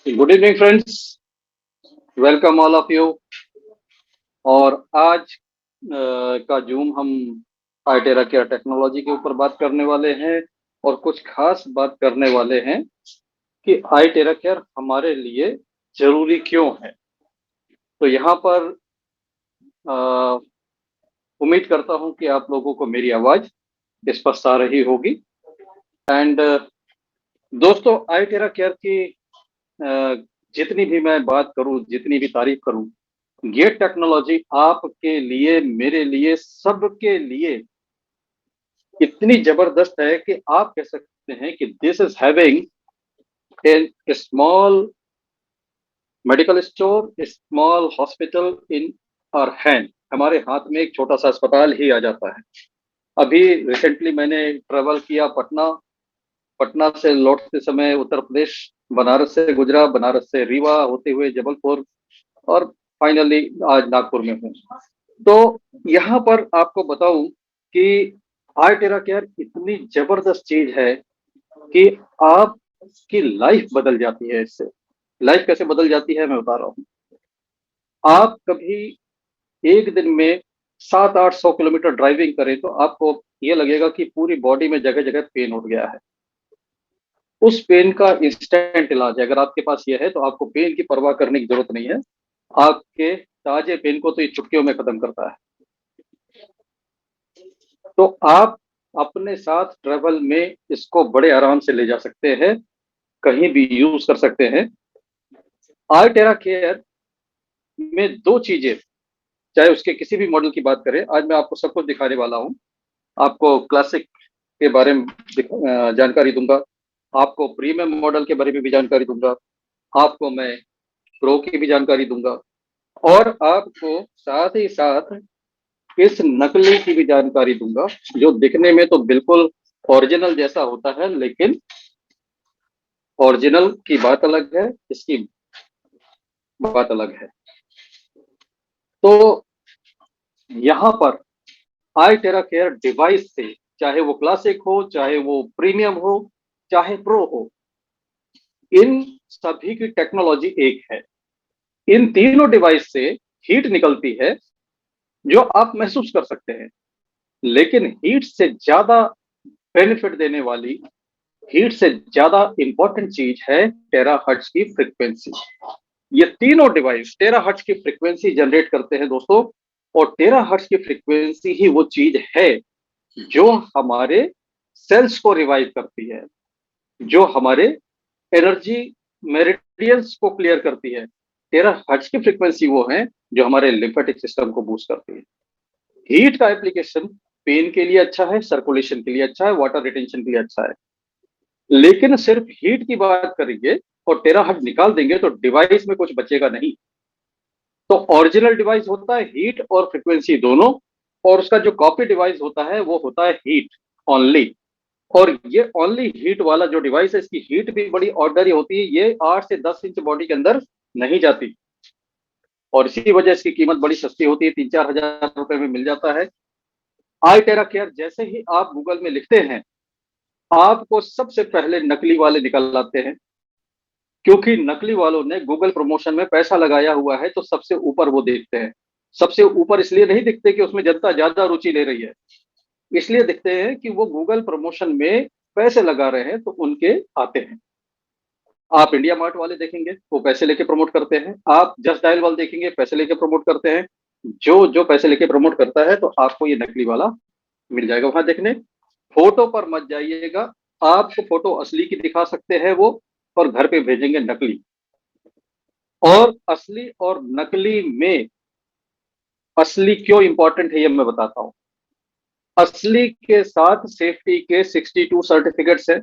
Good evening friends, welcome all of you. और आज का जूम हम आईटेरा केयर टेक्नोलॉजी के ऊपर बात करने वाले हैं और कुछ खास बात करने वाले हैं कि आईटेरा केयर हमारे लिए जरूरी क्यों है। तो यहाँ पर अ, उम्मीद करता हूँ कि आप लोगों को मेरी आवाज स्पष्ट आ रही होगी। एंड दोस्तों, आईटेरा केयर की जितनी भी मैं बात करूं, जितनी भी तारीफ करूं, ये टेक्नोलॉजी आपके लिए, मेरे लिए, सबके लिए इतनी जबरदस्त है कि आप कह सकते हैं कि this is having a small medical store, small hospital in our hand. हमारे हाथ में एक छोटा सा अस्पताल ही आ जाता है। अभी रिसेंटली मैंने ट्रेवल किया पटना। पटना से लौटते समय उत्तर प्रदेश, बनारस से गुजरा, बनारस से रीवा होते हुए जबलपुर, और फाइनली आज नागपुर में हूँ। तो यहाँ पर आपको बताऊं कि आर्टेरा केयर इतनी जबरदस्त चीज है कि आपकी लाइफ बदल जाती है इससे। लाइफ कैसे बदल जाती है मैं बता रहा हूँ। आप कभी एक दिन में 700-800 किलोमीटर ड्राइविंग करें तो आपको ये लगेगा कि पूरी बॉडी में जगह जगह पेन उठ गया है। उस पेन का इंस्टेंट इलाज है। अगर आपके पास ये है तो आपको पेन की परवाह करने की जरूरत नहीं है। आपके ताजे पेन को तो ये चुटकियों में खत्म करता है। तो आप अपने साथ ट्रेवल में इसको बड़े आराम से ले जा सकते हैं, कहीं भी यूज कर सकते हैं। आर्टेरा केयर में दो चीजें, चाहे उसके किसी भी मॉडल की बात करें, आज मैं आपको सब कुछ दिखाने वाला हूं। आपको क्लासिक के बारे में जानकारी दूंगा, आपको प्रीमियम मॉडल के बारे में भी जानकारी दूंगा, आपको मैं प्रो की भी जानकारी दूंगा, और आपको साथ ही साथ इस नकली की भी जानकारी दूंगा, जो दिखने में तो बिल्कुल ओरिजिनल जैसा होता है, लेकिन ओरिजिनल की बात अलग है, इसकी बात अलग है। तो यहाँ पर आई टेरा केयर डिवाइस से, चाहे वो क्लासिक हो, चाहे वो प्रीमियम हो, चाहे प्रो हो, इन सभी की टेक्नोलॉजी एक है। इन तीनों डिवाइस से हीट निकलती है जो आप महसूस कर सकते हैं, लेकिन हीट से ज्यादा बेनिफिट देने वाली, हीट से ज्यादा इंपॉर्टेंट चीज है टेरा हर्ट्ज की फ्रीक्वेंसी। ये तीनों डिवाइस टेरा हर्ट्ज की फ्रीक्वेंसी जनरेट करते हैं दोस्तों। और टेरा हर्ट्ज की फ्रीक्वेंसी ही वो चीज है जो हमारे सेल्स को रिवाइव करती है, जो हमारे एनर्जी मेरिडियंस को क्लियर करती है। टेरा हर्ट्ज की फ्रीक्वेंसी वो है जो हमारे लिम्फेटिक सिस्टम को बूस्ट करती है। हीट का एप्लीकेशन पेन के लिए अच्छा है, सर्कुलेशन के लिए अच्छा है, वाटर रिटेंशन के लिए अच्छा है, लेकिन सिर्फ हीट की बात करेंगे और टेरा हर्ट्ज निकाल देंगे तो डिवाइस में कुछ बचेगा नहीं। तो ओरिजिनल डिवाइस होता है हीट और फ्रीक्वेंसी दोनों, और उसका जो कॉपी डिवाइस होता है वो होता है हीट ओनली। और ये ओनली हीट वाला जो डिवाइस है, इसकी हीट भी बड़ी ऑर्डनरी होती है। ये 8 से 10 इंच बॉडी के अंदर नहीं जाती, और इसी वजह इसकी कीमत बड़ी सस्ती होती है, 3-4 हजार रुपए में मिल जाता है। आई टेरा केयर जैसे ही आप गूगल में लिखते हैं, आपको सबसे पहले नकली वाले निकल आते हैं, क्योंकि नकली वालों ने गूगल प्रमोशन में पैसा लगाया हुआ है, तो सबसे ऊपर वो देखते हैं। सबसे ऊपर इसलिए नहीं दिखते कि उसमें जनता ज्यादा रुचि ले रही है, इसलिए दिखते हैं कि वो गूगल प्रमोशन में पैसे लगा रहे हैं, तो उनके आते हैं। आप इंडिया मार्ट वाले देखेंगे, वो पैसे लेके प्रमोट करते हैं। आप जस्ट डायल वाले देखेंगे, पैसे लेके प्रमोट करते हैं। जो जो पैसे लेके प्रमोट करता है, तो आपको ये नकली वाला मिल जाएगा वहां देखने। फोटो पर मत जाइएगा, आपको फोटो असली की दिखा सकते हैं वो, और घर पे भेजेंगे नकली। और असली और नकली में असली क्यों इंपॉर्टेंट है ये मैं बताता हूं। असली के साथ सेफ्टी के 62 सर्टिफिकेट्स है,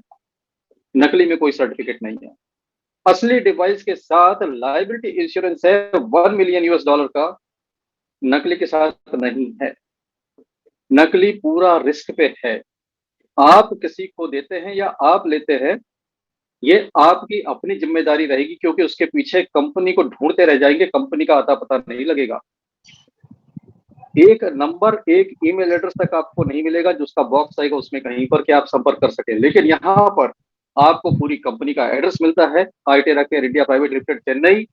नकली में कोई सर्टिफिकेट नहीं है। असली डिवाइस के साथ लाइबिलिटी इंश्योरेंस है $1 मिलियन का, नकली के साथ नहीं है। नकली पूरा रिस्क पे है। आप किसी को देते हैं या आप लेते हैं, ये आपकी अपनी जिम्मेदारी रहेगी, क्योंकि उसके पीछे कंपनी को ढूंढते रह जाएंगे, कंपनी का आता पता नहीं लगेगा। एक नंबर, एक ईमेल एड्रेस तक आपको नहीं मिलेगा, जो उसका बॉक्स आएगा उसमें कहीं पर कि आप संपर्क कर सके। लेकिन यहाँ पर आपको पूरी कंपनी का एड्रेस मिलता है, I Tera Care India Private Limited Chennai,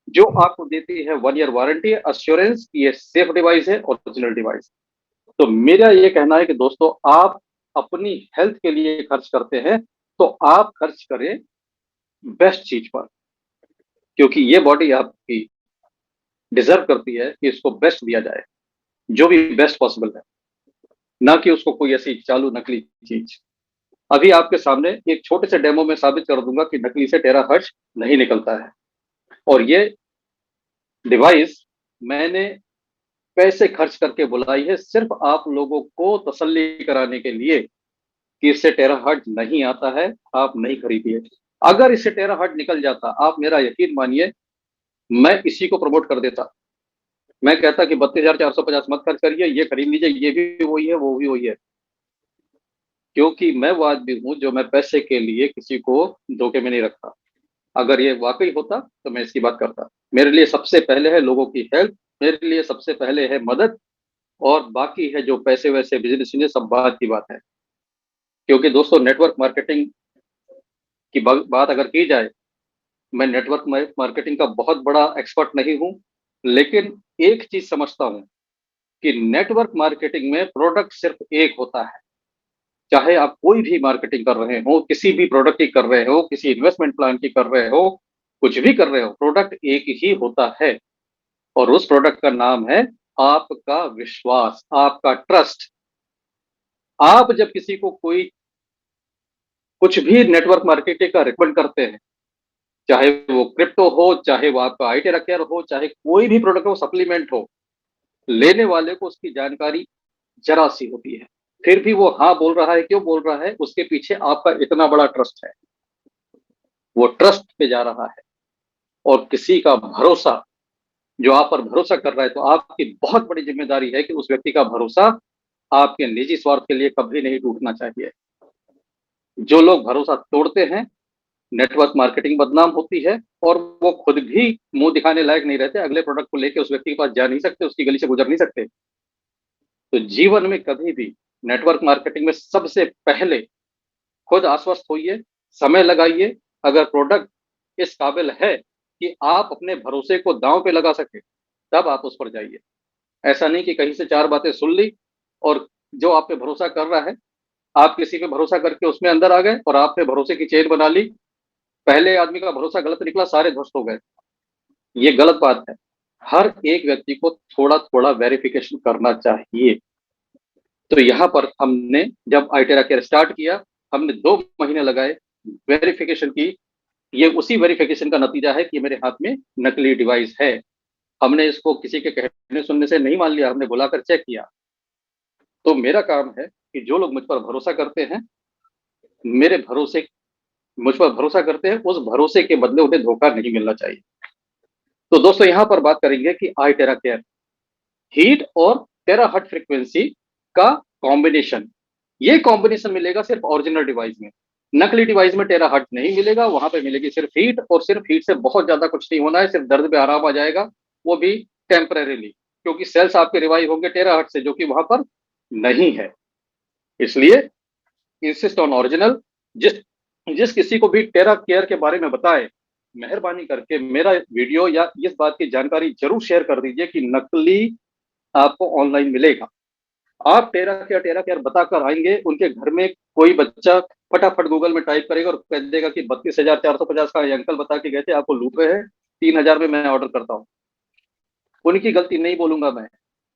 जो आपको देती है 1 ईयर वारंटी अश्योरेंस कि ये सेफ डिवाइस है, ओरिजिनल डिवाइस। तो मेरा ये कहना है कि दोस्तों, आप अपनी हेल्थ के लिए खर्च करते हैं तो आप खर्च करें बेस्ट चीज पर, क्योंकि ये बॉडी आपकी डिजर्व करती है कि इसको बेस्ट दिया जाए, जो भी बेस्ट पॉसिबल है, ना कि उसको कोई ऐसी चालू नकली चीज। अभी आपके सामने एक छोटे से डेमो में साबित कर दूंगा कि नकली से टेराहर्ट्ज नहीं निकलता है। और ये डिवाइस मैंने पैसे खर्च करके बुलाई है, सिर्फ आप लोगों को तसल्ली कराने के लिए कि इससे टेराहर्ट्ज नहीं आता है, आप नहीं खरीदिए। अगर इससे टेराहर्ट्ज निकल जाता, आप मेरा यकीन मानिए, मैं इसी को प्रमोट कर देता। मैं कहता कि 32,450 मत खर्च करिए, ये खरीद लीजिए, ये भी वही है, वो भी वही है। क्योंकि मैं वो आदमी हूं जो मैं पैसे के लिए किसी को धोखे में नहीं रखता। अगर ये वाकई होता तो मैं इसकी बात करता। मेरे लिए सबसे पहले है लोगों की हेल्थ, मेरे लिए सबसे पहले है मदद, और बाकी है जो पैसे वैसे बिजनेस सब बात की बात है। क्योंकि दोस्तों, नेटवर्क मार्केटिंग की बात अगर की जाए, मैं नेटवर्क मार्केटिंग का बहुत बड़ा एक्सपर्ट नहीं हूं, लेकिन एक चीज समझता हूं कि नेटवर्क मार्केटिंग में प्रोडक्ट सिर्फ एक होता है। चाहे आप कोई भी मार्केटिंग कर रहे हो, किसी भी प्रोडक्ट की कर रहे हो, किसी इन्वेस्टमेंट प्लान की कर रहे हो, कुछ भी कर रहे हो, प्रोडक्ट एक ही होता है। और उस प्रोडक्ट का नाम है आपका विश्वास, आपका ट्रस्ट। आप जब किसी को कोई कुछ भी नेटवर्क मार्केटिंग का रिकमेंड करते हैं, चाहे वो क्रिप्टो हो, चाहे वो आपका आई टेरा केयर हो, चाहे कोई भी प्रोडक्ट हो, सप्लीमेंट हो, लेने वाले को उसकी जानकारी जरा सी होती है, फिर भी वो हाँ बोल रहा है। क्यों बोल रहा है? उसके पीछे आपका इतना बड़ा ट्रस्ट है, वो ट्रस्ट पे जा रहा है। और किसी का भरोसा, जो आप पर भरोसा कर रहा है, तो आपकी बहुत बड़ी जिम्मेदारी है कि उस व्यक्ति का भरोसा आपके निजी स्वार्थ के लिए कभी नहीं टूटना चाहिए। जो लोग भरोसा तोड़ते हैं, नेटवर्क मार्केटिंग बदनाम होती है, और वो खुद भी मुंह दिखाने लायक नहीं रहते, अगले प्रोडक्ट को लेके उस व्यक्ति के पास जा नहीं सकते, उसकी गली से गुजर नहीं सकते। तो जीवन में कभी भी नेटवर्क मार्केटिंग में सबसे पहले खुद आश्वस्त होइए, समय लगाइए। अगर प्रोडक्ट इस काबिल है कि आप अपने भरोसे को दांव पे लगा सके, तब आप उस पर जाइए। ऐसा नहीं कि कहीं से चार बातें सुन ली और जो आप पे भरोसा कर रहा है, आप किसी पे भरोसा करके उसमें अंदर आ गए और आपने भरोसे की चेन बना ली, पहले आदमी का भरोसा गलत निकला, सारे ध्वस्त हो गए। ये गलत बात है। हर एक व्यक्ति को थोड़ा थोड़ा वेरिफिकेशन करना चाहिए। तो यहाँ पर हमने जब आईटेरा केयर स्टार्ट किया, हमने 2 महीने लगाए वेरिफिकेशन की। ये उसी वेरिफिकेशन का नतीजा है कि मेरे हाथ में नकली डिवाइस है। हमने इसको किसी के कहने सुनने से नहीं मान लिया, हमने बुलाकर चेक किया। तो मेरा काम है कि जो लोग मुझ पर भरोसा करते हैं, मेरे भरोसे मुझ पर भरोसा करते हैं, उस भरोसे के बदले उन्हें धोखा नहीं मिलना चाहिए। तो दोस्तों, यहाँ पर बात करेंगे कि आई टेरा केयर हीट और टेराहर्ट्ज फ्रीक्वेंसी का कॉम्बिनेशन, ये कॉम्बिनेशन मिलेगा सिर्फ ओरिजिनल डिवाइस में। नकली डिवाइस में टेराहर्ट्ज नहीं मिलेगा, वहां पे मिलेगी सिर्फ हीट, और सिर्फ हीट से बहुत ज्यादा कुछ नहीं होना है, सिर्फ दर्द पे आराम आ जाएगा, वो भी टेम्परेरीली, क्योंकि सेल्स आपके रिवाइव होंगे टेराहर्ट्ज से, जो कि वहां पर नहीं है। इसलिए इंसिस्ट ऑन ओरिजिनल। जिस जिस किसी को भी टेरा केयर के बारे में बताए, मेहरबानी करके मेरा वीडियो या इस बात की जानकारी जरूर शेयर कर दीजिए कि नकली आपको ऑनलाइन मिलेगा। आप टेरा केयर बताकर आएंगे, उनके घर में कोई बच्चा फटाफट गूगल में टाइप करेगा और कह देगा कि 32,450 का ये अंकल बता के गए थे, आपको लूट रहे हैं, 3,000 में मैं ऑर्डर करता हूँ। उनकी गलती नहीं बोलूंगा मैं,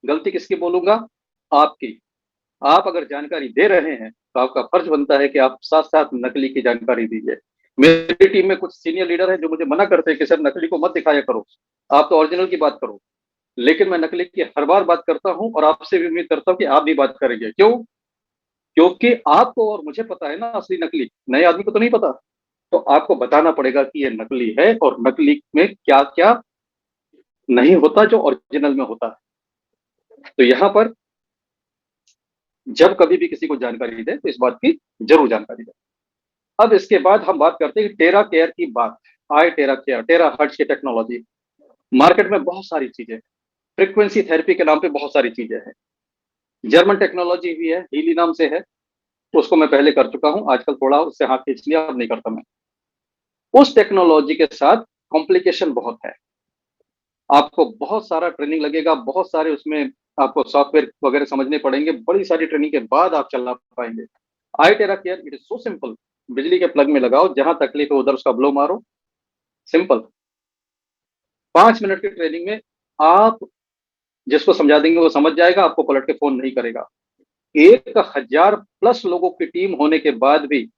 गलती किसकी बोलूंगा? आपकी। आप अगर जानकारी दे रहे हैं तो आपका फर्ज बनता है कि आप साथ साथ नकली की जानकारी दीजिए। मेरी टीम में कुछ सीनियर लीडर हैं जो मुझे मना करते हैं कि सर, नकली को मत दिखाया करो, आप तो ओरिजिनल की बात करो। लेकिन मैं नकली की हर बार बात करता हूं, और आपसे भी उम्मीद करता हूं कि आप भी बात करेंगे। क्यों? क्योंकि आपको और मुझे पता है ना असली नकली, नए आदमी को तो नहीं पता। तो आपको बताना पड़ेगा कि ये नकली है, और नकली में क्या क्या नहीं होता जो ओरिजिनल में होता है। तो यहाँ पर जब कभी भी किसी को जानकारी दे, तो इस बात की जरूर जानकारी दे। अब इसके बाद हम बात करते हैं टेरा केयर की बात। आई टेरा केयर, टेरा हर्ट्ज की टेक्नोलॉजी। मार्केट में बहुत सारी चीजें, फ्रीक्वेंसी थेरेपी के नाम पे बहुत सारी चीजें हैं। जर्मन टेक्नोलॉजी भी है, हीली नाम से है। उसको मैं पहले कर चुका हूं, आजकल थोड़ा उससे हाथ खींच लिया, अब नहीं करता मैं। उस टेक्नोलॉजी के साथ कॉम्प्लिकेशन बहुत है, आपको बहुत सारा ट्रेनिंग लगेगा, बहुत सारे उसमें आपको सॉफ्टवेयर वगैरह समझने पड़ेंगे, बड़ी सारी ट्रेनिंग के बाद आप चला पाएंगे। I Tera Care it is so simple, बिजली के प्लग में लगाओ, जहां तकलीफ है उधर उसका ब्लो मारो, सिंपल। 5 मिनट की ट्रेनिंग में आप जिसको समझा देंगे वो समझ जाएगा, आपको पलट के फोन नहीं करेगा। 1,000+ लोगों की टीम होने के बाद भी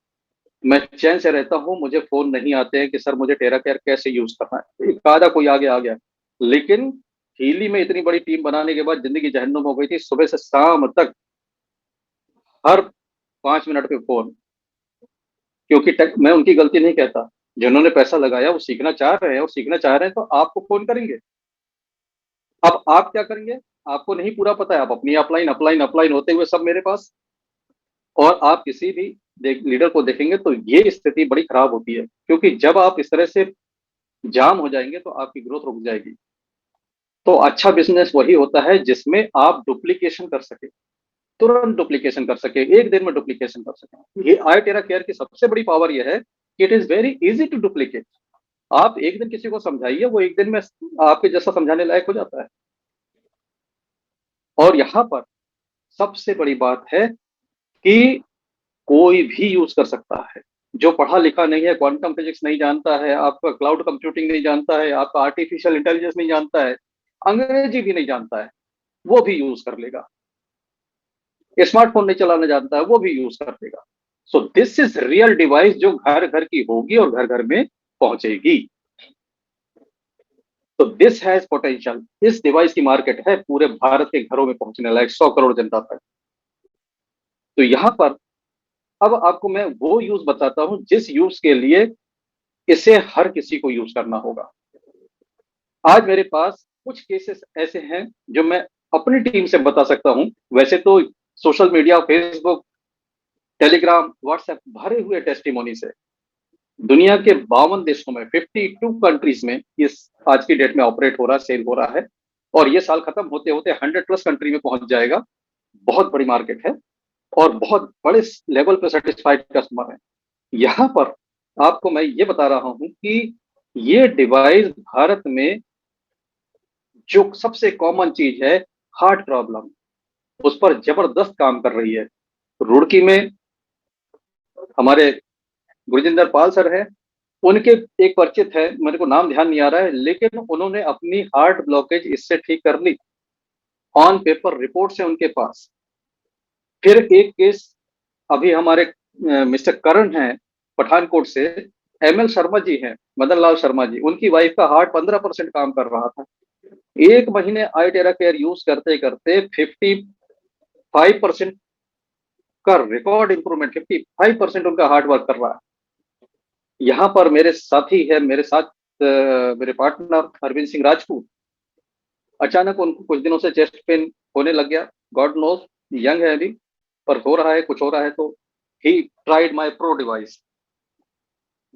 मैं चैन से रहता हूं, मुझे फोन नहीं आते हैं कि सर मुझे टेरा केयर कैसे यूज करना है। एक आधा कोई आगे आ गया, लेकिन हीली में इतनी बड़ी टीम बनाने के बाद जिंदगी जहन्नुम हो गई थी, सुबह से शाम तक हर 5 मिनट पे फोन। क्योंकि मैं उनकी गलती नहीं कहता, जिन्होंने पैसा लगाया वो सीखना चाह रहे हैं, और सीखना चाह रहे हैं तो आपको फोन करेंगे। अब आप क्या करेंगे, आपको नहीं पूरा पता है, आप अपनी अपलाइन अपलाइन अपलाइन होते हुए सब मेरे पास। और आप किसी भी लीडर को देखेंगे तो ये स्थिति बड़ी खराब होती है, क्योंकि जब आप इस तरह से जाम हो जाएंगे तो आपकी ग्रोथ रुक जाएगी। तो अच्छा बिजनेस वही होता है जिसमें आप डुप्लीकेशन कर सके, तुरंत डुप्लीकेशन कर सके, एक दिन में डुप्लीकेशन कर सके। ये आई टेरा केयर की सबसे बड़ी पावर यह है कि it is very easy to duplicate. आप एक दिन किसी को समझाइए, वो एक दिन में आपके जैसा समझाने लायक हो जाता है। और यहां पर सबसे बड़ी बात है कि कोई भी यूज कर सकता है, जो पढ़ा लिखा नहीं है, क्वांटम फिजिक्स नहीं जानता है, आपका क्लाउड कंप्यूटिंग नहीं जानता है, आपका आर्टिफिशियल इंटेलिजेंस नहीं जानता है, अंग्रेजी भी नहीं जानता है, वो भी यूज कर लेगा। स्मार्टफोन नहीं चलाना जानता है, वो भी यूज कर लेगा। So this is real device जो घर घर की होगी और घर घर में पहुंचेगी। तो दिस हैज पोटेंशियल, इस डिवाइस की मार्केट है पूरे भारत के घरों में पहुंचने लायक, 100 करोड़ जनता तक। तो यहां पर अब आपको मैं वो यूज बताता हूं जिस यूज के लिए इसे हर किसी को यूज करना होगा। आज मेरे पास कुछ केसेस ऐसे हैं जो मैं अपनी टीम से बता सकता हूं। वैसे तो social media, Facebook, Telegram, WhatsApp भरे हुए टेस्टिमोनी से, दुनिया के 52 देशों में, 52 कंट्रीज में इस आज की डेट में ऑपरेट हो रहा, सेल हो रहा है। और ये साल खत्म होते होते 100+ कंट्री में पहुंच जाएगा। बहुत बड़ी मार्केट है और बहुत बड़े लेवल पे सेटिस्फाइड कस्टमर है। यहाँ पर आपको मैं ये बता रहा हूं कि ये डिवाइस भारत में जो सबसे कॉमन चीज है, हार्ट प्रॉब्लम, उस पर जबरदस्त काम कर रही है। रुड़की में हमारे गुरजिंदर पाल सर है, उनके एक परिचित है, मेरे को नाम ध्यान नहीं आ रहा है, लेकिन उन्होंने अपनी हार्ट ब्लॉकेज इससे ठीक कर ली। ऑन पेपर रिपोर्ट से उनके पास। फिर एक केस अभी हमारे मिस्टर करण हैं पठानकोट से, ML शर्मा जी हैं, मदन लाल शर्मा जी, उनकी वाइफ का हार्ट 15% काम कर रहा था। 1 महीने आई टेरा केयर यूज करते करते 55% का रिकॉर्ड इंप्रूवमेंट, 55% उनका हार्ड वर्क कर रहा है। यहाँ पर मेरे साथी है, मेरे साथ मेरे पार्टनर अरविंद सिंह राजपूत, अचानक उनको कुछ दिनों से चेस्ट पेन होने लग गया। गॉड नोज, यंग है अभी, पर हो रहा है, कुछ हो रहा है। तो he tried my pro device.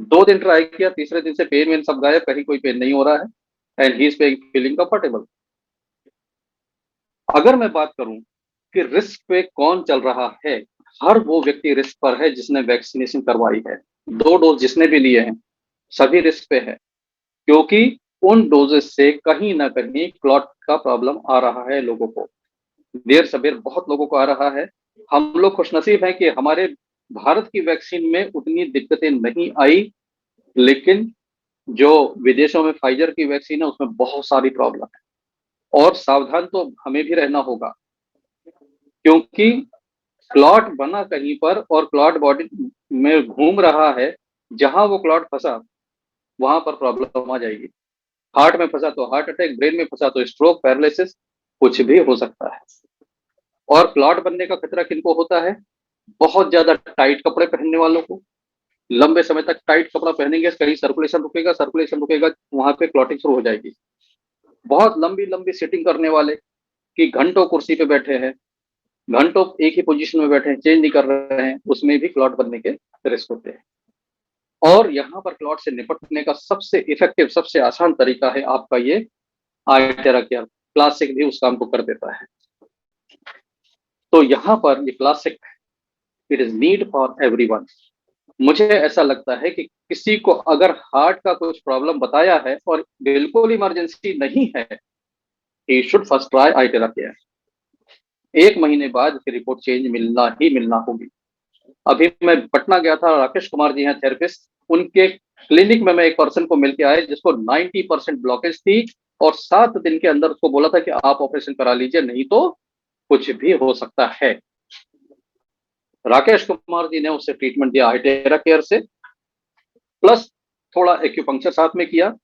2 दिन ट्राई किया, तीसरे दिन से पेन वेन सब गायब, कहीं कोई पेन नहीं हो रहा है, and he is feeling comfortable. अगर मैं बात करूं कि रिस्क पे कौन चल रहा है, हर वो व्यक्ति रिस्क पर है जिसने वैक्सीनेशन करवाई है। 2 डोज जिसने भी लिए हैं सभी रिस्क पे है, क्योंकि उन डोजेस से कहीं ना कहीं क्लॉट का प्रॉब्लम आ रहा है लोगों को, देर सबेर बहुत लोगों को आ रहा है। हम लोग खुशनसीब हैं कि हमारे भारत की वैक्सीन में उतनी दिक्कतें नहीं आई, लेकिन जो विदेशों में फाइजर की वैक्सीन है उसमें बहुत सारी प्रॉब्लम है। और सावधान तो हमें भी रहना होगा, क्योंकि क्लॉट बना कहीं पर और क्लॉट बॉडी में घूम रहा है, जहां वो क्लॉट फंसा वहां पर प्रॉब्लम आ जाएगी। हार्ट में फंसा तो हार्ट अटैक, ब्रेन में फंसा तो स्ट्रोक, पैरालिसिस, कुछ भी हो सकता है। और क्लॉट बनने का खतरा किनको होता है? बहुत ज्यादा टाइट कपड़े पहनने वालों को। लंबे समय तक टाइट कपड़ा पहनेंगे, कहीं सर्कुलेशन रुकेगा, सर्कुलेशन रुकेगा, वहां पे क्लॉटिंग शुरू हो जाएगी। बहुत लंबी लंबी सिटिंग करने वाले कि घंटों कुर्सी पे बैठे हैं, घंटों एक ही पोजीशन में बैठे हैं, चेंज नहीं कर रहे हैं, उसमें भी क्लॉट बनने के रिस्क होते हैं। और यहाँ पर क्लॉट से निपटने का सबसे इफेक्टिव, सबसे आसान तरीका है आपका ये आर्टेरा केयर। क्लासिक भी उस काम को कर देता है। तो यहाँ पर ये classic it is need for everyone. मुझे ऐसा लगता है कि किसी को अगर हार्ट का कुछ प्रॉब्लम बताया है और बिल्कुल इमरजेंसी नहीं है, he should first try iTera care. 1 महीने बाद उसकी रिपोर्ट चेंज मिलना ही मिलना होगी। अभी मैं पटना गया था, राकेश कुमार जी हैं थेरेपिस्ट, उनके क्लिनिक में मैं एक पर्सन को मिलके आए जिसको 90% ब्लॉकेज थी, और 7 दिन के अंदर उसको बोला था कि आप ऑपरेशन करा लीजिए, नहीं तो कुछ भी हो सकता है। राकेश कुमार जी ने उससे ट्रीटमेंट दिया आइटेरा केयर से, प्लस थोड़ा एक्यूपंक्चर साथ में किया।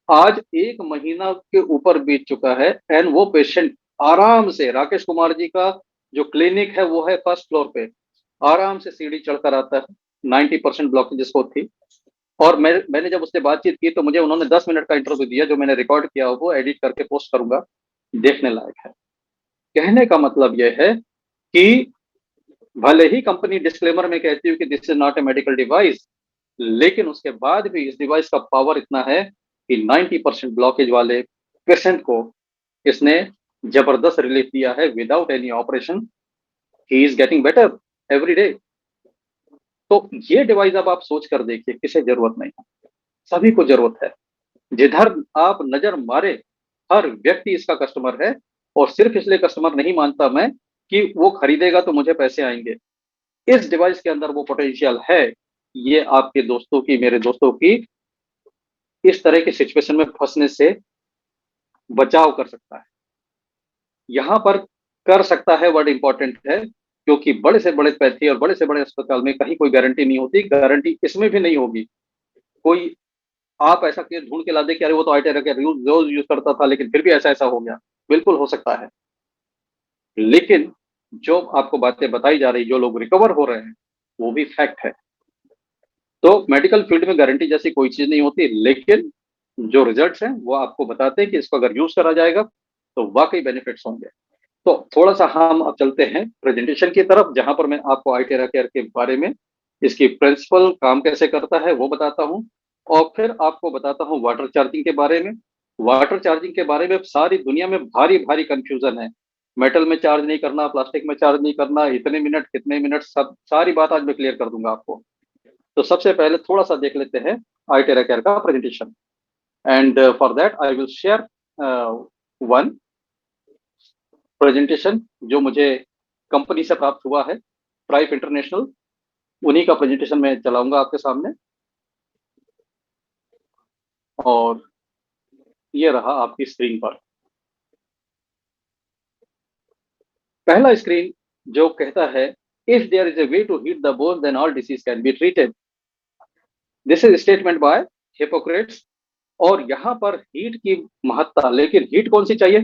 आज 1 महीना के ऊपर बीत चुका है एंड वो पेशेंट आराम से, राकेश कुमार जी का जो क्लिनिक है वो है फर्स्ट फ्लोर पे, आराम से सीढ़ी चढ़कर आता है। 90% ब्लॉकेज जिसको थी। और मैंने जब उससे बातचीत की तो मुझे उन्होंने 10 मिनट का इंटरव्यू दिया, जो मैंने रिकॉर्ड किया वो एडिट करके पोस्ट करूंगा, देखने लायक है। कहने का मतलब यह है कि भले ही कंपनी डिस्क्लेमर में कहती है कि this is not a medical device, लेकिन उसके बाद भी इस डिवाइस का पावर इतना है कि 90% ब्लॉकेज वाले पेशेंट को इसने जबरदस्त रिलीफ दिया है without any operation. He is getting better every day. तो ये डिवाइस अब आप सोच कर देखिए, किसे जरूरत नहीं है, सभी को जरूरत है। जिधर आप नजर मारे हर व्यक्ति इसका कस्टमर है, और सिर्फ इसलिए कस्टमर नहीं मानता मैं कि वो खरीदेगा तो मुझे पैसे आएंगे। इस डिवाइस के अंदर वो पोटेंशियल है। ये आपके दोस्तों की, मेरे दोस्तों की इस तरह की सिचुएशन में फंसने से बचाव कर सकता है। यहां पर कर सकता है वर्ड इंपॉर्टेंट है, क्योंकि बड़े से बड़े पैथी और बड़े से बड़े अस्पताल में कहीं कोई गारंटी नहीं होती, गारंटी इसमें भी नहीं होगी। कोई आप ऐसा केस ढूंढ के ला दे कि अरे वो तो आईटी के रोज यूज करता था लेकिन फिर भी ऐसा ऐसा हो गया, बिल्कुल हो सकता है। लेकिन जो आपको बातें बताई जा रही, जो लोग रिकवर हो रहे हैं, वो भी फैक्ट है। तो मेडिकल फील्ड में गारंटी जैसी कोई चीज नहीं होती, लेकिन जो रिजल्ट्स हैं वो आपको बताते हैं कि इसको अगर यूज करा जाएगा तो वाकई बेनिफिट्स होंगे। तो थोड़ा सा हम अब चलते हैं प्रेजेंटेशन की तरफ, जहां पर मैं आपको आईटेरा केयर के बारे में, इसकी प्रिंसिपल काम कैसे करता है वो बताता हूँ, और फिर आपको बताता हूँ वाटर चार्जिंग के बारे में। वाटर चार्जिंग के बारे में सारी दुनिया में भारी भारी कंफ्यूजन है। मेटल में चार्ज नहीं करना, प्लास्टिक में चार्ज नहीं करना, इतने मिनट कितने मिनट, सब सारी बात आज मैं क्लियर कर दूंगा आपको। तो सबसे पहले थोड़ा सा देख लेते हैं आईटेरा केयर का presentation, and for that I will share one presentation जो मुझे कंपनी से प्राप्त हुआ है, ट्राइब इंटरनेशनल। उन्हीं का प्रेजेंटेशन मैं चलाऊंगा आपके सामने, और ये रहा आपकी स्क्रीन पर पहला स्क्रीन, जो कहता है if there is a way to heat the bone then all disease can be treated. This is statement by Hippocrates. और यहाँ पर हीट की महत्ता, लेकिन हीट कौन सी चाहिए?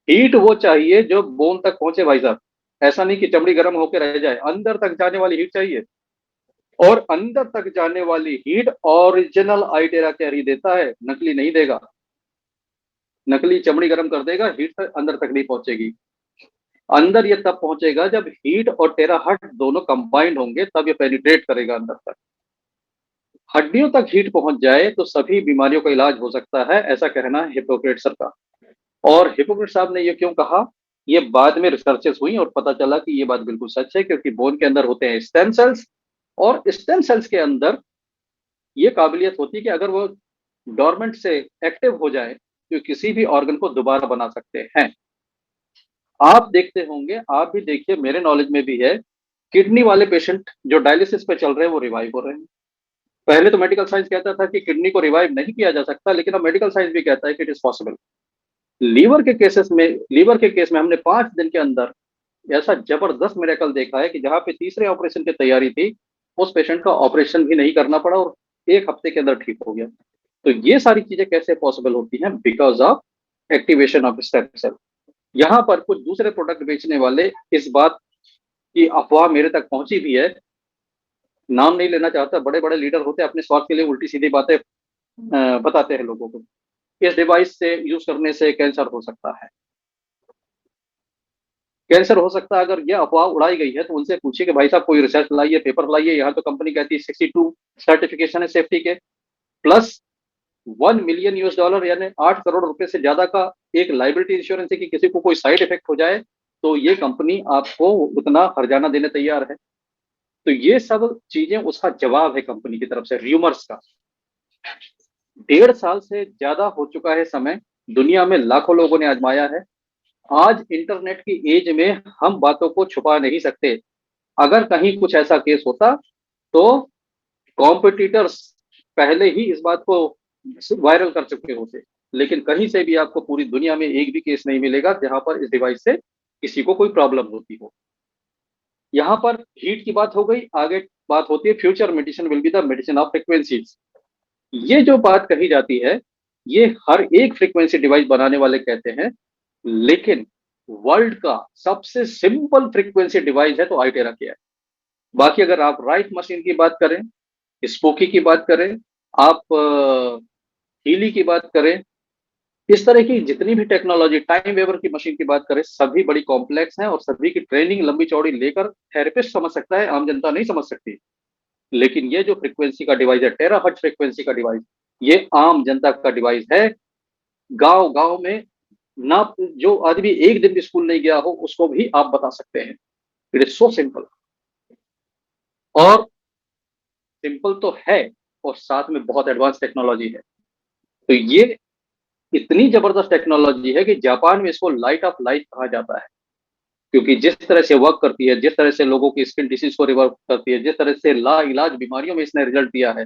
हीट वो चाहिए जो बोन तक पहुंचे भाई साहब। ऐसा नहीं कि चमड़ी गर्म होकर रह जाए, अंदर तक जाने वाली हीट चाहिए। और अंदर तक जाने वाली हीट ओरिजिनल आईटेरा केयर ही देता है, नकली नहीं देगा। नकली चमड़ी गर्म कर देगा, हीट तक अंदर तक नहीं पहुंचेगी। अंदर ये तब पहुंचेगा जब हीट और टेराहट दोनों कंबाइंड होंगे, तब ये पेनिट्रेट करेगा अंदर तक। हड्डियों तक हीट पहुंच जाए तो सभी बीमारियों का इलाज हो सकता है, ऐसा कहना है हिपोक्रेट सर का। और हिपोक्रेट साहब ने ये क्यों कहा, ये बाद में रिसर्चेस हुई और पता चला कि ये बात बिल्कुल सच है, क्योंकि बोन के अंदर होते हैं स्टेम सेल्स, और स्टेम सेल्स के अंदर ये काबिलियत होती है कि अगर वो डोरमेंट से एक्टिव हो जाए तो किसी भी ऑर्गन को दोबारा बना सकते हैं। आप देखते होंगे, आप भी देखिए, मेरे नॉलेज में भी है, किडनी वाले पेशेंट जो डायलिसिस पे चल रहे हैं वो रिवाइव हो रहे हैं। पहले तो मेडिकल साइंस कहता था कि किडनी को रिवाइव नहीं किया जा सकता, लेकिन अब मेडिकल साइंस भी कहता है कि इट इज पॉसिबल। लीवर के केस में हमने 5 दिन के अंदर ऐसा जबरदस्त मिरेकल देखा है कि जहां पे तीसरे ऑपरेशन की तैयारी थी, उस पेशेंट का ऑपरेशन भी नहीं करना पड़ा और 1 हफ्ते के अंदर ठीक हो गया। तो ये सारी चीजें कैसे पॉसिबल होती हैं? Because of activation of stem cell. यहाँ पर कुछ दूसरे प्रोडक्ट बेचने वाले इस बात की अफवाह मेरे तक पहुंची भी है, नाम नहीं लेना चाहता, बड़े बड़े लीडर होते हैं, अपने स्वार्थ के लिए उल्टी सीधी बातें बताते हैं लोगों को। इस डिवाइस से यूज करने से कैंसर हो सकता है, कैंसर हो सकता है। अगर यह अफवाह उड़ाई गई है तो उनसे पूछिए कि भाई साहब कोई रिसर्च लाइए, पेपर लाइए। यहाँ तो कंपनी कहती है 62 सर्टिफिकेशन है सेफ्टी के, प्लस $1 मिलियन यानी 8 करोड़ रुपए से ज्यादा का एक लाइबिलिटी इंश्योरेंस है कि किसी को कोई साइड इफेक्ट हो जाए तो ये कंपनी आपको उतना हर्जाना देने तैयार है। तो ये सब चीजें उसका जवाब है कंपनी की तरफ से र्यूमर्स का। 1.5 साल से ज्यादा हो चुका है समय, दुनिया में लाखों लोगों ने आजमाया है। आज इंटरनेट की एज में हम बातों को छुपा नहीं सकते। अगर कहीं कुछ ऐसा केस होता तो कॉम्पिटिटर्स पहले ही इस बात को वायरल कर चुके होते। लेकिन कहीं से भी आपको पूरी दुनिया में एक भी केस नहीं मिलेगा जहां पर इस डिवाइस से किसी को कोई प्रॉब्लम होती हो। यहाँ पर हीट की बात हो गई, आगे बात होती है future medicine will be the medicine of frequencies. ये जो बात कही जाती है, ये हर एक फ्रीक्वेंसी डिवाइस बनाने वाले कहते हैं, लेकिन वर्ल्ड का सबसे सिंपल फ्रीक्वेंसी डिवाइस है तो आईटेरा के है। बाकी अगर आप राइट मशीन की बात करें, स्पोकी की बात करें, आप हीली की बात करें, इस तरह की जितनी भी टेक्नोलॉजी, टाइम वेवर की मशीन की बात करें, सभी बड़ी कॉम्प्लेक्स हैं और सभी की ट्रेनिंग लंबी चौड़ी लेकर थेरेपिस्ट समझ सकता है, आम जनता नहीं समझ सकती। लेकिन ये जो फ्रीक्वेंसी का डिवाइस है, टेराहर्ट्ज फ्रीक्वेंसी का डिवाइस, ये आम जनता का डिवाइस है। गांव गांव में ना, जो आदमी एक दिन भी स्कूल नहीं गया हो उसको भी आप बता सकते हैं। It is so simple. और सिंपल तो है और साथ में बहुत एडवांस टेक्नोलॉजी है। तो ये इतनी जबरदस्त टेक्नोलॉजी है कि जापान में इसको लाइट ऑफ लाइफ कहा जाता है, क्योंकि जिस तरह से वर्क करती है, जिस तरह से लोगों की स्किन डिसीज को रिवर्स करती है, जिस तरह से ला इलाज बीमारियों में इसने रिजल्ट दिया है,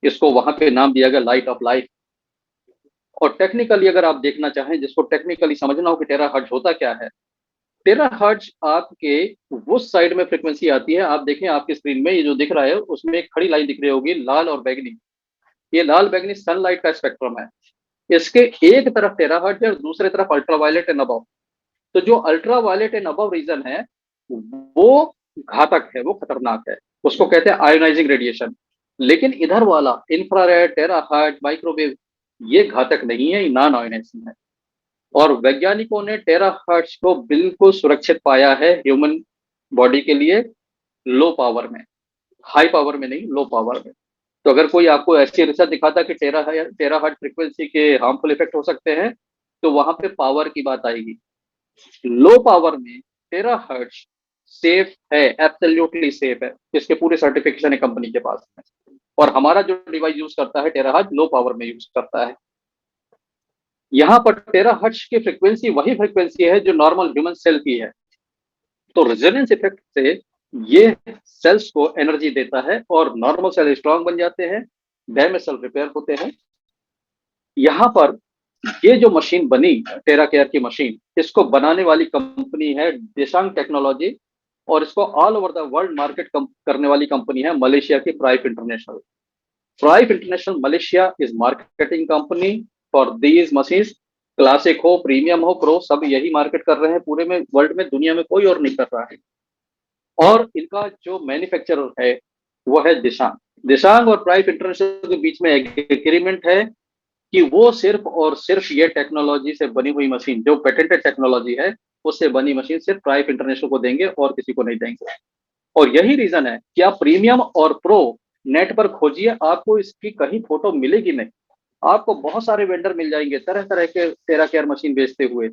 इसको वहां पे नाम दिया गया लाइट ऑफ लाइफ। और टेक्निकली अगर आप देखना चाहें, जिसको टेक्निकली समझना हो कि टेरा हर्ट्ज होता क्या है, टेरा हर्ट्ज आपके वो साइड में फ्रीक्वेंसी आती है। आप देखें आपकी स्क्रीन में ये जो दिख रहा है उसमें एक खड़ी लाइन दिख रही होगी, लाल और बैगनी। ये लाल बैगनी सनलाइट का स्पेक्ट्रम है। इसके एक तरफ टेरा हर्ट्ज है और दूसरी तरफ अल्ट्रावायलेट एंड अबव। तो जो अल्ट्रावायलेट एंड अबव रीजन है वो घातक है, वो खतरनाक है, उसको कहते हैं आयोनाइजिंग रेडिएशन। लेकिन इधर वाला इंफ्रारेड, टेराहर्ट्ज, माइक्रोवेव, ये घातक नहीं है, ये नॉन आयोनाइजिंग है। और वैज्ञानिकों ने टेराहर्ट्ज को बिल्कुल सुरक्षित पाया है ह्यूमन बॉडी के लिए, लो पावर में, हाई पावर में नहीं, लो पावर में। तो अगर कोई आपको ऐसी रिसर्च दिखाता कि टेराहर्ट्ज फ्रीक्वेंसी के हार्मफुल इफेक्ट हो सकते हैं, तो वहां पे पावर की बात आएगी। लो पावर में टेराहर्ट्ज सेफ है, एब्सोल्युटली सेफ है, इसके पूरे सर्टिफिकेशन है कंपनी के पास में। और हमारा जो डिवाइस यूज करता है टेराहर्ट्ज लो पावर में यूज करता है। यहाँ पर टेराहर्ट्ज की फ्रीक्वेंसी वही फ्रीक्वेंसी है जो नॉर्मल ह्यूमन सेल की है। तो रेजोनेंस इफेक्ट से ये सेल्स को एनर्जी देता है और नॉर्मल सेल स्ट्रांग बन जाते हैं, डैमेज सेल रिपेयर होते हैं। यहाँ पर ये जो मशीन बनी, टेरा केयर की मशीन, इसको बनाने वाली कंपनी है दिशांग टेक्नोलॉजी, और इसको all over the world market करने वाली कंपनी है मलेशिया की Pripe international. Pripe international Malaysia is marketing company for these machines. Classic हो, प्रीमियम हो, प्रो, सब यही मार्केट कर रहे हैं पूरे में, वर्ल्ड में, दुनिया में कोई और नहीं कर रहा है। और इनका जो मैन्युफैक्चरर है वो है दिशांग। दिशांग और प्राइप इंटरनेशनल के बीच में एग्रीमेंट है कि वो सिर्फ और सिर्फ ये टेक्नोलॉजी से बनी हुई मशीन, जो पेटेंटेड टेक्नोलॉजी है, उससे बनी मशीन सिर्फ प्राइप इंटरनेशनल को देंगे और किसी को नहीं देंगे। और यही रीजन है कि आप प्रीमियम और प्रो नेट पर खोजिए, आपको इसकी कहीं फोटो मिलेगी नहीं। आपको बहुत सारे वेंडर मिल जाएंगे तरह तरह के टेरा केयर मशीन बेचते हुए,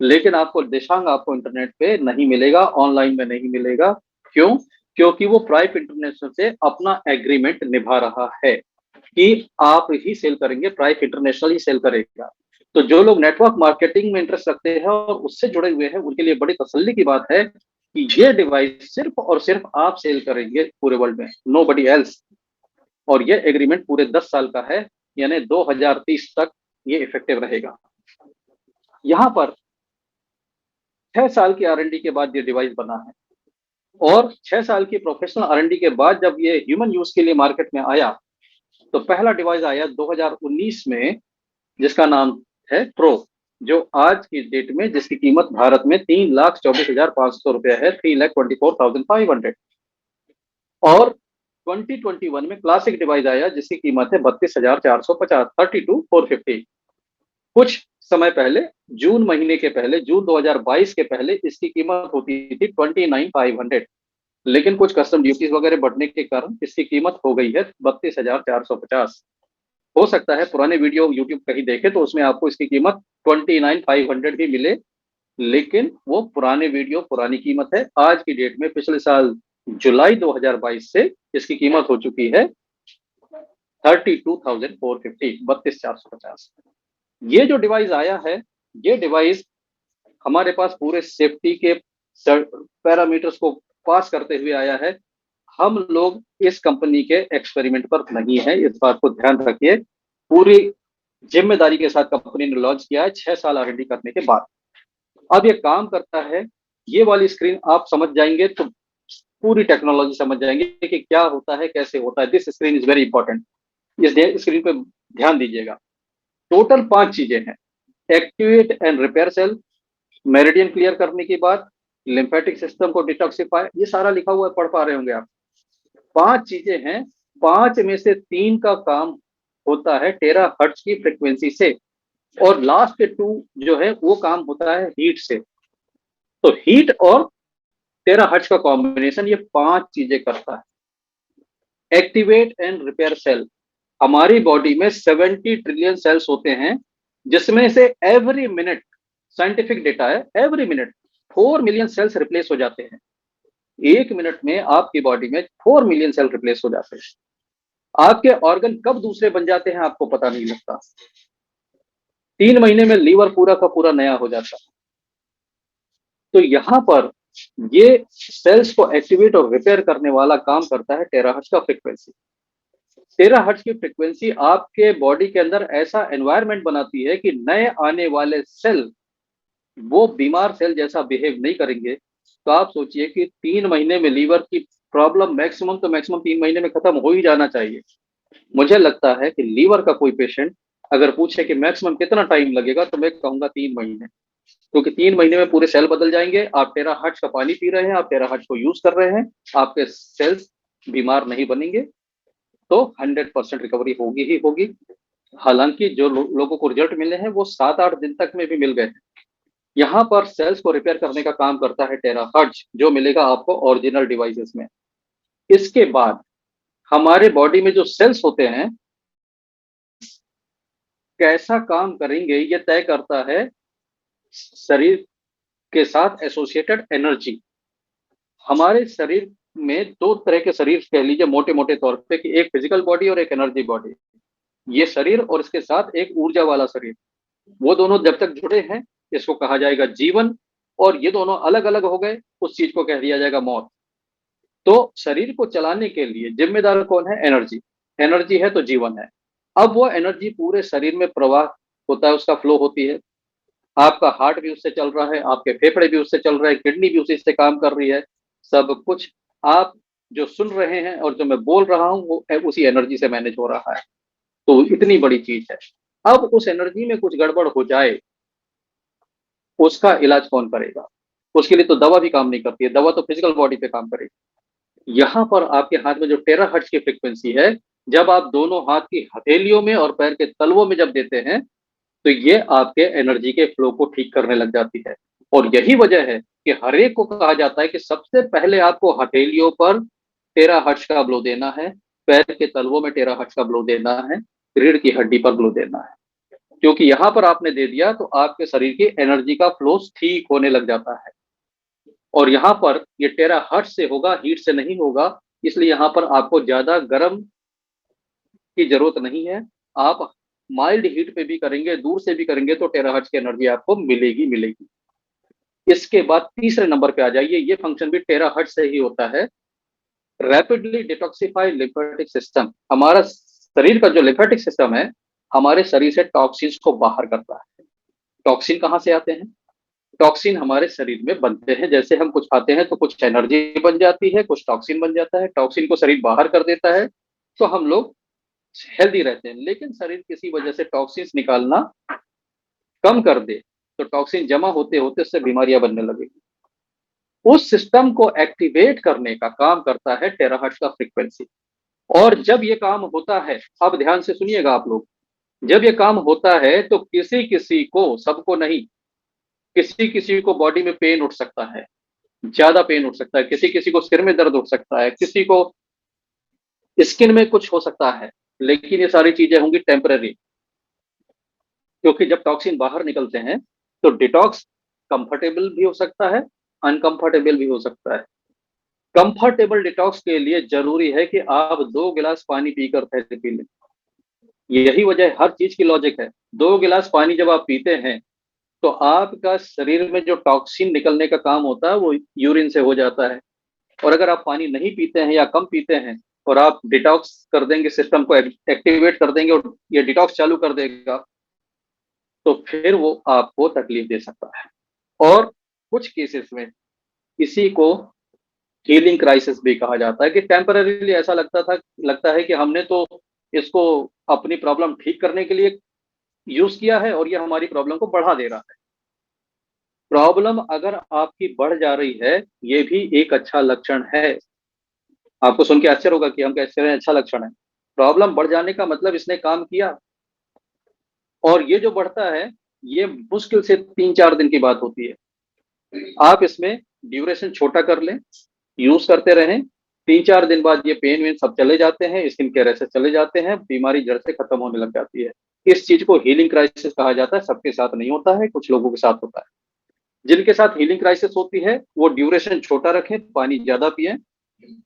लेकिन आपको दिशांग आपको इंटरनेट पे नहीं मिलेगा, ऑनलाइन में नहीं मिलेगा। क्यों? क्योंकि वो प्राइप इंटरनेशनल से अपना एग्रीमेंट निभा रहा है कि आप ही सेल करेंगे, प्राइप इंटरनेशनल ही सेल करेगा। तो जो लोग नेटवर्क मार्केटिंग में इंटरेस्ट रखते हैं और उससे जुड़े हुए हैं, उनके लिए बड़ी तसल्ली की बात है कि ये डिवाइस सिर्फ और सिर्फ आप सेल करेंगे पूरे वर्ल्ड में, नो बडी एल्स। और ये एग्रीमेंट पूरे 10 साल का है, यानी 2030 तक ये इफेक्टिव रहेगा। यहाँ पर 6 साल की R&D के बाद ये डिवाइस बना है, और 6 साल की प्रोफेशनल R&D के बाद जब ये ह्यूमन यूज के लिए मार्केट में आया, तो पहला डिवाइस आया 2019 में, जिसका नाम है प्रो, जो आज की डेट में जिसकी कीमत भारत में 3,24,500 रुपया है, 3,24,500। और 2021 में क्लासिक डिवाइस आया जिसकी कीमत है 32,450, 32,450। कुछ समय पहले, जून महीने के पहले, जून 2022 के पहले इसकी कीमत होती थी 29,500। लेकिन कुछ कस्टम ड्यूटीज वगैरह बढ़ने के कारण इसकी कीमत हो गई है 32,450। हो सकता है पुराने वीडियो यूट्यूब कहीं देखे तो उसमें आपको इसकी कीमत 29,500 भी मिले, लेकिन वो पुराने वीडियो, पुरानी कीमत है। आज की डेट में, पिछले साल जुलाई 2022 से इसकी कीमत हो चुकी है 32,450, 32,450। ये जो डिवाइस आया है, ये डिवाइस हमारे पास पूरे सेफ्टी के पैरामीटर्स को पास करते हुए आया है। हम लोग इस कंपनी के एक्सपेरिमेंट पर नहीं है, इस बात को ध्यान रखिए। पूरी जिम्मेदारी के साथ कंपनी ने लॉन्च किया है 6 साल R&D करने के बाद। अब ये काम करता है, ये वाली स्क्रीन आप समझ जाएंगे तो पूरी टेक्नोलॉजी समझ जाएंगे कि क्या होता है, कैसे होता है। This screen is very important, इस स्क्रीन पे ध्यान दीजिएगा। टोटल 5 चीजें हैं। Activate and repair cell, meridian clear करने की बात, लिम्फेटिक सिस्टम को डिटॉक्सिफाई, ये सारा लिखा हुआ है, पढ़ पा रहे होंगे आप। 5 चीजें हैं, 5 में से 3 का काम होता है टेराहर्ट्ज की फ्रीक्वेंसी से, और लास्ट के 2 जो है वो काम होता है हीट से। तो हीट और टेराहर्ट्ज का कॉम्बिनेशन ये 5 चीजें करता है। एक्टिवेट एंड रिपेयर सेल, हमारी बॉडी में 70 ट्रिलियन सेल्स होते हैं, जिसमें से एवरी मिनट, साइंटिफिक डेटा है, every minute 4 million cells replace हो जाते हैं। 1 मिनट में आपकी बॉडी में 4 मिलियन सेल रिप्लेस हो जाते हैं। आपके ऑर्गन कब दूसरे बन जाते हैं आपको पता नहीं लगता। 3 महीने में लीवर पूरा का पूरा नया हो जाता है। तो यहां पर ये सेल्स को एक्टिवेट और रिपेयर करने वाला काम करता है टेराहर्ट्ज का फ्रीक्वेंसी। टेराहर्ट्ज की फ्रीक्वेंसी आपके बॉडी के अंदर ऐसा एनवायरनमेंट बनाती है कि नए आने वाले सेल वो बीमार सेल जैसा बिहेव नहीं करेंगे। तो आप सोचिए कि 3 महीने में लीवर की प्रॉब्लम मैक्सिमम तो मैक्सिमम 3 महीने में खत्म हो ही जाना चाहिए। मुझे लगता है कि लीवर का कोई पेशेंट अगर पूछे कि मैक्सिमम कितना टाइम लगेगा, तो मैं कहूंगा 3 महीने, क्योंकि 3 महीने में पूरे सेल बदल जाएंगे। आप टेराहर्ट्ज का पानी पी रहे हैं, आप टेराहर्ट्ज को यूज कर रहे हैं, आपके सेल्स बीमार नहीं बनेंगे, तो 100% रिकवरी होगी ही होगी। हालांकि जो लोगों को रिजल्ट मिले हैं वो 7-8 दिन तक में भी मिल गए हैं। यहाँ पर सेल्स को रिपेयर करने का काम करता है टेराहर्ट्ज, जो मिलेगा आपको ओरिजिनल डिवाइसेस में। इसके बाद हमारे बॉडी में जो सेल्स होते हैं कैसा काम करेंगे, ये तय करता है शरीर के साथ एसोसिएटेड एनर्जी। हमारे शरीर में 2 तरह के शरीर कह लीजिए मोटे मोटे तौर पे, कि एक फिजिकल बॉडी और एक एनर्जी बॉडी। ये शरीर और इसके साथ एक ऊर्जा वाला शरीर, वो दोनों जब तक जुड़े हैं इसको कहा जाएगा जीवन, और ये दोनों अलग अलग हो गए उस चीज को कह दिया जाएगा मौत। तो शरीर को चलाने के लिए जिम्मेदार कौन है? एनर्जी। एनर्जी है तो जीवन है। अब वो एनर्जी पूरे शरीर में प्रवाह होता है, उसका फ्लो होती है। आपका हार्ट भी उससे चल रहा है, आपके फेफड़े भी उससे चल रहे हैं, किडनी भी उसी से काम कर रही है। सब कुछ आप जो सुन रहे हैं और जो मैं बोल रहा हूं वो उसी एनर्जी से मैनेज हो रहा है। तो इतनी बड़ी चीज है। अब उस एनर्जी में कुछ गड़बड़ हो जाए, उसका इलाज कौन करेगा? उसके लिए तो दवा भी काम नहीं करती है, दवा तो फिजिकल बॉडी पे काम करेगी। यहाँ पर आपके हाथ में जो टेराहर्ट्ज की फ्रीक्वेंसी है, जब आप दोनों हाथ की हथेलियों में और पैर के तलवों में जब देते हैं, तो ये आपके एनर्जी के फ्लो को ठीक करने लग जाती है। और यही वजह है कि हर एक को कहा जाता है कि सबसे पहले आपको हथेलियों पर टेराहर्ट्ज का ब्लो देना है, पैर के तलवों में टेराहर्ट्ज का ब्लो देना है, रीढ़ की हड्डी पर ब्लो देना है। क्योंकि यहां पर आपने दे दिया तो आपके शरीर की एनर्जी का फ्लो ठीक होने लग जाता है। और यहाँ पर ये टेराहर्ट्ज से होगा, हीट से नहीं होगा। इसलिए यहाँ पर आपको ज्यादा गर्म की जरूरत नहीं है। आप माइल्ड हीट पे भी करेंगे, दूर से भी करेंगे, तो टेराहर्ट्ज की एनर्जी आपको मिलेगी मिलेगी। इसके बाद तीसरे नंबर पे आ जाइए, ये फंक्शन भी टेराहर्ट्ज से ही होता है। Rapidly detoxify lymphatic system. हमारा शरीर का जो लिम्फेटिक सिस्टम है, हमारे शरीर से टॉक्सिन्स को बाहर करता है। टॉक्सिन कहाँ से आते हैं? टॉक्सिन हमारे शरीर में बनते हैं, जैसे हम कुछ खाते हैं तो कुछ एनर्जी बन जाती है, कुछ टॉक्सिन बन जाता है। टॉक्सिन को शरीर बाहर कर देता है तो हम लोग हेल्दी रहते हैं। लेकिन शरीर किसी वजह से टॉक्सिन्स निकालना कम कर दे तो टॉक्सिन जमा होते होते उससे बीमारियां बनने लगेगी। उस सिस्टम को एक्टिवेट करने का काम करता है टेराहर्ट्ज का फ्रीक्वेंसी। और जब ये काम होता है, अब ध्यान से सुनिएगा आप लोग, जब ये काम होता है तो किसी किसी को, सबको नहीं, किसी किसी को बॉडी में पेन उठ सकता है, ज्यादा पेन उठ सकता है, किसी किसी को सिर में दर्द उठ सकता है, किसी को स्किन में कुछ हो सकता है। लेकिन ये सारी चीजें होंगी टेम्पररी, क्योंकि जब टॉक्सिन बाहर निकलते हैं तो डिटॉक्स कंफर्टेबल भी हो सकता है, अनकंफर्टेबल भी हो सकता है। कंफर्टेबल डिटॉक्स के लिए जरूरी है कि आप 2 गिलास पानी पीकर थेरेपी लें। यही वजह, हर चीज की लॉजिक है। 2 गिलास पानी जब आप पीते हैं तो आपका शरीर में जो टॉक्सिन निकलने का काम होता है वो यूरिन से हो जाता है। और अगर आप पानी नहीं पीते हैं या कम पीते हैं और आप डिटॉक्स कर देंगे, सिस्टम को एक्टिवेट कर देंगे और ये डिटॉक्स चालू कर देगा, तो फिर वो आपको तकलीफ दे सकता है। और कुछ केसेस में इसी को हीलिंग क्राइसिस भी कहा जाता है कि टेम्पररीली ऐसा लगता है कि हमने तो इसको अपनी प्रॉब्लम ठीक करने के लिए यूज किया है और ये हमारी प्रॉब्लम को बढ़ा दे रहा है। प्रॉब्लम अगर आपकी बढ़ जा रही है, ये भी एक अच्छा लक्षण है। आपको सुन के आश्चर्य होगा कि हम कैसे रहे हैं, अच्छा लक्षण है। प्रॉब्लम बढ़ जाने का मतलब इसने काम किया। और ये जो बढ़ता है, ये मुश्किल से 3-4 दिन की बात होती है। आप इसमें ड्यूरेशन छोटा कर लें, यूज करते रहें, 3-4 दिन बाद ये पेन वेन सब चले जाते हैं, स्किन के रैशेस चले जाते हैं, बीमारी जड़ से खत्म होने लग जाती है। इस चीज को हीलिंग क्राइसिस कहा जाता है। सबके साथ नहीं होता है, कुछ लोगों के साथ होता है। जिनके साथ हीलिंग क्राइसिस होती है वो ड्यूरेशन छोटा रखें, पानी ज्यादा पिए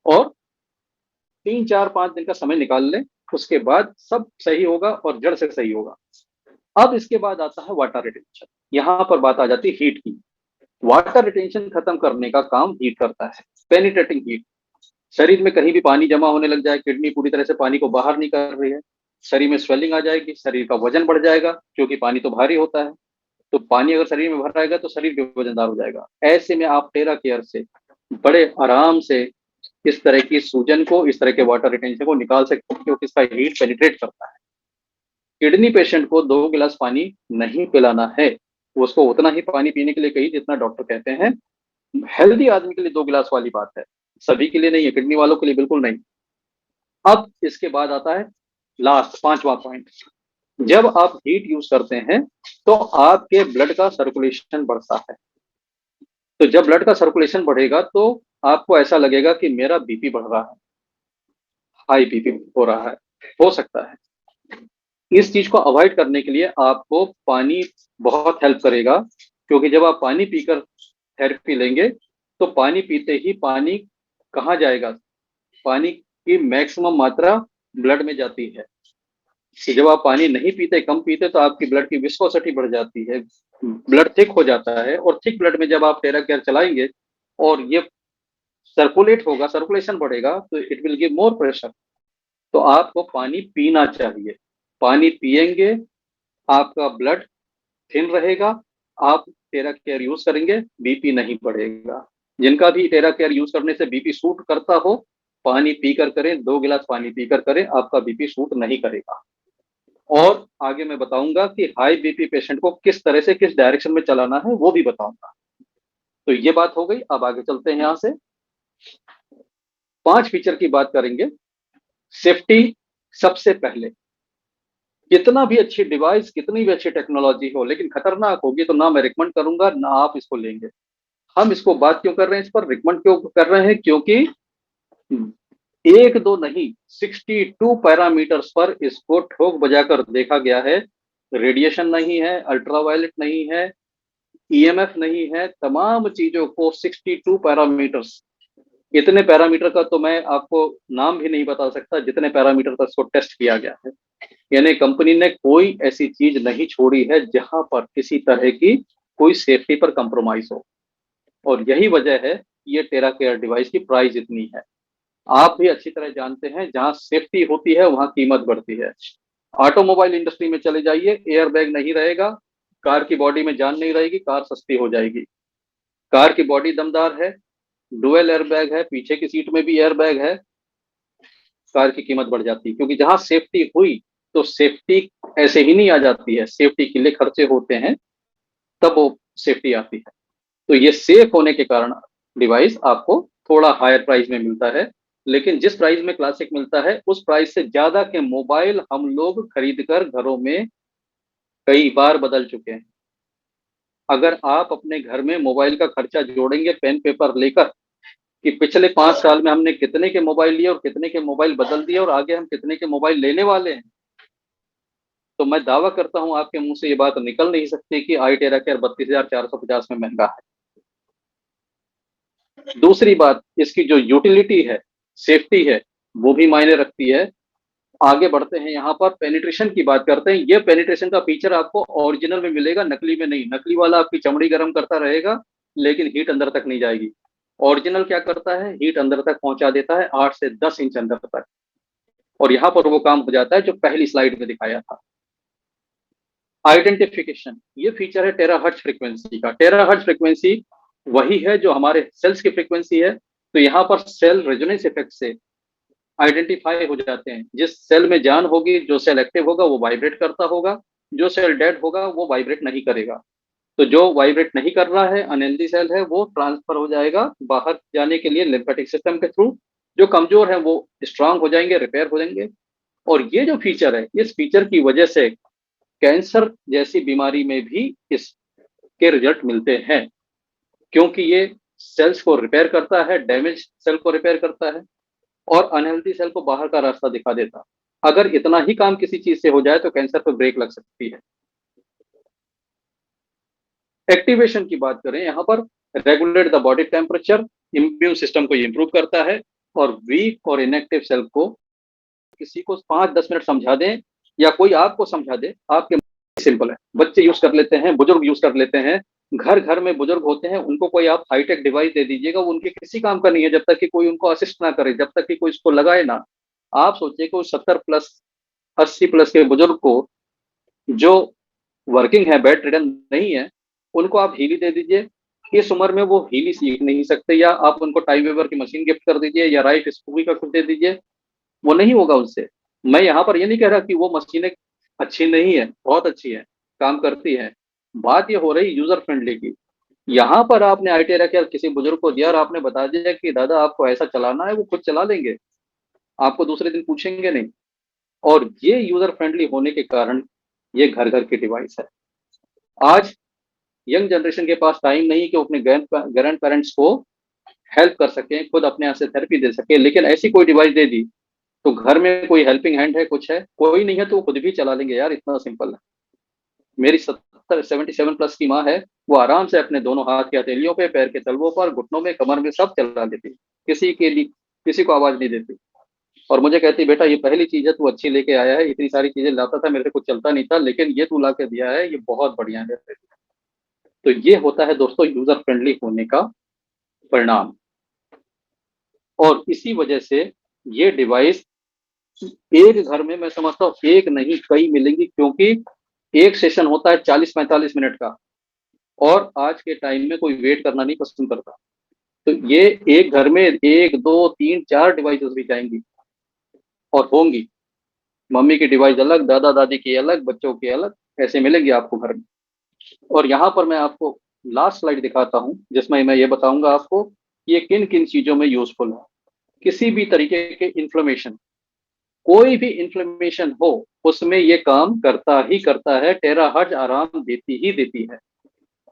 और 3-4-5 दिन का समय निकाल लें। उसके बाद सब सही होगा और जड़ से सही होगा। अब इसके बाद आता है वाटर रिटेंशन। यहाँ पर बात आ जाती है हीट की। वाटर रिटेंशन खत्म करने का काम हीट करता है, पेनिट्रेटिंग हीट। शरीर में कहीं भी पानी जमा होने लग जाए, किडनी पूरी तरह से पानी को बाहर नहीं कर रही है, शरीर में स्वेलिंग आ जाएगी, शरीर का वजन बढ़ जाएगा, क्योंकि पानी तो भारी होता है। तो पानी अगर शरीर में भर रहेगा तो शरीर भी वजनदार हो जाएगा। ऐसे में आप टेरा केयर से बड़े आराम से इस तरह की सूजन को, इस तरह के वाटर रिटेंशन को निकाल सकते हैं, क्योंकि इसका हीट पेनिट्रेट करता है। किडनी पेशेंट को 2 गिलास पानी नहीं पिलाना है, उसको उतना ही पानी पीने के लिए कही जितना डॉक्टर कहते हैं। हेल्दी आदमी के लिए 2 गिलास वाली बात है, सभी के लिए नहीं है, किडनी वालों के लिए बिल्कुल नहीं। अब इसके बाद आता है लास्ट 5वां पॉइंट। जब आप हीट यूज करते हैं तो आपके ब्लड का सर्कुलेशन बढ़ता है। तो जब ब्लड का सर्कुलेशन बढ़ेगा तो आपको ऐसा लगेगा कि मेरा बीपी बढ़ रहा है, हाई बीपी हो रहा है, हो सकता है। इस चीज को अवॉइड करने के लिए आपको पानी बहुत हेल्प करेगा, क्योंकि जब आप पानी पीकर थेरेपी लेंगे तो पानी पीते ही पानी कहाँ जाएगा, पानी की मैक्सिमम मात्रा ब्लड में जाती है। कि जब आप पानी नहीं पीते, कम पीते, तो आपकी ब्लड की विस्कोसिटी बढ़ जाती है, ब्लड थिक हो जाता है। और थिक ब्लड में जब आप टेरा केयर चलाएंगे और ये सर्कुलेट होगा, सर्कुलेशन बढ़ेगा, तो it will give more pressure. तो आपको पानी पीना चाहिए। पानी पिएंगे, आपका ब्लड थिन रहेगा, आप टेरा केयर यूज करेंगे, बीपी नहीं बढ़ेगा। जिनका भी टेरा केयर यूज करने से बीपी सूट करता हो, पानी पीकर करें, 2 गिलास पानी पीकर करें, आपका बीपी सूट नहीं करेगा। और आगे मैं बताऊंगा कि हाई बीपी पेशेंट को किस तरह से, किस डायरेक्शन में चलाना है, वो भी बताऊंगा। तो ये बात हो गई। अब आगे चलते हैं। यहां से 5 फीचर की बात करेंगे। सेफ्टी सबसे पहले। कितना भी अच्छी डिवाइस, कितनी भी अच्छी टेक्नोलॉजी हो, लेकिन खतरनाक होगी तो ना मैं रिकमेंड करूंगा ना आप इसको लेंगे। हम इसको बात क्यों कर रहे हैं, इस पर रिकमेंड क्यों कर रहे हैं, क्योंकि एक दो नहीं, 62 पैरामीटर्स पर इसको ठोक बजाकर देखा गया है। रेडिएशन नहीं है, अल्ट्रावायलेट नहीं है, ईएमएफ नहीं है, तमाम चीजों को 62 पैरामीटर्स। इतने पैरामीटर का तो मैं आपको नाम भी नहीं बता सकता, जितने पैरामीटर का इसको टेस्ट किया गया है। यानी कंपनी ने कोई ऐसी चीज नहीं छोड़ी है जहां पर किसी तरह की कोई सेफ्टी पर कंप्रोमाइज हो। और यही वजह है ये टेरा केयर डिवाइस की प्राइस इतनी है। आप भी अच्छी तरह जानते हैं, जहां सेफ्टी होती है वहां कीमत बढ़ती है। ऑटोमोबाइल इंडस्ट्री में चले जाइए, एयर बैग नहीं रहेगा, कार की बॉडी में जान नहीं रहेगी, कार सस्ती हो जाएगी। कार की बॉडी दमदार है, डुअल एयर बैग है, पीछे की सीट में भी एयर बैग है, कार की कीमत बढ़ जाती है। क्योंकि जहां सेफ्टी हुई, तो सेफ्टी ऐसे ही नहीं आ जाती है, सेफ्टी के लिए खर्चे होते हैं, तब वो सेफ्टी आती है। तो ये सेफ होने के कारण डिवाइस आपको थोड़ा हायर प्राइस में मिलता है। लेकिन जिस प्राइस में क्लासिक मिलता है, उस प्राइस से ज्यादा के मोबाइल हम लोग खरीद कर घरों में कई बार बदल चुके हैं। अगर आप अपने घर में मोबाइल का खर्चा जोड़ेंगे पेन पेपर लेकर, कि पिछले 5 साल में हमने कितने के मोबाइल लिए और कितने के मोबाइल बदल दिए और आगे हम कितने के मोबाइल लेने वाले हैं, तो मैं दावा करता हूं आपके मुंह से ये बात निकल नहीं सकती कि आई टेरा केयर 32,450 में महंगा है। दूसरी बात, इसकी जो यूटिलिटी है, सेफ्टी है, वो भी मायने रखती है। आगे बढ़ते हैं, यहाँ पर पेनिट्रेशन की बात करते हैं। ये पेनिट्रेशन का फीचर आपको ओरिजिनल में मिलेगा, नकली में नहीं। नकली वाला आपकी चमड़ी गर्म करता रहेगा लेकिन हीट अंदर तक नहीं जाएगी। ओरिजिनल क्या करता है, हीट अंदर तक पहुंचा देता है, 8 से 10 इंच अंदर तक। और यहाँ पर वो काम हो जाता है जो पहली स्लाइड में दिखाया था। आइडेंटिफिकेशन, ये फीचर है टेराहर्ट्ज फ्रीक्वेंसी का। टेराहर्ट्ज फ्रीक्वेंसी वही है जो हमारे सेल्स की फ्रीक्वेंसी है। तो यहाँ पर सेल रेजोनेंस इफेक्ट से आइडेंटिफाई हो जाते हैं। जिस सेल में जान होगी, जो सेल एक्टिव होगा वो वाइब्रेट करता होगा, जो सेल डेड होगा वो वाइब्रेट नहीं करेगा। तो जो वाइब्रेट नहीं कर रहा है, अनहेल्दी सेल है, वो ट्रांसफर हो जाएगा बाहर जाने के लिए लिम्फेटिक सिस्टम के थ्रू। जो कमजोर है वो स्ट्रांग हो जाएंगे, रिपेयर हो जाएंगे। और ये जो फीचर है, इस फीचर की वजह से कैंसर जैसी बीमारी में भी इसके रिजल्ट मिलते हैं, क्योंकि ये सेल्स को रिपेयर करता है, डैमेज सेल को रिपेयर करता है और अनहेल्दी सेल को बाहर का रास्ता दिखा देता। अगर इतना ही काम किसी चीज से हो जाए तो कैंसर पर ब्रेक लग सकती है। एक्टिवेशन की बात करें, यहाँ पर regulate the body temperature, immune system को इंप्रूव करता है। और वीक और इनएक्टिव सेल को, किसी को 5-10 मिनट समझा दें या कोई आपको समझा दे, आपके सिंपल है। बच्चे यूज कर लेते हैं, बुजुर्ग यूज कर लेते हैं, घर घर में बुजुर्ग होते हैं, उनको कोई आप हाईटेक डिवाइस दे दीजिएगा, वो उनके किसी काम का नहीं है जब तक कि कोई उनको असिस्ट ना करे, जब तक कि कोई इसको लगाए ना। आप सोचिए कि 70+, 80+ के बुजुर्ग को, जो वर्किंग है, बेड रिडन नहीं है, उनको आप हीली दे दीजिए। इस उम्र में वो हीली सीख नहीं सकते, या आप उनको टाइम वेवर की मशीन गिफ्ट कर दीजिए या राइट स्कूल का कुछ दे दीजिए, वो नहीं होगा उनसे। मैं यहाँ पर ये नहीं कह रहा कि वो मशीनें अच्छी नहीं है, बहुत अच्छी है, काम करती है। बात ये हो रही यूजर फ्रेंडली की। यहाँ पर आपने आईटी रखे किसी बुजुर्ग को दिया और आपने बता दिया कि दादा आपको ऐसा चलाना है, वो खुद चला लेंगे, आपको दूसरे दिन पूछेंगे नहीं। और ये यूजर फ्रेंडली होने के कारण ये घर घर की डिवाइस है। आज यंग जनरेशन के पास टाइम नहीं कि वो अपने ग्रैंड पेरेंट्स को हेल्प कर सकें, खुद अपने यहाँ से थेरेपी दे सके, लेकिन ऐसी कोई डिवाइस दे दी तो घर में कोई हेल्पिंग हैंड है, कुछ है, कोई नहीं है तो वो खुद भी चला लेंगे यार, इतना सिंपल है। मेरी 77+ की माँ है, वो आराम से अपने दोनों हाथ की हथेलियों पे, पैर के तलवों पर, घुटनों में, कमर में सब चला लेती, किसी के लिए किसी को आवाज नहीं देती। और मुझे कहती बेटा ये पहली चीज है, तू अच्छी लेके आया है, इतनी सारी चीजें लाता था, मेरे से कुछ चलता नहीं था, लेकिन ये तू ला के दिया है, ये बहुत बढ़िया है। तो ये होता है दोस्तों यूजर फ्रेंडली होने का परिणाम। और इसी वजह से ये डिवाइस एक घर में, मैं समझता हूँ एक नहीं कई मिलेंगी, क्योंकि एक सेशन होता है 40-45 मिनट का, और आज के टाइम में कोई वेट करना नहीं पसंद करता। तो ये एक घर में 1, 2, 3, 4 डिवाइसेस भी जाएंगी और होंगी। मम्मी की डिवाइस अलग, दादा दादी की अलग, बच्चों की अलग, ऐसे मिलेंगी आपको घर में। और यहाँ पर मैं आपको लास्ट स्लाइड दिखाता हूँ, जिसमें मैं ये बताऊंगा आपको कि ये किन किन चीजों में यूजफुल है। किसी भी तरीके के इन्फ्लेमेशन, कोई भी इन्फ्लेमेशन हो, उसमें ये काम करता ही करता है। टेराहर्ट्ज आराम देती ही देती है।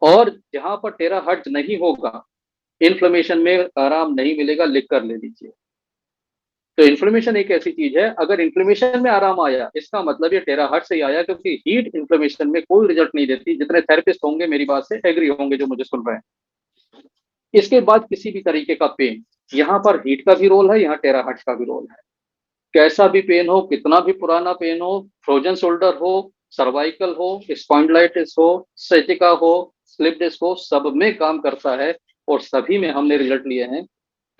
और जहां पर टेराहर्ट्ज नहीं होगा, इन्फ्लेमेशन में आराम नहीं मिलेगा, लिख कर ले लीजिए। तो इन्फ्लेमेशन एक ऐसी चीज है, अगर इन्फ्लेमेशन में आराम आया, इसका मतलब ये टेराहर्ट्ज से ही आया, क्योंकि हीट इन्फ्लेमेशन में कोई रिजल्ट नहीं देती। जितने थेरेपिस्ट होंगे मेरी बात से एग्री होंगे जो मुझे सुन रहे हैं। इसके बाद किसी भी तरीके का पेन, यहाँ पर हीट का भी रोल है, यहाँ टेराहर्ट्ज का भी रोल है। कैसा भी पेन हो, कितना भी पुराना पेन हो, फ्रोजन शोल्डर हो, सर्वाइकल हो, स्पॉन्डिलाइटिस हो, सciatica हो, स्लिप डिस्क हो, सब में काम करता है। और सभी में हमने रिजल्ट लिए हैं,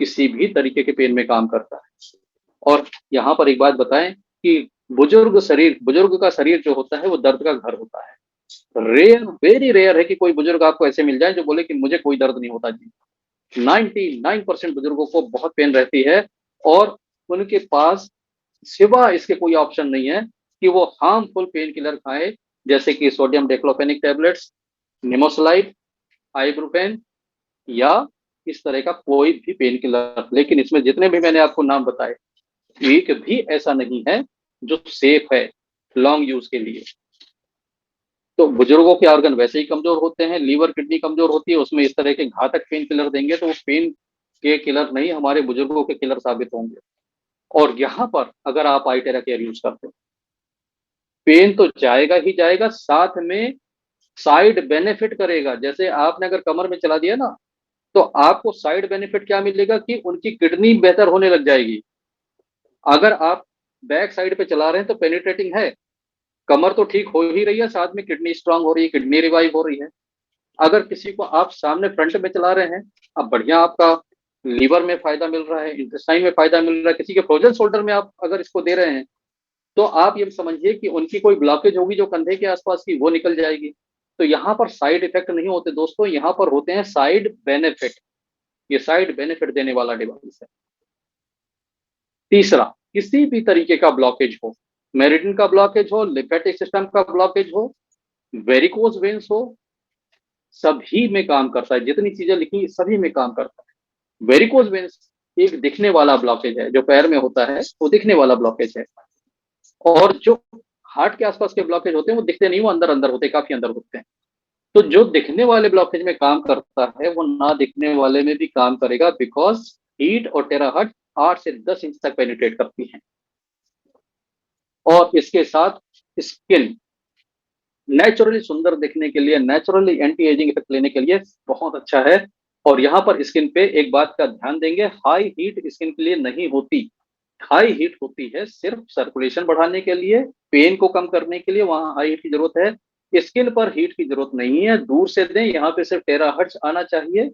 किसी भी तरीके के पेन में काम करता है। और यहाँ पर एक बात बताएं कि बुजुर्ग का शरीर जो होता है वो दर्द का घर होता है। रेयर, वेरी रेयर है कि कोई बुजुर्ग आपको ऐसे मिल जाए जो बोले कि मुझे कोई दर्द नहीं होता जी। 99% बुजुर्गों को बहुत पेन रहती है, और उनके पास सिवा इसके कोई ऑप्शन नहीं है कि वो हार्मफुल पेन किलर खाएं, जैसे कि सोडियम डेक्लोफेनिक टैबलेट्स, निमोसलाइड, आइब्रूफेन, या इस तरह का कोई भी पेन किलर। लेकिन इसमें जितने भी मैंने आपको नाम बताए, एक भी ऐसा नहीं है जो सेफ है लॉन्ग यूज के लिए। तो बुजुर्गों के ऑर्गन वैसे ही कमजोर होते हैं, लीवर किडनी कमजोर होती है, उसमें इस तरह के घातक पेन किलर देंगे तो वो पेन के किलर नहीं, हमारे बुजुर्गों के किलर साबित होंगे। और यहाँ पर अगर आप आईटेरा केयर यूज करते हो, पेन तो जाएगा ही जाएगा, साथ में साइड बेनिफिट करेगा। जैसे आपने अगर कमर में चला दिया ना, तो आपको साइड बेनिफिट क्या मिलेगा कि उनकी किडनी बेहतर होने लग जाएगी। अगर आप बैक साइड पे चला रहे हैं तो पेनिट्रेटिंग है, कमर तो ठीक हो ही रही है, साथ में किडनी स्ट्रांग हो रही है, किडनी रिवाइव हो रही है। अगर किसी को आप सामने फ्रंट में चला रहे हैं, अब बढ़िया आपका लीवर में फायदा मिल रहा है, इंटेस्टाइन में फायदा मिल रहा है, किसी के फ्रोजन शोल्डर में आप अगर इसको दे रहे हैं, तो आप ये समझिए कि उनकी कोई ब्लॉकेज होगी जो कंधे के आसपास की, वो निकल जाएगी। तो यहाँ पर साइड इफेक्ट नहीं होते दोस्तों, यहाँ पर होते हैं साइड बेनिफिट। ये साइड बेनिफिट देने वाला डिवाइस है। तीसरा, किसी भी तरीके का ब्लॉकेज हो, मेरिडियन का ब्लॉकेज हो, लिम्फेटिक सिस्टम का ब्लॉकेज हो, वेरिकोज वेन्स हो, सभी में काम करता है। जितनी चीजें लिखी सभी में काम करता है। वेरिकोज वेन्स एक दिखने वाला ब्लॉकेज है, जो पैर में होता है वो दिखने वाला ब्लॉकेज है। और जो हार्ट के आसपास के ब्लॉकेज होते हैं वो दिखते नहीं, वो अंदर अंदर होते हैं, काफी अंदर होते हैं। तो जो दिखने वाले ब्लॉकेज में काम करता है वो ना दिखने वाले में भी काम करेगा, बिकॉज हीट और टेराहर्ट्ज 8 से 10 इंच तक पेनिट्रेट करती हैं। और इसके साथ स्किन नेचुरली सुंदर दिखने के लिए, नेचुरली एंटी एजिंग इफेक्ट लेने के लिए बहुत अच्छा है। और यहाँ पर स्किन पे एक बात का ध्यान देंगे, हाई हीट स्किन के लिए नहीं होती। हाई हीट होती है सिर्फ सर्कुलेशन बढ़ाने के लिए, पेन को कम करने के लिए, वहां हाई हीट की जरूरत है। स्किन पर हीट की जरूरत नहीं है, दूर से दें, यहाँ पे सिर्फ टेराहर्ट्ज आना चाहिए,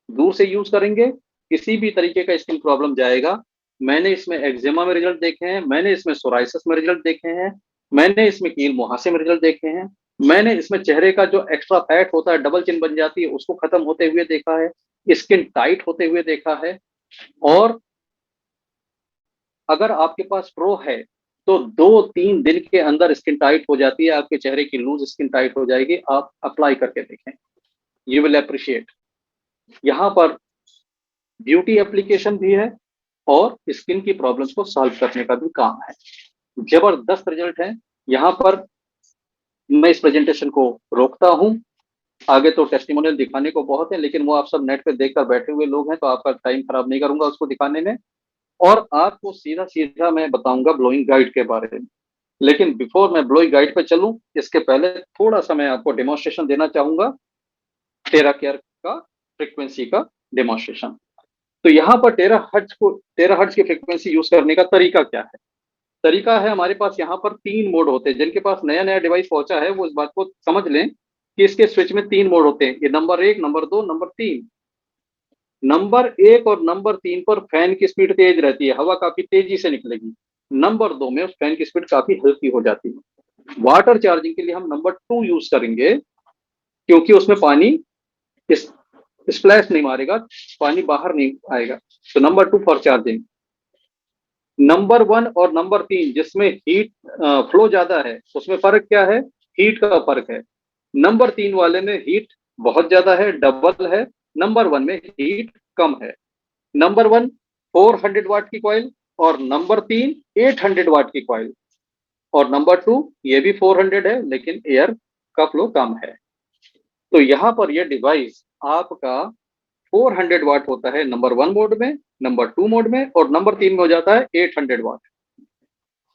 दूर से यूज करेंगे, किसी भी तरीके का स्किन प्रॉब्लम जाएगा। मैंने इसमें एक्जिमा में रिजल्ट देखे हैं, मैंने इसमें सोराइसिस में रिजल्ट देखे हैं, मैंने इसमें कील मुहासे में रिजल्ट देखे हैं, मैंने इसमें चेहरे का जो एक्स्ट्रा फैट होता है, डबल चिन बन जाती है, उसको खत्म होते हुए देखा है, स्किन टाइट होते हुए देखा है। और अगर आपके पास प्रो है तो 2-3 दिन के अंदर स्किन टाइट हो जाती है, आपके चेहरे की लूज स्किन टाइट हो जाएगी। आप अप्लाई करके देखें, यू विल अप्रिशिएट। यहाँ पर ब्यूटी एप्लीकेशन भी है और स्किन की प्रॉब्लम्स को सॉल्व करने का भी काम है। जबरदस्त रिजल्ट है। यहाँ पर मैं इस प्रेजेंटेशन को रोकता हूँ, आगे तो टेस्टिमोनियल दिखाने को बहुत है, लेकिन वो आप सब नेट पे देखकर बैठे हुए लोग हैं, तो आपका टाइम खराब नहीं करूंगा उसको दिखाने में। और आपको सीधा सीधा मैं बताऊंगा ब्लोइंग गाइड के बारे में। लेकिन बिफोर मैं ब्लोइंग गाइड पे चलूं, इसके पहले थोड़ा सा मैं आपको डेमोन्स्ट्रेशन देना चाहूंगा, टेरा केयर का फ्रीक्वेंसी का डेमोन्स्ट्रेशन। तो यहाँ पर टेरा हर्ट्ज की फ्रीक्वेंसी यूज करने का तरीका क्या है? तरीका है, हमारे पास यहाँ पर 3 मोड होते हैं। जिनके पास नया नया डिवाइस पहुंचा है वो इस बात को समझ लें कि इसके स्विच में 3 मोड होते हैं। ये नंबर 1, नंबर 2, नंबर 3। नंबर 1 और नंबर 3 पर फैन की स्पीड तेज रहती है, हवा काफी तेजी से निकलेगी। नंबर 2 में उस फैन की स्पीड काफी हल्की हो जाती है। वाटर चार्जिंग के लिए हम नंबर 2 यूज करेंगे, क्योंकि उसमें पानी स्प्लैश नहीं मारेगा, पानी बाहर नहीं आएगा। तो नंबर 2 फॉर चार्जिंग। नंबर 1 और नंबर 3 जिसमें हीट फ्लो ज्यादा है, उसमें फर्क क्या है? हीट का फर्क है। नंबर 3 वाले में हीट बहुत ज्यादा है, डबल है। नंबर 1 में हीट कम है। नंबर 1 400 वाट की कॉइल और नंबर 3 800 वाट की कॉइल। और नंबर 2 ये भी 400 है, लेकिन एयर का फ्लो कम है। तो यहाँ पर यह डिवाइस आपका 400 वाट होता है नंबर 1 मोड में, नंबर 2 मोड में, और नंबर 3 में हो जाता है 800 वाट।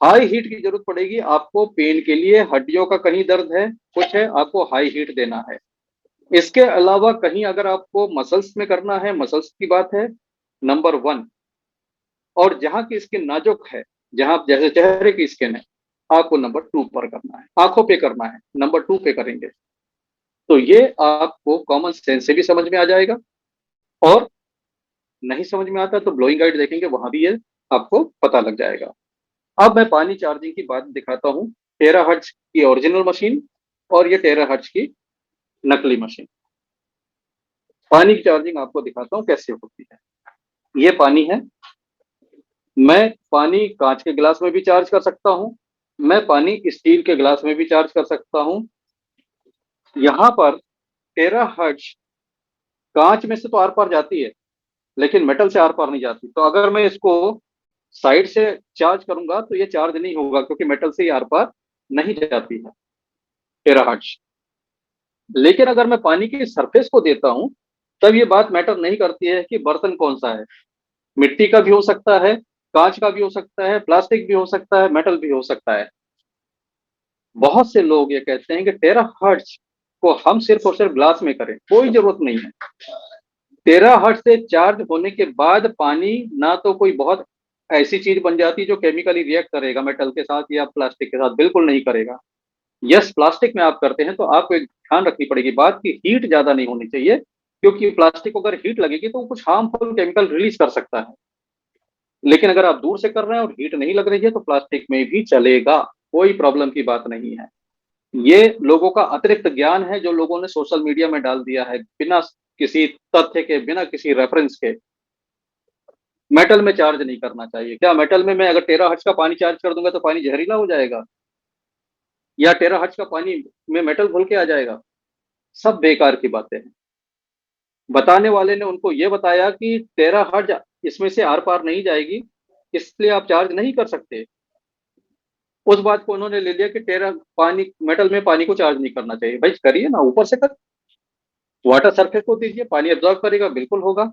हाई हीट की जरूरत पड़ेगी आपको पेन के लिए, हड्डियों का कहीं दर्द है, कुछ है, आपको हाई हीट देना है। इसके अलावा कहीं अगर आपको मसल्स में करना है, मसल्स की बात है, नंबर 1। और जहां की स्किन नाजुक है, जहां जैसे चेहरे की स्किन है, आपको नंबर 2 पर करना है। आंखों पे करना है, नंबर 2 पे करेंगे। तो ये आपको कॉमन सेंस से भी समझ में आ जाएगा, और नहीं समझ में आता तो ब्लोइंग गाइड देखेंगे, वहां भी ये आपको पता लग जाएगा। अब मैं पानी चार्जिंग की बात दिखाता हूँ, टेरा हर्ट्ज की ओरिजिनल मशीन और ये टेरा हर्ट्ज की नकली मशीन। पानी की चार्जिंग आपको दिखाता हूँ कैसे होती है। ये पानी है, मैं पानी कांच के गिलास में भी चार्ज कर सकता हूँ, मैं पानी स्टील के गिलास में भी चार्ज कर सकता हूँ। यहाँ पर टेरा हर्ट्ज कांच में से तो आर पार जाती है, लेकिन मेटल से आर पार नहीं जाती। तो अगर मैं इसको साइड से चार्ज करूंगा तो ये चार्ज नहीं होगा, क्योंकि मेटल से ही आर पार नहीं जाती है टेराहर्ट्ज। लेकिन अगर मैं पानी की सरफेस को देता हूं, तब ये बात मैटर नहीं करती है कि बर्तन कौन सा है। मिट्टी का भी हो सकता है, कांच का भी हो सकता है, प्लास्टिक भी हो सकता है, मेटल भी हो सकता है। बहुत से लोग ये कहते हैं कि टेराहर्ट्ज को हम सिर्फ और सिर्फ ग्लास में करें, कोई जरूरत नहीं है। टेराहर्ट्ज से चार्ज होने के बाद पानी ना तो कोई बहुत ऐसी चीज बन जाती जो केमिकली रिएक्ट करेगा मेटल के साथ या प्लास्टिक के साथ, बिल्कुल नहीं करेगा। यस, प्लास्टिक में आप करते हैं तो आपको एक ध्यान रखनी पड़ेगी बात की हीट ज्यादा नहीं होनी चाहिए, क्योंकि प्लास्टिक को अगर हीट लगेगी तो वो कुछ हार्मफुल केमिकल रिलीज कर सकता है। लेकिन अगर आप दूर से कर रहे हैं और हीट नहीं लग रही है तो प्लास्टिक में भी चलेगा, कोई प्रॉब्लम की बात नहीं है। ये लोगों का अतिरिक्त ज्ञान है जो लोगों ने सोशल मीडिया में डाल दिया है, बिना किसी तथ्य के, बिना किसी रेफरेंस के। मेटल में चार्ज नहीं करना चाहिए। क्या मेटल में मैं अगर टेराहर्ट्ज का पानी चार्ज कर दूंगा तो पानी जहरीला हो जाएगा, या टेराहर्ट्ज का पानी में मेटल घुल के आ जाएगा? सब बेकार की बातें हैं। बताने वाले ने उनको ये बताया कि टेराहर्ट्ज इसमें से आर पार नहीं जाएगी, इसलिए आप चार्ज नहीं कर सकते। उस बात को उन्होंने ले लिया कि टेरा पानी मेटल में पानी को चार्ज नहीं करना चाहिए। भाई करिए ना, ऊपर से कर, वाटर सरफेस को दीजिए, पानी एब्जॉर्ब करेगा, बिल्कुल होगा।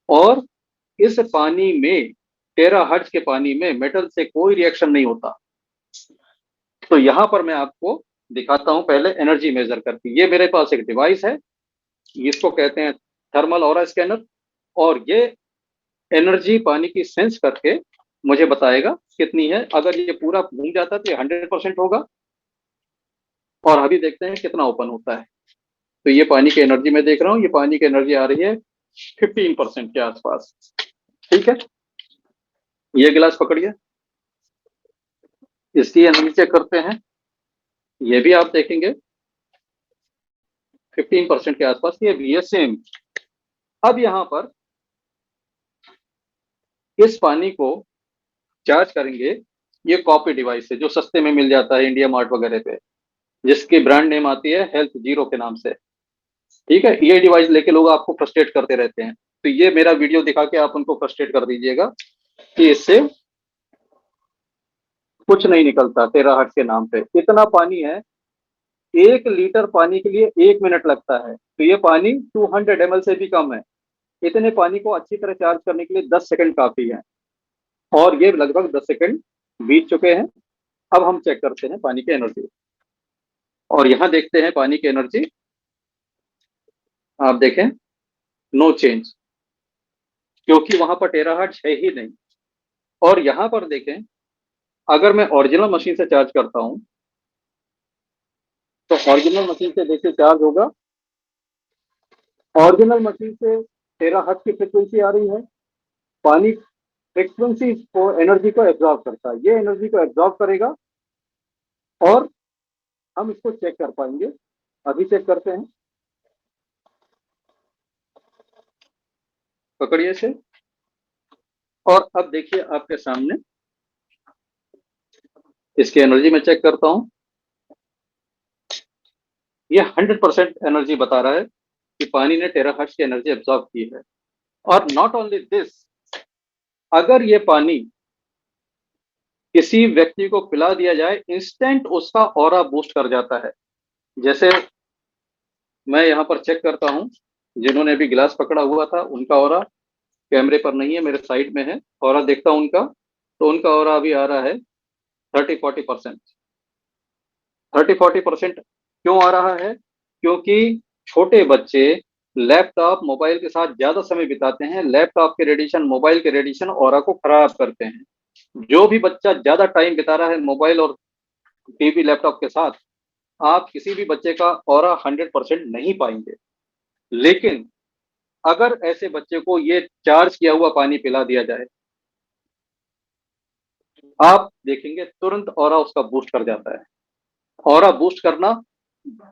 और इस पानी में, टेराहर्ट्ज के पानी में मेटल से कोई रिएक्शन नहीं होता। तो यहां पर मैं आपको दिखाता हूं पहले एनर्जी मेजर करके। ये मेरे पास एक डिवाइस है, इसको कहते हैं थर्मल ऑरा स्कैनर, और ये एनर्जी पानी की सेंस करके मुझे बताएगा कितनी है। अगर ये पूरा घूम जाता है तो ये 100% होगा, और अभी देखते हैं कितना ओपन होता है। तो ये पानी की एनर्जी मैं देख रहा हूँ, ये पानी की एनर्जी आ रही है 15% के आसपास। ठीक है, ये गिलास पकड़िए, इसकी एनर्जी चेक करते हैं। ये भी आप देखेंगे 15% के आसपास, ये भी है सेम। अब यहां पर इस पानी को चार्ज करेंगे। ये कॉपी डिवाइस है जो सस्ते में मिल जाता है इंडिया मार्ट वगैरह पे, जिसकी ब्रांड नेम आती है हेल्थ जीरो के नाम से। ठीक है, ये डिवाइस लेके लोग आपको फ्रस्ट्रेट करते रहते हैं, तो ये मेरा वीडियो दिखा के आप उनको फ्रस्ट्रेट कर दीजिएगा कि इससे कुछ नहीं निकलता टेराहर्ट्ज के नाम पे। इतना पानी है, 1 लीटर पानी के लिए 1 मिनट लगता है, तो ये पानी 200 ml से भी कम है। इतने पानी को अच्छी तरह चार्ज करने के लिए 10 सेकंड काफी है, और ये लगभग 10 सेकंड बीत चुके हैं। अब हम चेक करते हैं पानी की एनर्जी, और यहां देखते हैं पानी की एनर्जी। आप देखें, नो चेंज, क्योंकि वहां पर टेराहर्ट्ज है ही नहीं। और यहां पर देखें, अगर मैं ओरिजिनल मशीन से चार्ज करता हूं तो ओरिजिनल मशीन से देखिए चार्ज होगा। ओरिजिनल मशीन से टेराहर्ट्ज की फ्रिक्वेंसी आ रही है। पानी फ्रिक्वेंसी को, एनर्जी को एब्जॉर्ब करता है, ये एनर्जी को एब्जॉर्ब करेगा, और हम इसको चेक कर पाएंगे। अभी चेक करते हैं, पकड़िए इसे, और अब देखिए आपके सामने इसकी एनर्जी मैं चेक करता हूं। ये 100% एनर्जी बता रहा है कि पानी ने टेराहर्ट्ज की एनर्जी एब्जॉर्ब की है। और नॉट ओनली दिस, अगर ये पानी किसी व्यक्ति को पिला दिया जाए, इंस्टेंट उसका ऑरा बूस्ट कर जाता है। जैसे मैं यहाँ पर चेक करता हूँ, जिन्होंने अभी गिलास पकड़ा हुआ था उनका ऑरा कैमरे पर नहीं है, मेरे साइड में है, ऑरा देखता हूँ उनका, तो उनका ऑरा अभी आ रहा है 30-40%। 30-40% क्यों आ रहा है? क्योंकि छोटे बच्चे लैपटॉप मोबाइल के साथ ज्यादा समय बिताते हैं। लैपटॉप के रेडिएशन, मोबाइल के रेडिएशन ऑरा को खराब करते हैं। जो भी बच्चा ज्यादा टाइम बिता रहा है मोबाइल और टीवी लैपटॉप के साथ, आप किसी भी बच्चे का ऑरा 100% नहीं पाएंगे। लेकिन अगर ऐसे बच्चे को ये चार्ज किया हुआ पानी पिला दिया जाए, आप देखेंगे तुरंत ऑरा उसका बूस्ट कर जाता है। ऑरा बूस्ट करना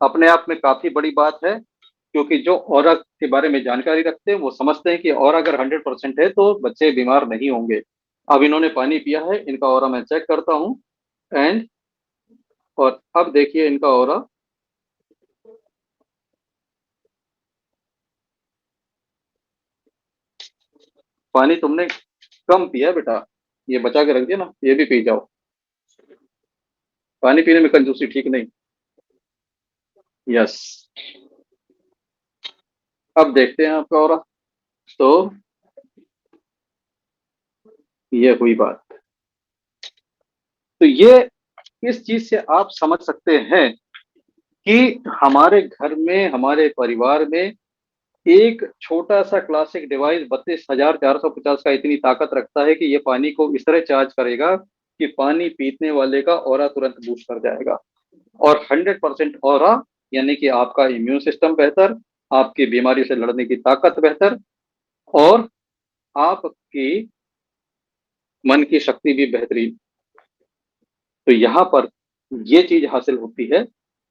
अपने आप में काफी बड़ी बात है, क्योंकि जो ऑरा के बारे में जानकारी रखते हैं वो समझते हैं कि ऑरा अगर 100% है तो बच्चे बीमार नहीं होंगे। अब इन्होंने पानी पिया है, इनका ऑरा मैं चेक करता हूँ। एंड और अब देखिए इनका ऑरा, पानी तुमने कम पिया बेटा, ये बचा के रख दिया ना, ये भी पी जाओ। पानी पीने में कंजूसी ठीक नहीं। यस, अब देखते हैं आपका ऑरा। तो ये हुई बात। तो ये, इस चीज से आप समझ सकते हैं कि हमारे घर में, हमारे परिवार में एक छोटा सा क्लासिक डिवाइस 32,450 का इतनी ताकत रखता है कि ये पानी को इस तरह चार्ज करेगा कि पानी पीने वाले का ऑरा तुरंत बूस्ट कर जाएगा। और 100% ऑरा यानी कि आपका इम्यून सिस्टम बेहतर, आपकी बीमारी से लड़ने की ताकत बेहतर, और आपकी मन की शक्ति भी बेहतरीन। तो यहाँ पर ये चीज हासिल होती है,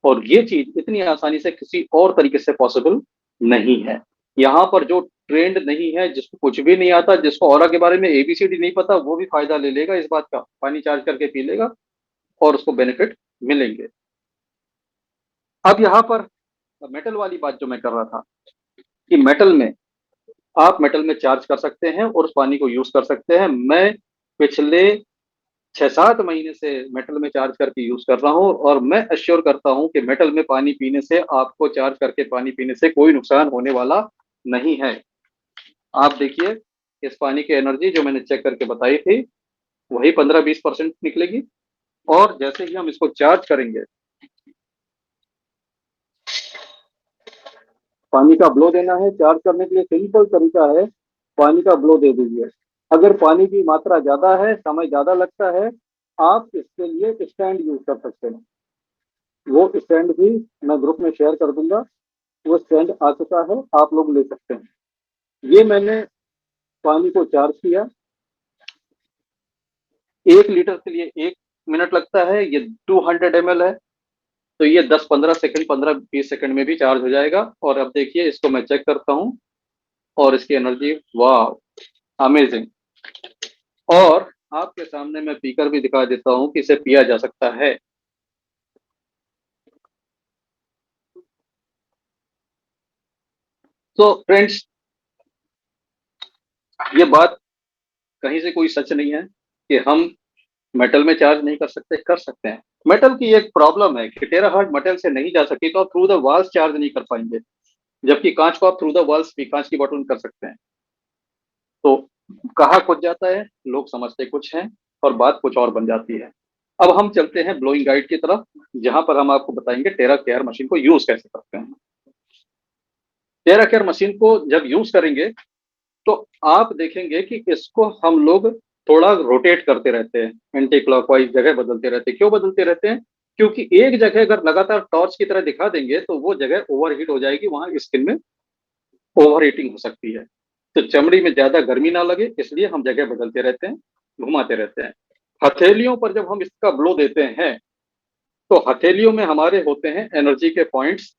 और ये चीज इतनी आसानी से किसी और तरीके से पॉसिबल नहीं है। यहाँ पर जो ट्रेंड नहीं है, जिसको कुछ भी नहीं आता, जिसको ऑरा के बारे में एबीसीडी नहीं पता, वो भी फायदा ले लेगा इस बात का, पानी चार्ज करके पी लेगा और उसको बेनिफिट मिलेंगे। अब यहाँ पर मेटल वाली बात जो मैं कर रहा था कि मेटल में आप मेटल में चार्ज कर सकते हैं और उस पानी को यूज कर सकते हैं। मैं पिछले 6-7 महीने से मेटल में चार्ज करके यूज कर रहा हूँ, और मैं अश्योर करता हूँ कि मेटल में पानी पीने से, आपको चार्ज करके पानी पीने से कोई नुकसान होने वाला नहीं है। आप देखिए, इस पानी की एनर्जी जो मैंने चेक करके बताई थी, वही 15-20% निकलेगी। और जैसे ही हम इसको चार्ज करेंगे, पानी का ब्लो देना है चार्ज करने के लिए, सिंपल तरीका है, पानी का ब्लो दे दीजिए। अगर पानी की मात्रा ज्यादा है, समय ज्यादा लगता है, आप इसके लिए स्टैंड यूज कर सकते हैं। वो स्टैंड भी मैं ग्रुप में शेयर कर दूंगा, वो स्टैंड आ चुका है, आप लोग ले सकते हैं। ये मैंने पानी को चार्ज किया, 1 लीटर के लिए 1 मिनट लगता है, ये 200 ml है, तो ये 10-15 सेकंड, 15-20 सेकंड में भी चार्ज हो जाएगा। और अब देखिए, इसको मैं चेक करता हूँ, और इसकी एनर्जी, वाह, अमेजिंग। और आपके सामने मैं पीकर भी दिखा देता हूँ कि इसे पिया जा सकता है। तो फ्रेंड्स, ये बात कहीं से कोई सच नहीं है कि हम मेटल में चार्ज नहीं कर सकते हैं। मेटल की एक प्रॉब्लम है कि टेराहर्ट्ज मेटल से नहीं जा सकी, तो आप थ्रू द वॉल्स चार्ज नहीं कर पाएंगे, जबकि कांच को आप थ्रू द वॉल्स भी कांच की बॉटल में कर सकते हैं। तो कहा कुछ जाता है, लोग समझते कुछ हैं, और बात कुछ और बन जाती है। अब हम चलते हैं ब्लोइंग गाइड की तरफ, जहां पर हम आपको बताएंगे टेरा केयर मशीन को यूज कैसे करते हैं। टेरा केयर मशीन को जब यूज करेंगे, तो आप देखेंगे कि इसको हम लोग थोड़ा रोटेट करते रहते हैं, एंटी क्लॉकवाइज जगह बदलते रहते हैं। क्यों बदलते रहते हैं? क्योंकि एक जगह अगर लगातार टॉर्च की तरह दिखा देंगे, तो वो जगह ओवरहीट हो जाएगी, वहां स्किन में ओवर हीटिंग हो सकती है। तो चमड़ी में ज्यादा गर्मी ना लगे, इसलिए हम जगह बदलते रहते हैं, घुमाते रहते हैं। हथेलियों पर जब हम इसका ब्लो देते हैं, तो हथेलियों में हमारे होते हैं एनर्जी के पॉइंट्स।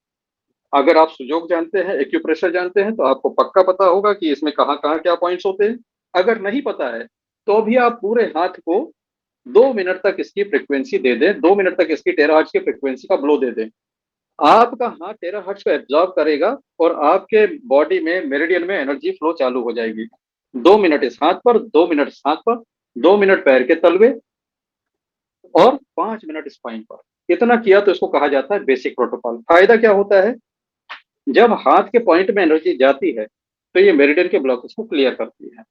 अगर आप सुजोग जानते हैं, एक्यूप्रेशर जानते हैं, तो आपको पक्का पता होगा कि इसमें कहाँ कहाँ क्या पॉइंट्स होते हैं। अगर नहीं पता है, तो भी आप पूरे हाथ को 2 मिनट तक इसकी फ्रिक्वेंसी दे दें, 2 मिनट तक इसकी टेराहर्ट्ज की फ्रिक्वेंसी का ब्लो दे दें। आपका हाथ टेराहर्ट्ज को एब्जॉर्ब करेगा, और आपके बॉडी में मेरिडियन में एनर्जी फ्लो चालू हो जाएगी। 2 मिनट इस हाथ पर, 2 मिनट इस हाथ पर, 2 मिनट पैर के तलवे, और 5 मिनट स्पाइन पर। इतना किया तो इसको कहा जाता है बेसिक प्रोटोकॉल। फायदा क्या होता है? जब हाथ के पॉइंट में एनर्जी जाती है, तो ये मेरिडियन के ब्लॉकेज को क्लियर करती है।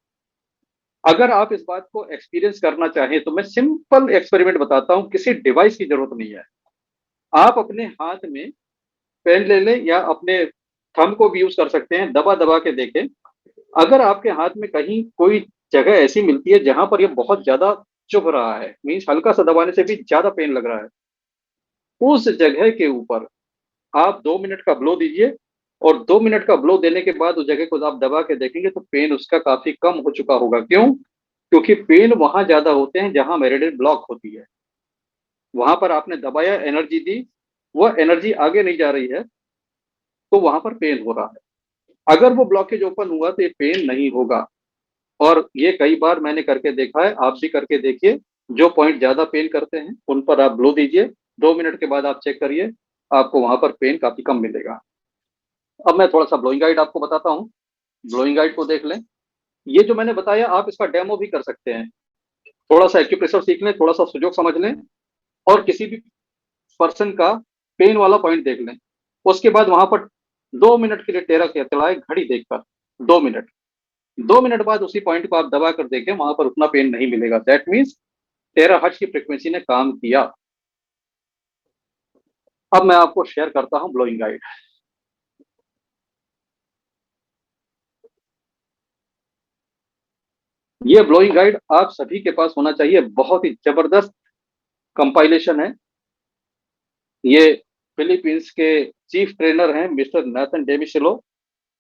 अगर आप इस बात को एक्सपीरियंस करना चाहें, तो मैं सिंपल एक्सपेरिमेंट बताता हूं, किसी डिवाइस की जरूरत नहीं है। आप अपने हाथ में पेन ले लें, या अपने थंब को भी यूज कर सकते हैं, दबा दबा के देखें। अगर आपके हाथ में कहीं कोई जगह ऐसी मिलती है जहां पर ये बहुत ज्यादा चुभ रहा है, मीन्स हल्का सा दबाने से भी ज्यादा पेन लग रहा है, उस जगह के ऊपर आप 2 मिनट का ब्लो दीजिए। और 2 मिनट का ब्लो देने के बाद उस जगह को आप दबा के देखेंगे, तो पेन उसका काफी कम हो चुका होगा। क्यों? क्योंकि पेन वहां ज्यादा होते हैं जहां मेरिडियन ब्लॉक होती है। वहां पर आपने दबाया, एनर्जी दी, वो एनर्जी आगे नहीं जा रही है, तो वहां पर पेन हो रहा है। अगर वो ब्लॉकेज ओपन हुआ, तो ये पेन नहीं होगा। और ये कई बार मैंने करके देखा है, आप भी करके देखिए। जो पॉइंट ज्यादा पेन करते हैं, उन पर आप ब्लो दीजिए, 2 मिनट के बाद आप चेक करिए, आपको वहां पर पेन काफी कम मिलेगा। अब मैं थोड़ा सा ब्लोइंग गाइड आपको बताता हूँ, ब्लोइंग गाइड को देख लें। ये जो मैंने बताया, आप इसका डेमो भी कर सकते हैं। थोड़ा सा एक्यूप्रेशर सीख लें, थोड़ा सा सुजोग समझ लें, और किसी भी पर्सन का पेन वाला पॉइंट देख लें। उसके बाद वहां पर 2 मिनट के लिए टेरा के चलाए, घड़ी देखकर। 2 मिनट, 2 मिनट बाद उसी पॉइंट को आप दबा कर देखें, वहां पर उतना पेन नहीं मिलेगा। दैट मीन्स टेरा हर्ट्ज की फ्रिक्वेंसी ने काम किया। अब मैं आपको शेयर करता हूं ब्लोइंग गाइड। ये ब्लोइंग गाइड आप सभी के पास होना चाहिए, बहुत ही जबरदस्त कंपाइलेशन है। ये फिलीपींस के चीफ ट्रेनर हैं मिस्टर नाथन डेमिशेलो,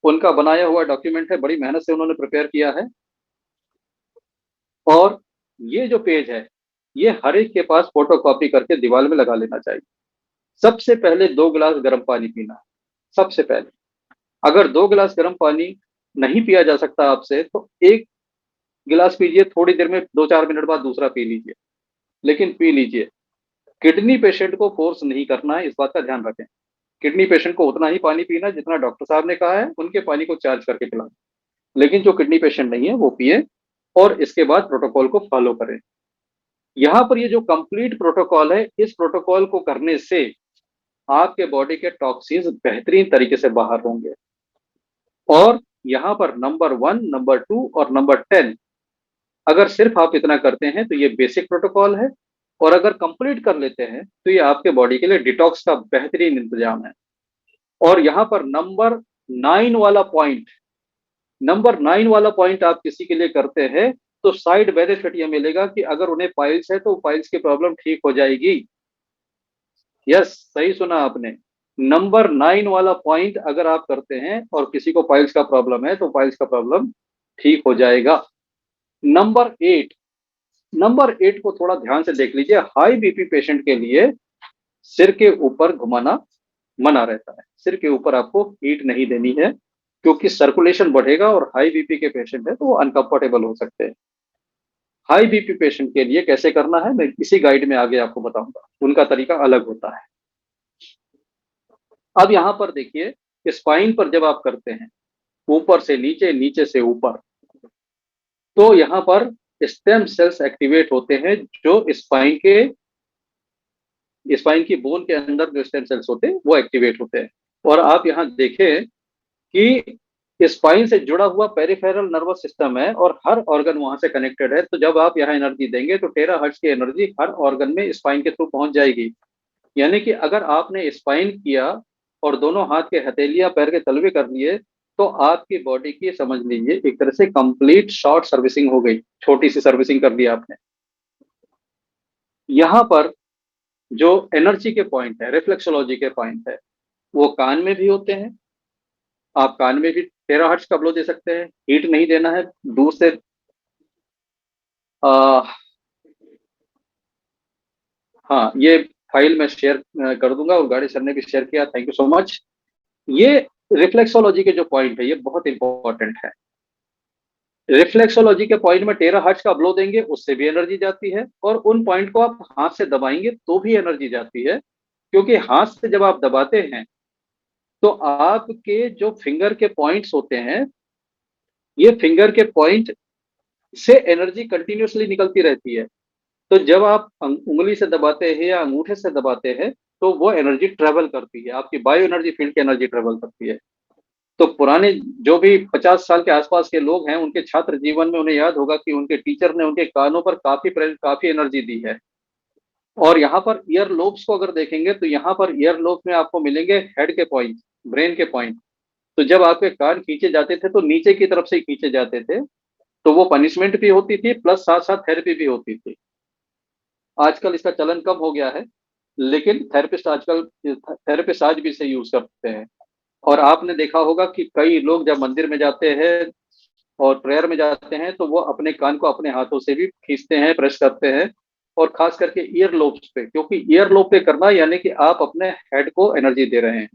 उनका बनाया हुआ डॉक्यूमेंट है, बड़ी मेहनत से उन्होंने प्रिपेयर किया है। और ये जो पेज है, ये हर एक के पास फोटो कॉपी करके दीवार में लगा लेना चाहिए। सबसे पहले 2 गिलास गर्म पानी पीना है, सबसे पहले। अगर 2 गिलास गर्म पानी नहीं पिया जा सकता आपसे, तो 1 गिलास पीजिए, थोड़ी देर में 2-4 मिनट बाद दूसरा पी लीजिए, लेकिन पी लीजिए। किडनी पेशेंट को फोर्स नहीं करना है, इस बात का ध्यान रखें। किडनी पेशेंट को उतना ही पानी पीना जितना डॉक्टर साहब ने कहा है, उनके पानी को चार्ज करके पिलाना। लेकिन जो किडनी पेशेंट नहीं है वो पिए, और इसके बाद प्रोटोकॉल को फॉलो करें। यहाँ पर ये जो कंप्लीट प्रोटोकॉल है, इस प्रोटोकॉल को करने से आपके बॉडी के टॉक्सिन्स बेहतरीन तरीके से बाहर होंगे। और यहाँ पर नंबर 1, नंबर 2 और नंबर 10, अगर सिर्फ आप इतना करते हैं तो ये बेसिक प्रोटोकॉल है। और अगर कंप्लीट कर लेते हैं तो ये आपके बॉडी के लिए डिटॉक्स का बेहतरीन इंतजाम है। और यहाँ पर नंबर 9 वाला पॉइंट, आप किसी के लिए करते हैं तो साइड बेनिफिट ये मिलेगा कि अगर उन्हें पाइल्स है तो पाइल्स की प्रॉब्लम ठीक हो जाएगी। यस, सही सुना आपने। नंबर 9 वाला पॉइंट अगर आप करते हैं और किसी को पाइल्स का प्रॉब्लम है तो पाइल्स का प्रॉब्लम ठीक हो जाएगा। नंबर 8 को थोड़ा ध्यान से देख लीजिए। हाई बीपी पेशेंट के लिए सिर के ऊपर घुमाना मना रहता है। सिर के ऊपर आपको हीट नहीं देनी है, क्योंकि सर्कुलेशन बढ़ेगा और हाई बीपी के पेशेंट है तो वो अनकंफर्टेबल हो सकते हैं। हाई बीपी पेशेंट के लिए कैसे करना है मैं इसी गाइड में आगे आपको बताऊंगा, उनका तरीका अलग होता है। अब यहाँ पर देखिए, स्पाइन पर जब आप करते हैं ऊपर से नीचे, नीचे से ऊपर, तो यहाँ पर स्टेम सेल्स एक्टिवेट होते हैं, जो स्पाइन की बोन के अंदर जो स्टेम सेल्स होते हैं वो एक्टिवेट होते हैं। और आप यहाँ देखें कि स्पाइन से जुड़ा हुआ पेरिफेरल नर्वस सिस्टम है और हर ऑर्गन वहां से कनेक्टेड है। तो जब आप यहाँ एनर्जी देंगे तो टेराहर्ट्ज की एनर्जी हर ऑर्गन में स्पाइन के थ्रू पहुंच जाएगी। यानी कि अगर आपने स्पाइन किया और दोनों हाथ के हथेलियां पैर के तलवे कर लिए, तो आपकी बॉडी की समझ लीजिए एक तरह से कंप्लीट शॉर्ट सर्विसिंग हो गई, छोटी सी सर्विसिंग कर दी आपने। यहाँ पर जो एनर्जी के पॉइंट है, रिफ्लेक्सोलॉजी के पॉइंट है, वो कान में भी होते हैं। आप कान में भी टेराहर्ट्ज का ब्लो दे सकते हैं, हीट नहीं देना है, दूर से आ, हाँ, ये फाइल मैं शेयर कर दूंगा और गाड़ी सर ने भी शेयर किया, थैंक यू सो मच। ये रिफ्लेक्सोलॉजी के जो पॉइंट है ये बहुत इंपॉर्टेंट है। रिफ्लेक्सोलॉजी के पॉइंट में टेराहर्ट्ज का ब्लो देंगे, उससे भी एनर्जी जाती है, और उन पॉइंट को आप हाथ से दबाएंगे तो भी एनर्जी जाती है। क्योंकि हाथ से जब आप दबाते हैं तो आपके जो फिंगर के पॉइंट्स होते हैं, ये फिंगर के पॉइंट से एनर्जी कंटिन्यूसली निकलती रहती है। तो जब आप उंगली से दबाते हैं या अंगूठे से दबाते हैं तो वो एनर्जी ट्रेवल करती है, आपकी बायो एनर्जी फील्ड की एनर्जी ट्रेवल करती है। तो पुराने जो भी 50 साल के आसपास के लोग हैं, उनके छात्र जीवन में उन्हें याद होगा कि उनके टीचर ने उनके कानों पर काफी एनर्जी दी है। और यहाँ पर ईयर लोब्स को अगर देखेंगे तो यहाँ पर ईयर लोब में आपको मिलेंगे हेड के पॉइंट, ब्रेन के पॉइंट। तो जब आपके कान खींचे जाते थे तो नीचे की तरफ से ही खींचे जाते थे, तो वो पनिशमेंट भी होती थी प्लस साथ साथ थेरेपी भी होती थी। आजकल इसका चलन कम हो गया है, लेकिन थेरेपिस्ट आज भी इसे यूज करते हैं। और आपने देखा होगा कि कई लोग जब मंदिर में जाते हैं और प्रेयर में जाते हैं तो वो अपने कान को अपने हाथों से भी खींचते हैं, प्रेस करते हैं। और खास करके ईयर लोब्स पे, क्योंकि ईयर लोब पे करना यानी कि आप अपने हेड को एनर्जी दे रहे हैं।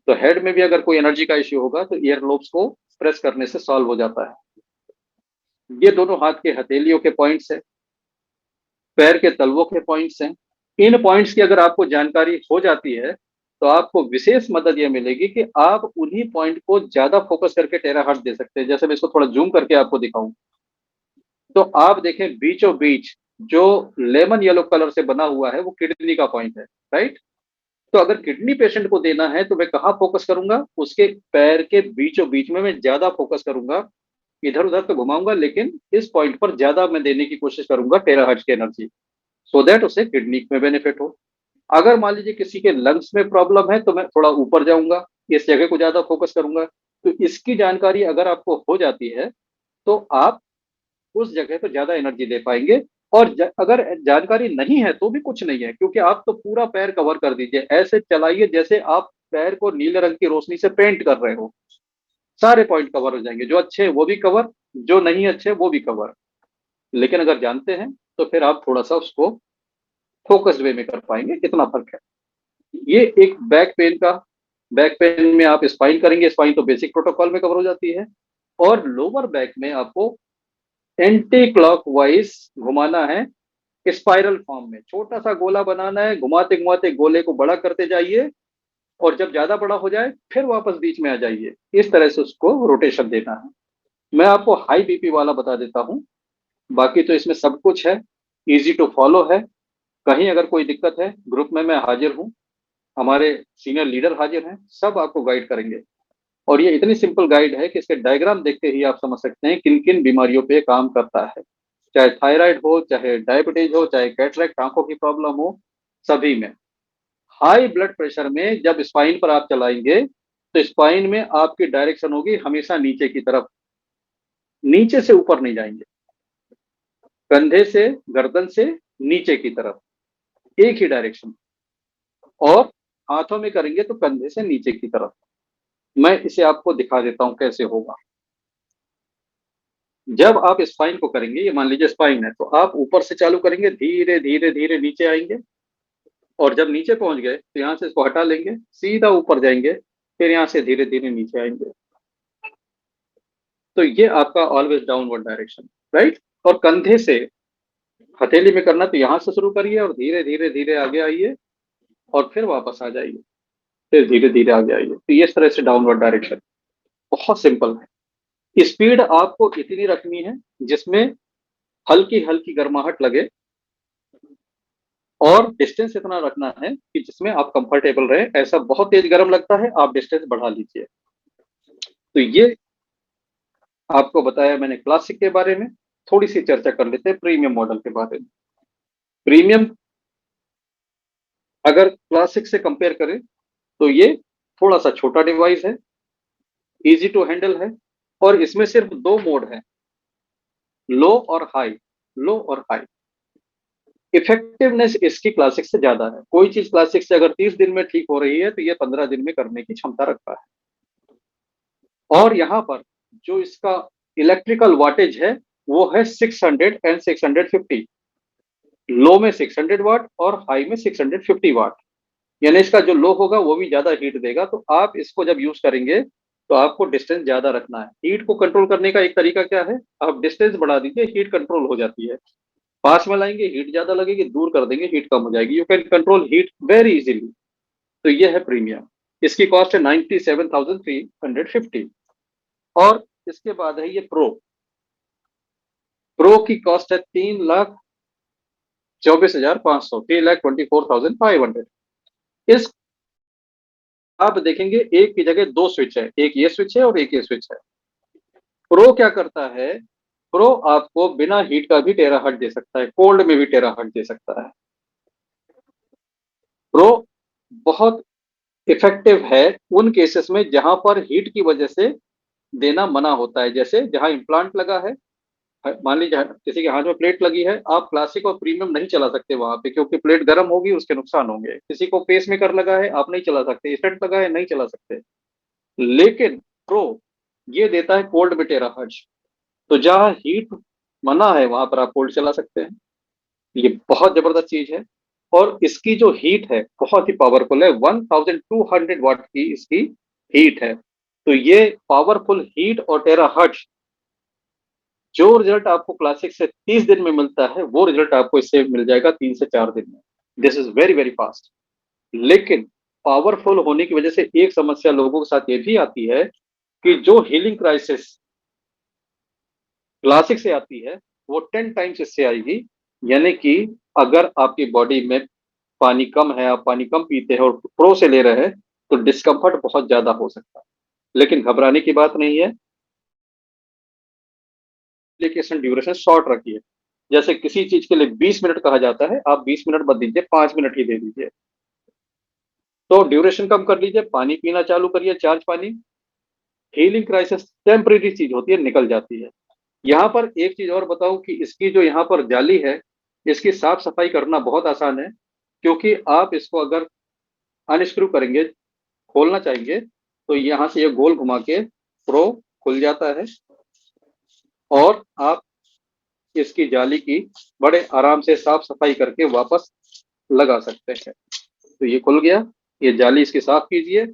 तो हेड में भी अगर कोई एनर्जी का इश्यू होगा तो ईयर लोब्स को प्रेस करने से सॉल्व हो जाता है। ये दोनों हाथ के हथेलियों के पॉइंट्स है, पैर के तलवों के पॉइंट्स हैं। इन पॉइंट्स की अगर आपको जानकारी हो जाती है तो आपको विशेष मदद ये मिलेगी कि आप उन्हीं पॉइंट को ज्यादा फोकस करके टेराहर्ट्ज दे सकते हैं। जैसे मैं इसको थोड़ा जूम करके आपको दिखाऊं, तो आप देखें बीचों बीच जो लेमन येलो कलर से बना हुआ है वो किडनी का पॉइंट है, राइट। तो अगर किडनी पेशेंट को देना है तो मैं कहाँ फोकस करूंगा, उसके पैर के बीचों बीच में मैं ज्यादा फोकस करूंगा। इधर उधर तो घुमाऊंगा, लेकिन इस पॉइंट पर ज्यादा मैं देने की कोशिश करूंगा टेराहर्ट्ज की एनर्जी, सो दैट उसे किडनी में बेनिफिट हो। अगर मान लीजिए किसी के लंग्स में प्रॉब्लम है तो मैं थोड़ा ऊपर जाऊंगा, इस जगह को ज्यादा फोकस करूंगा। तो इसकी जानकारी अगर आपको हो जाती है तो आप उस जगह पर ज्यादा एनर्जी दे पाएंगे। और अगर जानकारी नहीं है तो भी कुछ नहीं है, क्योंकि आप तो पूरा पैर कवर कर दीजिए, ऐसे चलाइए जैसे आप पैर को नीले रंग की रोशनी से पेंट कर रहे हो। सारे पॉइंट कवर हो जाएंगे, जो अच्छे हैं वो भी कवर, जो नहीं अच्छे वो भी कवर। लेकिन अगर जानते हैं तो फिर आप थोड़ा सा उसको फोकस्ड वे में कर पाएंगे, कितना फर्क है। ये एक बैक पेन में आप स्पाइन करेंगे, स्पाइन तो बेसिक प्रोटोकॉल में कवर हो जाती है। और लोअर बैक में आपको एंटी क्लॉकवाइज घुमाना है, स्पाइरल फॉर्म में छोटा सा गोला बनाना है, घुमाते घुमाते गोले को बड़ा करते जाइए, और जब ज्यादा बड़ा हो जाए फिर वापस बीच में आ जाइए। इस तरह से उसको रोटेशन देना है। मैं आपको हाई बीपी वाला बता देता हूँ, बाकी तो इसमें सब कुछ है, इजी टू फॉलो है। कहीं अगर कोई दिक्कत है, ग्रुप में मैं हाजिर हूँ, हमारे सीनियर लीडर हाजिर हैं, सब आपको गाइड करेंगे। और ये इतनी सिंपल गाइड है कि इसके डायग्राम देखते ही आप समझ सकते हैं किन किन बीमारियों पे काम करता है। चाहे थायराइड हो, चाहे डायबिटीज हो, चाहे कैटरेक्ट आंखों की प्रॉब्लम हो, सभी में। हाई ब्लड प्रेशर में जब स्पाइन पर आप चलाएंगे तो स्पाइन में आपकी डायरेक्शन होगी हमेशा नीचे की तरफ, नीचे से ऊपर नहीं जाएंगे, कंधे से गर्दन से नीचे की तरफ, एक ही डायरेक्शन। और हाथों में करेंगे तो कंधे से नीचे की तरफ। मैं इसे आपको दिखा देता हूं कैसे होगा। जब आप स्पाइन को करेंगे, ये मान लीजिए स्पाइन है, तो आप ऊपर से चालू करेंगे, धीरे धीरे धीरे नीचे आएंगे, और जब नीचे पहुंच गए तो यहां से इसको हटा लेंगे, सीधा ऊपर जाएंगे, फिर यहां से धीरे धीरे नीचे आएंगे। तो ये आपका ऑलवेज डाउनवर्ड डायरेक्शन, राइट। और कंधे से हथेली में करना, तो यहां से शुरू करिए और धीरे धीरे धीरे आगे आइए, और फिर वापस आ जाइए, फिर धीरे धीरे आगे आइए। तो इस तरह से डाउनवर्ड डायरेक्शन बहुत सिंपल है। स्पीड आपको इतनी रखनी है जिसमें हल्की हल्की गर्माहट लगे, और डिस्टेंस इतना रखना है कि जिसमें आप कंफर्टेबल रहे। ऐसा बहुत तेज गर्म लगता है, आप डिस्टेंस बढ़ा लीजिए। तो ये आपको बताया मैंने क्लासिक के बारे में। थोड़ी सी चर्चा कर लेते हैं प्रीमियम मॉडल के बारे में। प्रीमियम अगर क्लासिक से कंपेयर करें तो ये थोड़ा सा छोटा डिवाइस है, इजी टू हैंडल है, और इसमें सिर्फ दो मोड है, लो और हाई। लो और हाई इफेक्टिवनेस इसकी क्लासिक से ज्यादा है। कोई चीज क्लासिक से अगर 30 दिन में ठीक हो रही है तो ये 15 दिन में करने की क्षमता रखता है। और यहाँ पर जो इसका इलेक्ट्रिकल वाटेज है वो है 600 एंड 650। लो में 600 वाट और हाई में 650 वाट। यानी इसका जो लो होगा वो भी ज्यादा हीट देगा। तो आप इसको जब यूज करेंगे तो आपको डिस्टेंस ज्यादा रखना है। हीट को कंट्रोल करने का एक तरीका क्या है, आप डिस्टेंस बढ़ा दीजिए, हीट कंट्रोल हो जाती है। पास में लाएंगे हीट ज्यादा लगेगी, दूर कर देंगे हीट कम हो जाएगी। You can control heat very easily. तो ये है प्रीमियम। इसकी कॉस्ट है 97,350। और इसके बाद है ये प्रो। प्रो की कॉस्ट है 3,24,500, 3,24,500। इस आप देखेंगे एक की जगह दो स्विच है, एक ये स्विच है और एक ये स्विच है। प्रो क्या करता है, प्रो आपको बिना हीट का भी टेराहर्ट्ज दे सकता है, कोल्ड में भी टेराहर्ट्ज दे सकता है। प्रो बहुत इफेक्टिव है उन केसेस में जहां पर हीट की वजह से देना मना होता है। जैसे जहां इम्प्लांट लगा है, मान लीजिए किसी के हाथ में प्लेट लगी है, आप क्लासिक और प्रीमियम नहीं चला सकते वहां पे, क्योंकि प्लेट गर्म होगी, उसके नुकसान होंगे। किसी को पेस मेकर लगा है, आप नहीं चला सकते, स्टेंट लगा है, नहीं चला सकते। लेकिन प्रो ये देता है कोल्ड में टेराहर्ट्ज। तो जहां हीट मना है वहां पर आप कोल्ड चला सकते हैं। ये बहुत जबरदस्त चीज है। और इसकी जो हीट है बहुत ही पावरफुल है, 1200 वाट की इसकी हीट है। तो ये पावरफुल हीट और टेराहर्ट्ज, जो रिजल्ट आपको क्लासिक से 30 दिन में मिलता है वो रिजल्ट आपको इससे मिल जाएगा 3 से 4 दिन में। This is very very fast. लेकिन पावरफुल होने की वजह से एक समस्या लोगों के साथ ये भी आती है कि जो हीलिंग क्राइसिस क्लासिक से आती है वो 10 टाइम्स इससे आएगी। यानी कि अगर आपकी बॉडी में पानी कम है, आप पानी कम पीते हैं और प्रो से ले रहे हैं, तो डिस्कम्फर्ट बहुत ज्यादा हो सकता है। लेकिन घबराने की बात नहीं है। एप्लीकेशन ड्यूरेशन शॉर्ट रखिए। जैसे किसी चीज के लिए 20 मिनट कहा जाता है, आप 20 मिनट मत दीजिए, 5 मिनट ही दे दीजिए। तो ड्यूरेशन कम कर लीजिए, पानी पीना चालू करिए, चार्ज पानी। हीलिंग क्राइसिस टेम्परेरी चीज होती है, निकल जाती है। यहाँ पर एक चीज और बताऊं कि इसकी जो यहाँ पर जाली है, इसकी साफ सफाई करना बहुत आसान है, क्योंकि आप इसको अगर अनस्क्रू करेंगे, खोलना चाहेंगे, तो यहाँ से ये गोल घुमा के प्रो खुल जाता है और आप इसकी जाली की बड़े आराम से साफ सफाई करके वापस लगा सकते हैं। तो ये खुल गया, ये जाली इसकी साफ कीजिए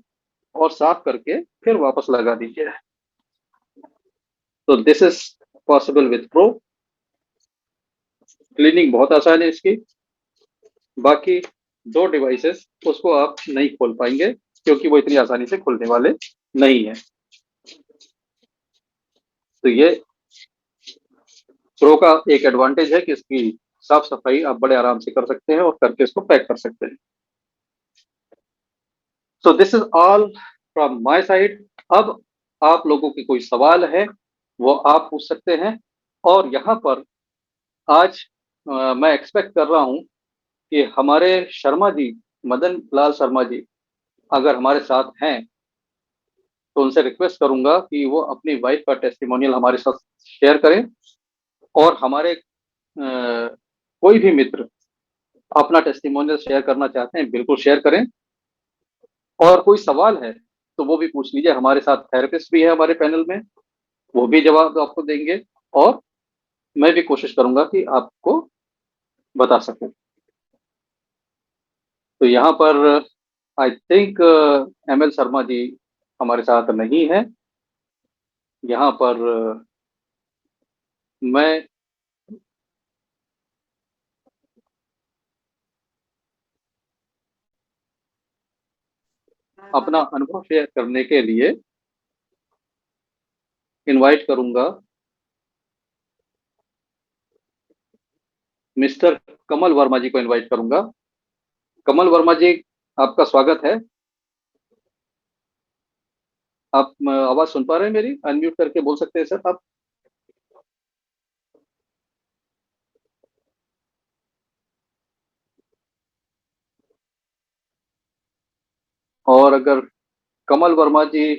और साफ करके फिर वापस लगा दीजिए। तो this is possible with pro. Cleaning बहुत आसान है इसकी। बाकी दो डिवाइसेस उसको आप नहीं खोल पाएंगे, क्योंकि वो इतनी आसानी से खुलने वाले नहीं है। तो ये प्रो का एक एडवांटेज है कि इसकी साफ सफाई आप बड़े आराम से कर सकते हैं और करके इसको पैक कर सकते हैं। So this is all from my side. अब आप लोगों के कोई सवाल है वो आप पूछ सकते हैं। और यहाँ पर आज मैं एक्सपेक्ट कर रहा हूँ कि हमारे शर्मा जी, मदन लाल शर्मा जी, अगर हमारे साथ हैं तो उनसे रिक्वेस्ट करूंगा कि वो अपनी वाइफ का टेस्टिमोनियल हमारे साथ शेयर करें। और हमारे कोई भी मित्र अपना टेस्टिमोनियल शेयर करना चाहते हैं, बिल्कुल शेयर करें। और कोई सवाल है तो वो भी पूछ लीजिए। हमारे साथ थेरेपिस्ट भी है हमारे पैनल में, वो भी जवाब आपको देंगे और मैं भी कोशिश करूंगा कि आपको बता सकूं। तो यहाँ पर I think ML Sharma ji हमारे साथ नहीं है। यहाँ पर मैं अपना अनुभव शेयर करने के लिए इनवाइट करूंगा मिस्टर कमल वर्मा जी को इनवाइट करूंगा। कमल वर्मा जी, आपका स्वागत है। आप आवाज सुन पा रहे हैं मेरी? अनम्यूट करके बोल सकते हैं सर आप। और अगर कमल वर्मा जी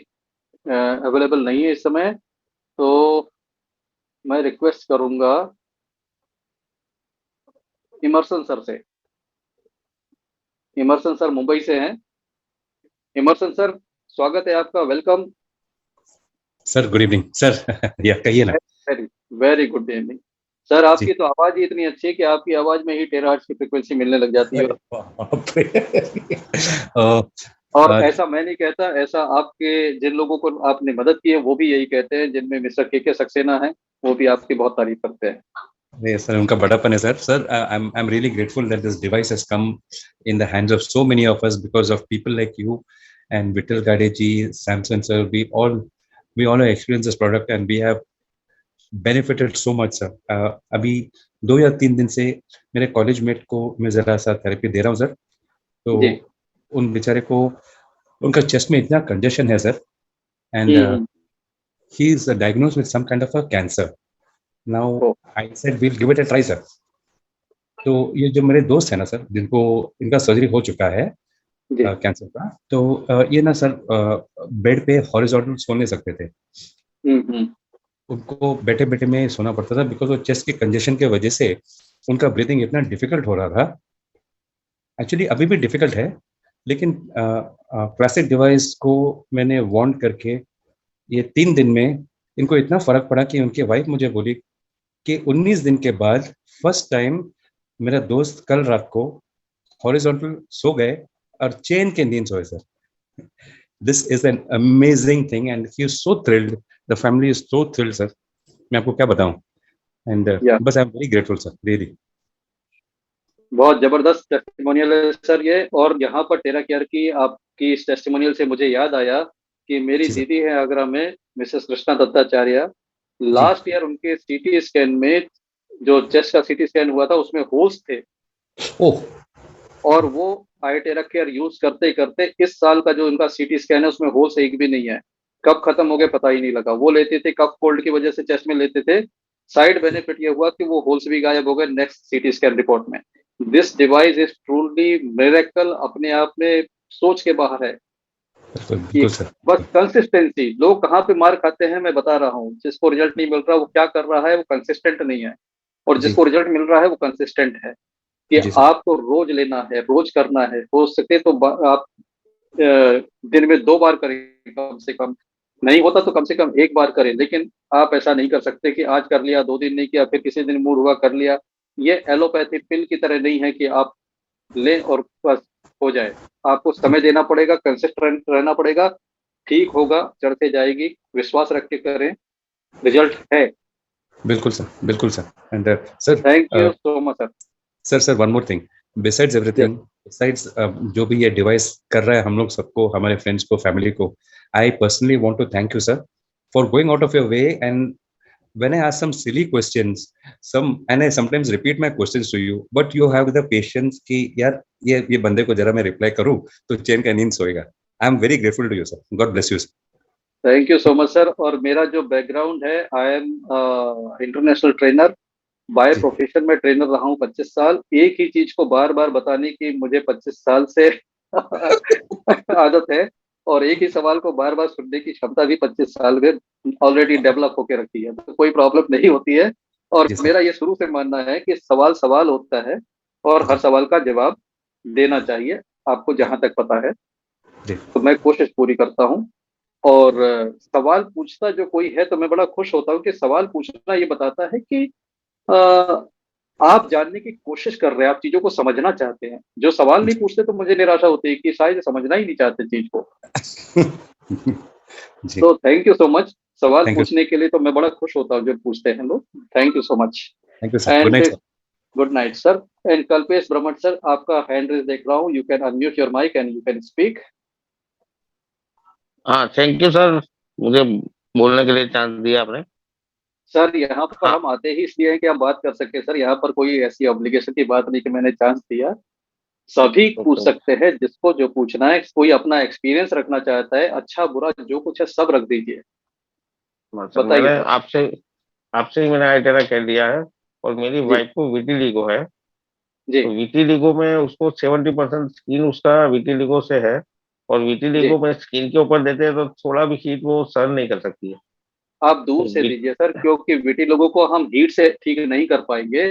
अवेलेबल नहीं है इस समय, तो मैं रिक्वेस्ट करूंगा इमरसन सर से। इमरसन सर मुंबई से हैं। इमरसन सर, स्वागत है आपका, welcome sir. Good evening sir. या कहिए ना। Very very good evening sir. आपकी तो आवाज ही इतनी अच्छी है कि आपकी आवाज में ही टेराहर्ट्ज की फ्रीक्वेंसी मिलने लग जाती है। और ऐसा मैं नहीं कहता, ऐसा आपके जिन लोगों को आपने मदद की है वो भी यही कहते हैं, जिनमें मिस्टर के सक्सेना है, वो भी आपकी बहुत तारीफ करते हैं। Yes, sir, उनका बड़ापन है sir. Sir, I'm really grateful that this device has come in the hands of so many of us because of people like you and Vittal Gade ji, Samson sir. We all have experienced this product and we have benefited so much sir. अभी 2 या 3 दिन से मेरे college met को मैं जरा सा therapy दे रहा हूँ सर। तो उन बेचारे को उनका चेस्ट में इतना कंजेशन है sir, and he is diagnosed with some kind of a cancer. Now I said we'll give it a try sir. तो ये जो मेरे दोस्त है ना सर, जिनको इनका सर्जरी हो चुका है कैंसर का, तो ये ना सर बेड पे हॉरिजॉन्टल सो नहीं सकते थे। उनको बैठे बैठे में सोना पड़ता था बिकॉज वो चेस्ट के कंजेशन के वजह से उनका ब्रीथिंग इतना डिफिकल्ट हो रहा था। एक्चुअली अभी भी डिफिकल्ट है, लेकिन क्लासिक डिवाइस को मैंने वार्न करके ये 3 दिन में इनको इतना फर्क पड़ा कि उनकी वाइफ मुझे बोली कि 19 दिन के बाद फर्स्ट टाइम मेरा दोस्त कल रात को हॉरिजॉन्टल सो गए और चैन के नींद सोए sir. This is an amazing thing and he is so thrilled, the family is so thrilled sir. मैं आपको क्या बताऊं। एंड बस आई am very grateful sir, really. बहुत जबरदस्त टेस्टिमोनियल है सर ये। और यहाँ पर टेरा केयर की आपकी इस टेस्टिमोनियल से मुझे याद आया कि मेरी दीदी है आगरा में, Mrs Krishna Dattacharya. Last year उनके सीटी स्कैन में, जो चेस्ट का सीटी स्कैन हुआ था, उसमें होल्स थे। और वो टेरा केयर यूज करते करते इस साल का जो उनका सीटी स्कैन है उसमें होल्स एक भी नहीं है। कब खत्म हो गए पता ही नहीं लगा। वो लेते थे कफ कोल्ड की वजह से चेस्ट में लेते थे, साइड बेनिफिट ये हुआ कि वो होल्स भी गायब हो गए नेक्स्ट सीटी स्कैन रिपोर्ट में। This device is truly miracle, अपने आप में सोच के बाहर है। बिल्कुल कि बिल्कुल सर। बस कंसिस्टेंसी, लोग कहाँ पे मार खाते हैं मैं बता रहा हूँ। जिसको रिजल्ट नहीं मिल रहा वो क्या कर रहा है, वो कंसिस्टेंट नहीं है। और जी जिसको रिजल्ट मिल रहा है वो कंसिस्टेंट है। कि जी सर। आपको रोज लेना है, रोज करना है, हो सके तो आप दिन में 2 बार करें कम से कम। नहीं होता तो कम से कम 1 बार करें, लेकिन आप ऐसा नहीं कर सकते कि आज कर लिया, 2 दिन नहीं किया, फिर किसी दिन मूड हुआ कर लिया। ये एलोपैथी पिल की तरह नहीं है कि आप लें और बस हो जाए। आपको समय देना पड़ेगा, कंसिस्टेंट रहना पड़ेगा। ठीक होगा, चढ़ते जाएगी, विश्वास रख के करें, रिजल्ट है। बिल्कुल sir and sir. Thank you so much sir. Sir one more thing, besides yes everything, besides जो भी ये डिवाइस कर रहा है हम लोग सबको, हमारे फ्रेंड्स को, फैमिली को, I personally want to thank you sir for going out of your way, and when I ask some silly questions, and I sometimes repeat my questions to you, but you have the patience कि यार ये बंदे को जरा मैं reply करूं तो चैन का नींद सोएगा। I am very grateful to you sir, God bless you sir. Thank you so much sir. और मेरा जो बैकग्राउंड है, I am international trainer. By जी प्रोफेशन में ट्रेनर रहा हूँ 25 साल। एक ही चीज को बार बार बताने की मुझे 25 साल से आदत है। और एक ही सवाल को बार बार सुनने की क्षमता भी 25 साल में ऑलरेडी डेवलप होकर रखी है, तो कोई प्रॉब्लम नहीं होती है। और जी सर। मेरा ये शुरू से मानना है कि सवाल सवाल होता है और हर जी सवाल का जवाब देना चाहिए, आपको जहां तक पता है। जी तो मैं कोशिश पूरी करता हूँ। और सवाल पूछता जो कोई है तो मैं बड़ा खुश होता हूँ कि सवाल पूछना ये बताता है कि अ, आप जानने की कोशिश कर रहे हैं, आप चीजों को समझना चाहते हैं। जो सवाल नहीं पूछते तो मुझे निराशा होती है कि शायद समझना ही नहीं चाहते चीज को। जी। तो थैंक यू सो मच। सवाल थैंक यू। पूछने के लिए तो मैं बड़ा खुश होता हूँ जब पूछते हैं लोग। Thank you so much. Thank you sir, good and night sir. Good night sir. And Kalpesh Brahmat sir, आपका हैंड रेज देख रहा हूँ, you can unmute your mic and you can speak. हाँ, थैंक यू सर, मुझे बोलने के लिए चांस दिया आपने। सर यहाँ पर हाँ। हम आते ही इसलिए हैं कि हम बात कर सके सर। यहाँ पर कोई ऐसी ऑब्लिगेशन की बात नहीं कि मैंने चांस दिया। सभी पूछ ओके। सकते हैं, जिसको जो पूछना है। कोई अपना एक्सपीरियंस रखना चाहता है, अच्छा बुरा जो कुछ है सब रख दीजिए। सर, बताइए मैंने सर। आपसे आपसे ही मैंने आईटेरा कर लिया है, और मेरी जी वाइफ को विटिलिगो है। जी तो विटिलिगो में उसको 70% स्किन उसका विटिलिगो से है। और जी। विटिलिगो में स्किन के ऊपर देते हैं तो थोड़ा भी हीट वो सहन नहीं कर सकती है। आप दूर तो से दीजिए सर, क्योंकि वीटी लोगों को हम हीट से ठीक नहीं कर पाएंगे।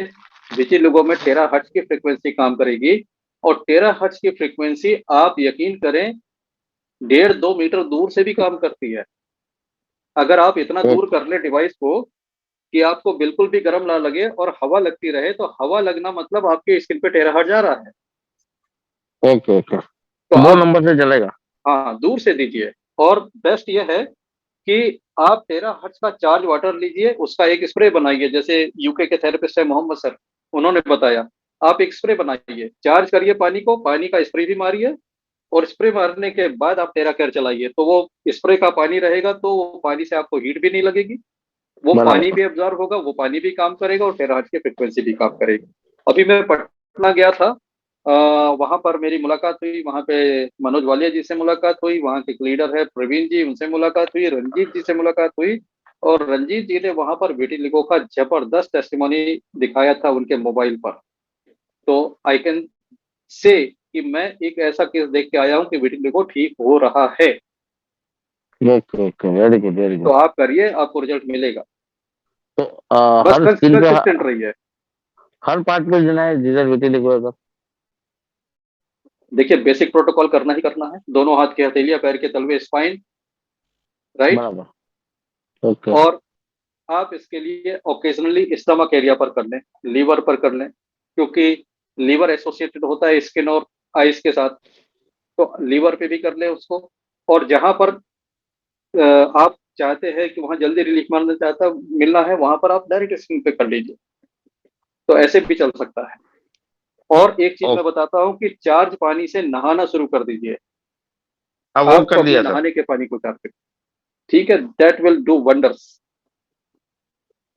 वीटी लोगों में 13 हर्ट्ज की फ्रिक्वेंसी काम करेगी। और 13 हर्ट्ज की फ्रिक्वेंसी, आप यकीन करें, 1.5-2 मीटर दूर से भी काम करती है। अगर आप इतना दूर ओके कर ले डिवाइस को कि आपको बिल्कुल भी गर्म ना लगे और हवा लगती रहे, तो हवा लगना मतलब आपके स्किन पे 13 हर्ट्ज जा रहा है। ओके ओके, तो दो आप, नंबर से चलेगा। हाँ, दूर से दीजिए। और बेस्ट ये है कि आप 13 हर्ट्ज का चार्ज वाटर लीजिए, उसका एक स्प्रे बनाइए। जैसे यूके के थेरेपिस्ट है मोहम्मद सर, उन्होंने बताया। आप एक स्प्रे बनाइए, चार्ज करिए पानी को, पानी का स्प्रे भी मारिए। और स्प्रे मारने के बाद आप टेरा केयर चलाइए, तो वो स्प्रे का पानी रहेगा, तो वो पानी से आपको हीट भी नहीं लगेगी। वो पानी बराबर। भी एब्जॉर्ब होगा, वो पानी भी काम करेगा और 13 हर्ट्ज की फ्रिक्वेंसी भी काम करेगी। अभी मैं पटना गया था, वहां पर मेरी मुलाकात हुई। वहां पे मनोज वालिया जी से मुलाकात हुई, वहां के लीडर है प्रवीण जी, उनसे मुलाकात हुई, रंजीत जी से मुलाकात हुई। और रंजीत जी ने वहां पर विटिलिगो का जबरदस्त टेस्टिमोनी दिखाया था उनके मोबाइल पर। तो आई कैन से कि मैं एक ऐसा केस देख के आया हूं कि विटिलिगो ठीक हो रहा है। Okay okay, very good very तो गुड। आप करिए, आपको रिजल्ट मिलेगा। तो बस हर स्किन पे, कंसिस्टेंट रहिए। हर पार्ट पे देना है जिधर विटिलिगो है सर? देखिए, बेसिक प्रोटोकॉल करना ही करना है। दोनों हाथ की हथेलियां, पैर के तलवे, स्पाइन, राइट। बराबर। ओके। और आप इसके लिए ओकेजनली स्टमक एरिया पर कर लें, लीवर पर कर लें, क्योंकि लीवर एसोसिएटेड होता है स्किन और आइस के साथ। तो लीवर पे भी कर लें उसको। और जहां पर आप चाहते हैं कि वहां जल्दी रिलीफ मिलना है, वहां पर आप डायरेक्ट स्किन पे कर लीजिए। तो ऐसे भी चल सकता है। और एक चीज मैं ओके, बताता हूँ कि चार्ज पानी से नहाना शुरू कर दीजिए। अब वो आपको कर अपने दिया सर। नहाने के पानी को चार्ज करिए। ठीक है, दैट विल डू वंडर्स।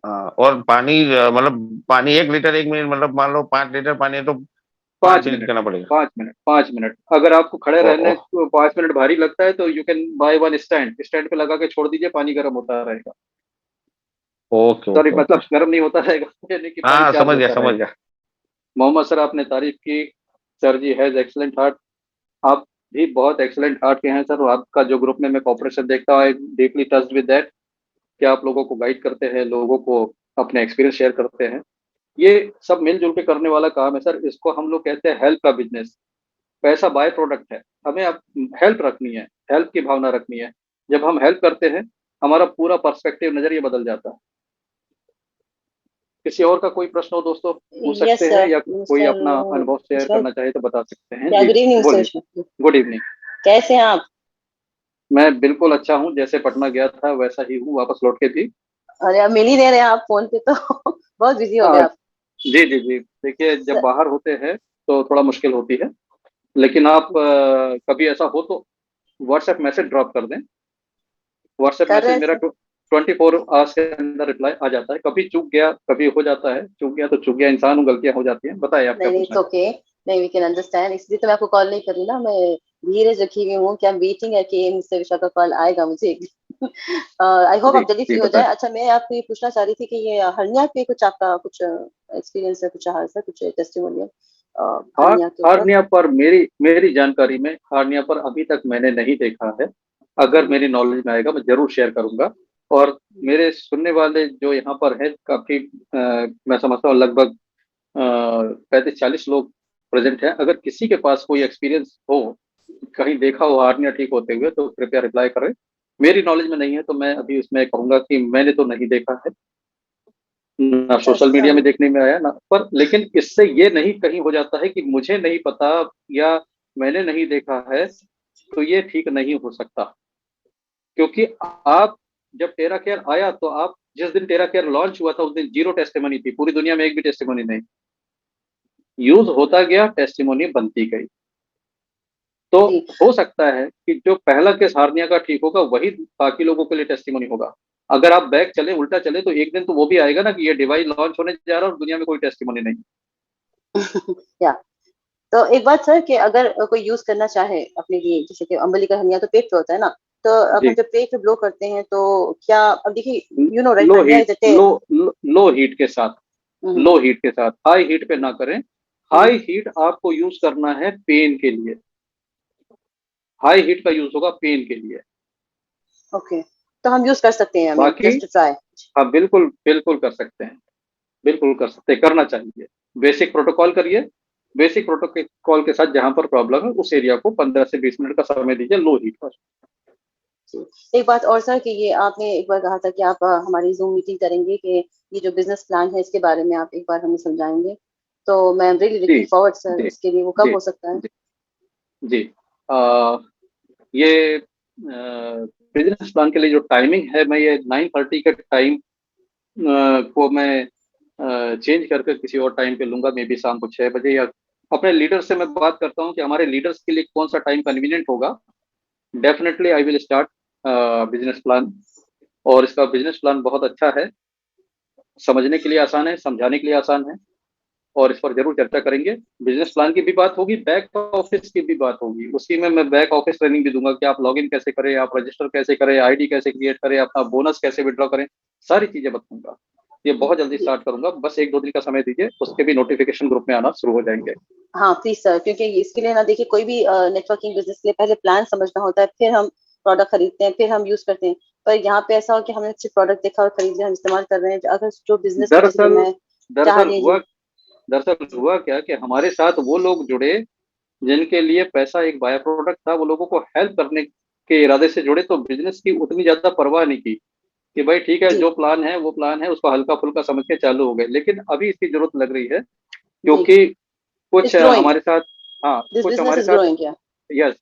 और पानी मतलब पानी 1 लीटर 1 मिनट, मतलब मान लो 5 लीटर पानी है तो 5 मिनट 5 मिनट, करना पड़ेगा। 5 मिनट, 5 मिनट। अगर आपको खड़े ओ, ओ, रहने को 5 मिनट भारी लगता है तो you can by one stand, stand पे लगा के छोड़ दीजिए, पानी गर्म होता रहेगा। Okay sorry, okay okay. मतलब गर्म नहीं होता रहेगा, यानी कि पानी हाँ, चार्ज होता समझ रहेगा। गया। मोहम्मद सर, आपने तारीफ की। Sir ji has excellent heart. आप भी बहुत एक्सीलेंट हार्ट के हैं सर, और आपका जो ग्रुप में मैं कॉपरेशन देखता हूँ, I deeply touched with that, कि आप लोगों को गाइड करते हैं, लोगों को अपने एक्सपीरियंस शेयर करते हैं। ये सब मिलजुल के करने वाला काम है सर। इसको हम लोग कहते हैं हेल्प का बिजनेस। पैसा बाय प्रोडक्ट है, हमें अब हेल्प रखनी है, हेल्प की भावना रखनी है। जब हम हेल्प करते हैं, हमारा पूरा पर्सपेक्टिव, नजरिया बदल जाता है। किसी और का कोई प्रश्न हो दोस्तों, पूछ Yes, सकते sir. हैं, या कोई Sir, अपना अनुभव शेयर sir. करना चाहे तो बता सकते हैं। Yeah, जी good evening, बोलिए। sir. Good evening. कैसे हैं आप? मैं बिल्कुल अच्छा हूँ, जैसे पटना गया था वैसा ही हूँ, वापस लौट के भी। अरे आप मिल ही नहीं रहे हैं आप फोन पे तो बहुत बिजी हो गए हाँ, आप। जी जी जी, देखिए जब सर, बाहर होते हैं तो थोड़ा मुश्किल होती है, लेकिन आप कभी ऐसा हो तो व्हाट्सएप मैसेज ड्रॉप कर दें। व्हाट्सएप कर रहे मैसेज हैं मेरा सर। 24 आवर्स के अंदर रिप्लाई आ जाता है। कभी चूक गया, कभी हो जाता है, चूक गया तो चूक गया, इंसान हूँ, गलतियां हो जाती हैं। बताइए आप क्या नहीं, पूछना इट्स ओके। नहीं, वी कैन अंडरस्टैंड, इसलिए तो मैं आपको कॉल नहीं कर रही ना। मैं धीरज रखी हुई हूँ कि I'm वेटिंग है कि मिस्टर विशाल का कॉल आएगा मुझे एक दिन। आई होप जी आप जल्दी जी फ्री हो बताएं। जाए। अच्छा, मैं आपको ये पूछना चाह रही थी कि ये हर्निया पे कुछ आपका कुछ एक्सपीरियंस है, कुछ हाल सा, कुछ टेस्टिमोनियल हार हर्निया के ऊपर। हार्निया पर मेरी मेरी जानकारी में हार्निया पर अभी तक मैंने नहीं देखा है। अगर मेरी नॉलेज में आएगा मैं जरूर शेयर करूंगा। और मेरे सुनने वाले जो यहाँ पर है काफी, मैं समझता हूँ लगभग 35-40 लोग प्रेजेंट हैं। अगर किसी के पास कोई एक्सपीरियंस हो, कहीं देखा हो हार्निया ठीक होते हुए, तो कृपया रिप्लाई करें। मेरी नॉलेज में नहीं है तो मैं अभी उसमें कहूंगा कि मैंने तो नहीं देखा है, ना अच्छा, सोशल मीडिया सर। में देखने में आया ना पर। लेकिन इससे ये नहीं कहीं हो जाता है कि मुझे नहीं पता या मैंने नहीं देखा है, तो ये ठीक नहीं हो सकता। क्योंकि आप, जब टेरा केयर आया तो आप, जिस दिन टेरा केयर लॉन्च हुआ था उस दिन जीरो टेस्टिमनी थी, पूरी दुनिया में एक भी टेस्टिमनी नहीं। यूज होता गया, टेस्टिमोनी बनती गई। तो जी हो सकता है कि जो पहला केस हार्निया का ठीक होगा वही बाकी लोगों के लिए टेस्टिमोनी होगा। अगर आप बैक चले, उल्टा चले, तो एक दिन तो वो भी आएगा ना कि ये डिवाइस लॉन्च होने जा रहा है और दुनिया में कोई टेस्टिमोनी नहीं। या तो एक बात सर, कि अगर कोई यूज करना चाहे अपने लिए, जैसे कि अम्बिलिकल हर्निया तो पेट पे होता है ना, तो अपन जी, जब पेट पे ब्लो करते हैं तो क्या, अब देखिए, you know right, low hernia heat, is a low heat के साथ, लो हीट के साथ, हाई हीट पे ना करें। हाई हीट आपको यूज करना है पेन के लिए। हाई हीट का यूज होगा पेन के लिए। ओके, तो हम यूज कर सकते हैं, आई मीन बाकी जस्ट टू ट्राई। आप बिल्कुल बिल्कुल कर सकते हैं, बिल्कुल कर सकते हैं, करना चाहिए। बेसिक प्रोटोकॉल करिए। बेसिक प्रोटोकॉल के साथ जहां पर प्रॉब्लम है उस एरिया को 15 से 20 मिनट का समय दीजिए लो हीट पर। एक बात और सर, कि ये आपने एक बार कहा था कि आप हमारी जूम मीटिंग करेंगे, कि ये जो बिजनेस प्लान है इसके बारे में आप एक बार हमें समझाएंगे। तो मैं रियली जी लुकिंग फॉरवर्ड सर जी उसके लिए। वो कब जी हो सकता है? जी जी। आ, ये बिजनेस प्लान के लिए जो टाइमिंग है, मैं ये 9:30 के टाइम को मैं चेंज करके किसी और टाइम पे लूंगा, मे बी शाम को 6 बजे। या अपने लीडर से मैं बात करता हूँ कि हमारे लीडर्स के लिए कौन सा टाइम कन्वीनियंट होगा। Definitely I will start business plan. और इसका बिजनेस प्लान बहुत अच्छा है, समझने के लिए आसान है, समझाने के लिए आसान है, और इस पर जरूर चर्चा करेंगे। बिजनेस प्लान की भी बात होगी, बैक ऑफिस की भी बात होगी। उसी में मैं बैक ऑफिस ट्रेनिंग भी दूंगा कि आप लॉगिन कैसे करें, आप रजिस्टर कैसे करें, आईडी कैसे क्रिएट करें, अपना बोनस कैसे विड्रॉ करें, सारी चीजें बताऊंगा। ये बहुत जल्दी स्टार्ट करूंगा, बस 1-2 दिन का समय दीजिए, उसके भी नोटिफिकेशन ग्रुप में आना शुरू हो जाएंगे। हाँ प्लीज सर, क्योंकि इसके लिए ना, देखिए, कोई भी नेटवर्किंग बिजनेस के लिए पहले प्लान समझना होता है, फिर हम प्रोडक्ट खरीदते हैं, फिर हम यूज करते हैं। पर यहाँ पे ऐसा हो कि हमने सिर्फ प्रोडक्ट देखा और खरीद लिया, हम इस्तेमाल कर रहे हैं। अगर जो बिजनेस को, जैसे कि दरअसल मैं चाह दरअसल रही हुआ हूँ। दरअसल हुआ क्या कि हमारे साथ वो लोग जुड़े जिनके लिए पैसा एक बाय प्रोडक्ट था। वो लोगों को हेल्प करने के इरादे से जुड़े, तो बिजनेस की उतनी ज्यादा परवाह नहीं की कि भाई ठीक है, जी जो प्लान है वो प्लान है, उसको हल्का फुल्का समझ के चालू हो गए। लेकिन अभी इसकी जरूरत लग रही है, जी, क्योंकि कुछ इट्स ग्रोइंग, हमारे साथ, हाँ दिस कुछ बिजनेस हमारे इज साथ, ग्रोइंग। या यस।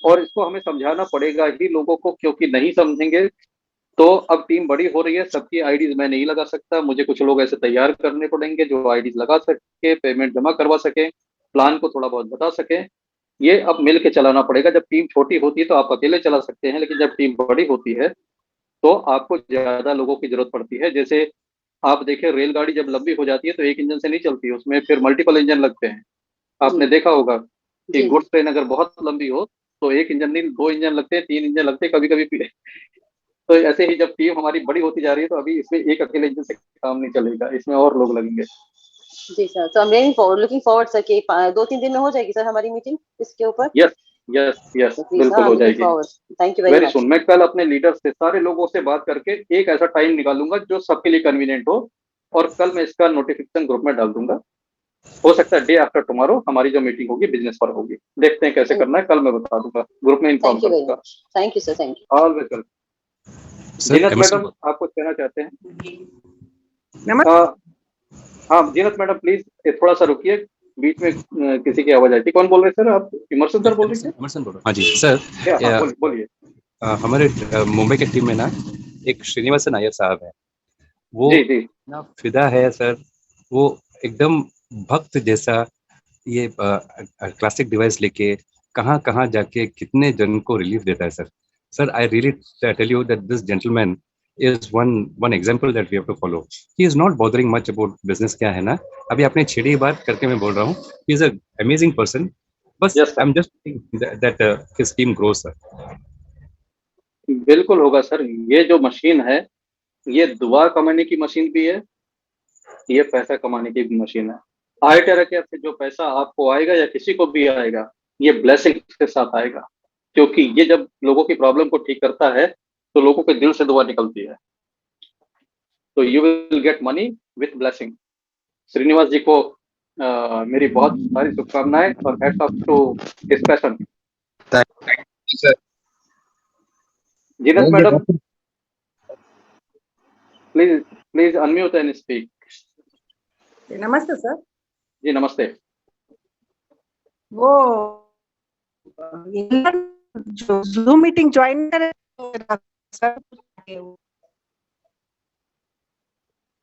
और इसको हमें समझाना पड़ेगा ही लोगों को, क्योंकि नहीं समझेंगे तो, अब टीम बड़ी हो रही है, सबकी आईडीज मैं नहीं लगा सकता, मुझे कुछ लोग ऐसे तैयार करने पड़ेंगे जो आईडीज लगा सके, पेमेंट जमा करवा सके, प्लान को थोड़ा बहुत बता सके। ये अब मिल के चलाना पड़ेगा। जब टीम छोटी होती है तो आप अकेले चला सकते हैं, लेकिन जब टीम बड़ी होती है तो आपको ज्यादा लोगों की जरूरत पड़ती है। जैसे आप देखें, रेलगाड़ी जब लंबी हो जाती है तो एक इंजन से नहीं चलती है, उसमें फिर मल्टीपल इंजन लगते हैं। जी आपने देखा होगा कि जी जी। गुड्स ट्रेन अगर बहुत लंबी हो तो एक इंजन नहीं, 2 इंजन लगते हैं, 3 इंजन लगते हैं कभी कभी। तो ऐसे ही जब टीम हमारी बड़ी होती जा रही है तो अभी इसमें एक अकेले इंजन से काम नहीं चलेगा, इसमें और लोग लगेंगे। जी सर, तो I am looking forward sir, कि 2-3 दिन में हो जाएगी सर हमारी मीटिंग इसके ऊपर। Yes, yes yes, So please, बिल्कुल हो I'm looking जाएगी forward. Thank you very very much. सुन। मैं कल अपने लीडर से, सारे लोगों से बात करके एक ऐसा टाइम निकालूंगा जो सबके लिए कन्वीनियंट हो, और कल मैं इसका नोटिफिकेशन ग्रुप में डाल दूंगा। हो सकता है डे आफ्टर टुमारो हमारी जो मीटिंग होगी बिजनेस पर होगी, देखते हैं कैसे करना है, कल मैं बता दूंगा, ग्रुप में इन्फॉर्म Thank you कर very दूंगा। much. Thank you, sir. Thank you. Always welcome. Sir Zeenat MS madam, आप कुछ कहना चाहते हैं? नमस्ते। हाँ जीनत मैडम प्लीज थोड़ा सा रुकिए, बीच में किसी की आवाज आई थी। कौन बोल रहे हैं सर? आप इमरसन सर बोल रहे हैं एमर्सन बोल रहा हूँ। हाँ जी सर। क्या? हाँ, बोलिए। हमारे मुंबई के टीम में ना एक श्रीनिवासन अय्यर साहब है, वो जी जी ना फिदा है सर, वो एकदम भक्त जैसा ये क्लासिक डिवाइस लेके कहाँ कहाँ जाके कितने जन को रिलीफ देता है sir. Sir I really tell you that this gentleman is one example that we have to follow. He is not bothering much about business क्या है ना, अभी आपने छेड़ी बात करके मैं बोल रहा हूँ, he is a amazing person, बस Yes, sir. I'm just thinking that his team grows sir. बिल्कुल होगा सर। ये जो मशीन है, ये दुआ कमाने की मशीन भी है, ये पैसा कमाने की भी मशीन है। iTera Care से जो पैसा आपको आएगा या किसी को भी आएगा, ये ब्लेसिंग के साथ आएगा, क्योंकि ये जब लोगों की प्रॉब्लम को ठीक करता है तो लोगों के दिल से दुआ निकलती है। तो you will get money with blessing. Shrinivas ji को मेरी बहुत सारी शुभकामनाएं और hats off to his passion. Zeenat madam please please unmute and speak. नमस्ते सर। जी नमस्ते। वो जो जूम मीटिंग ज्वाइन करे सर,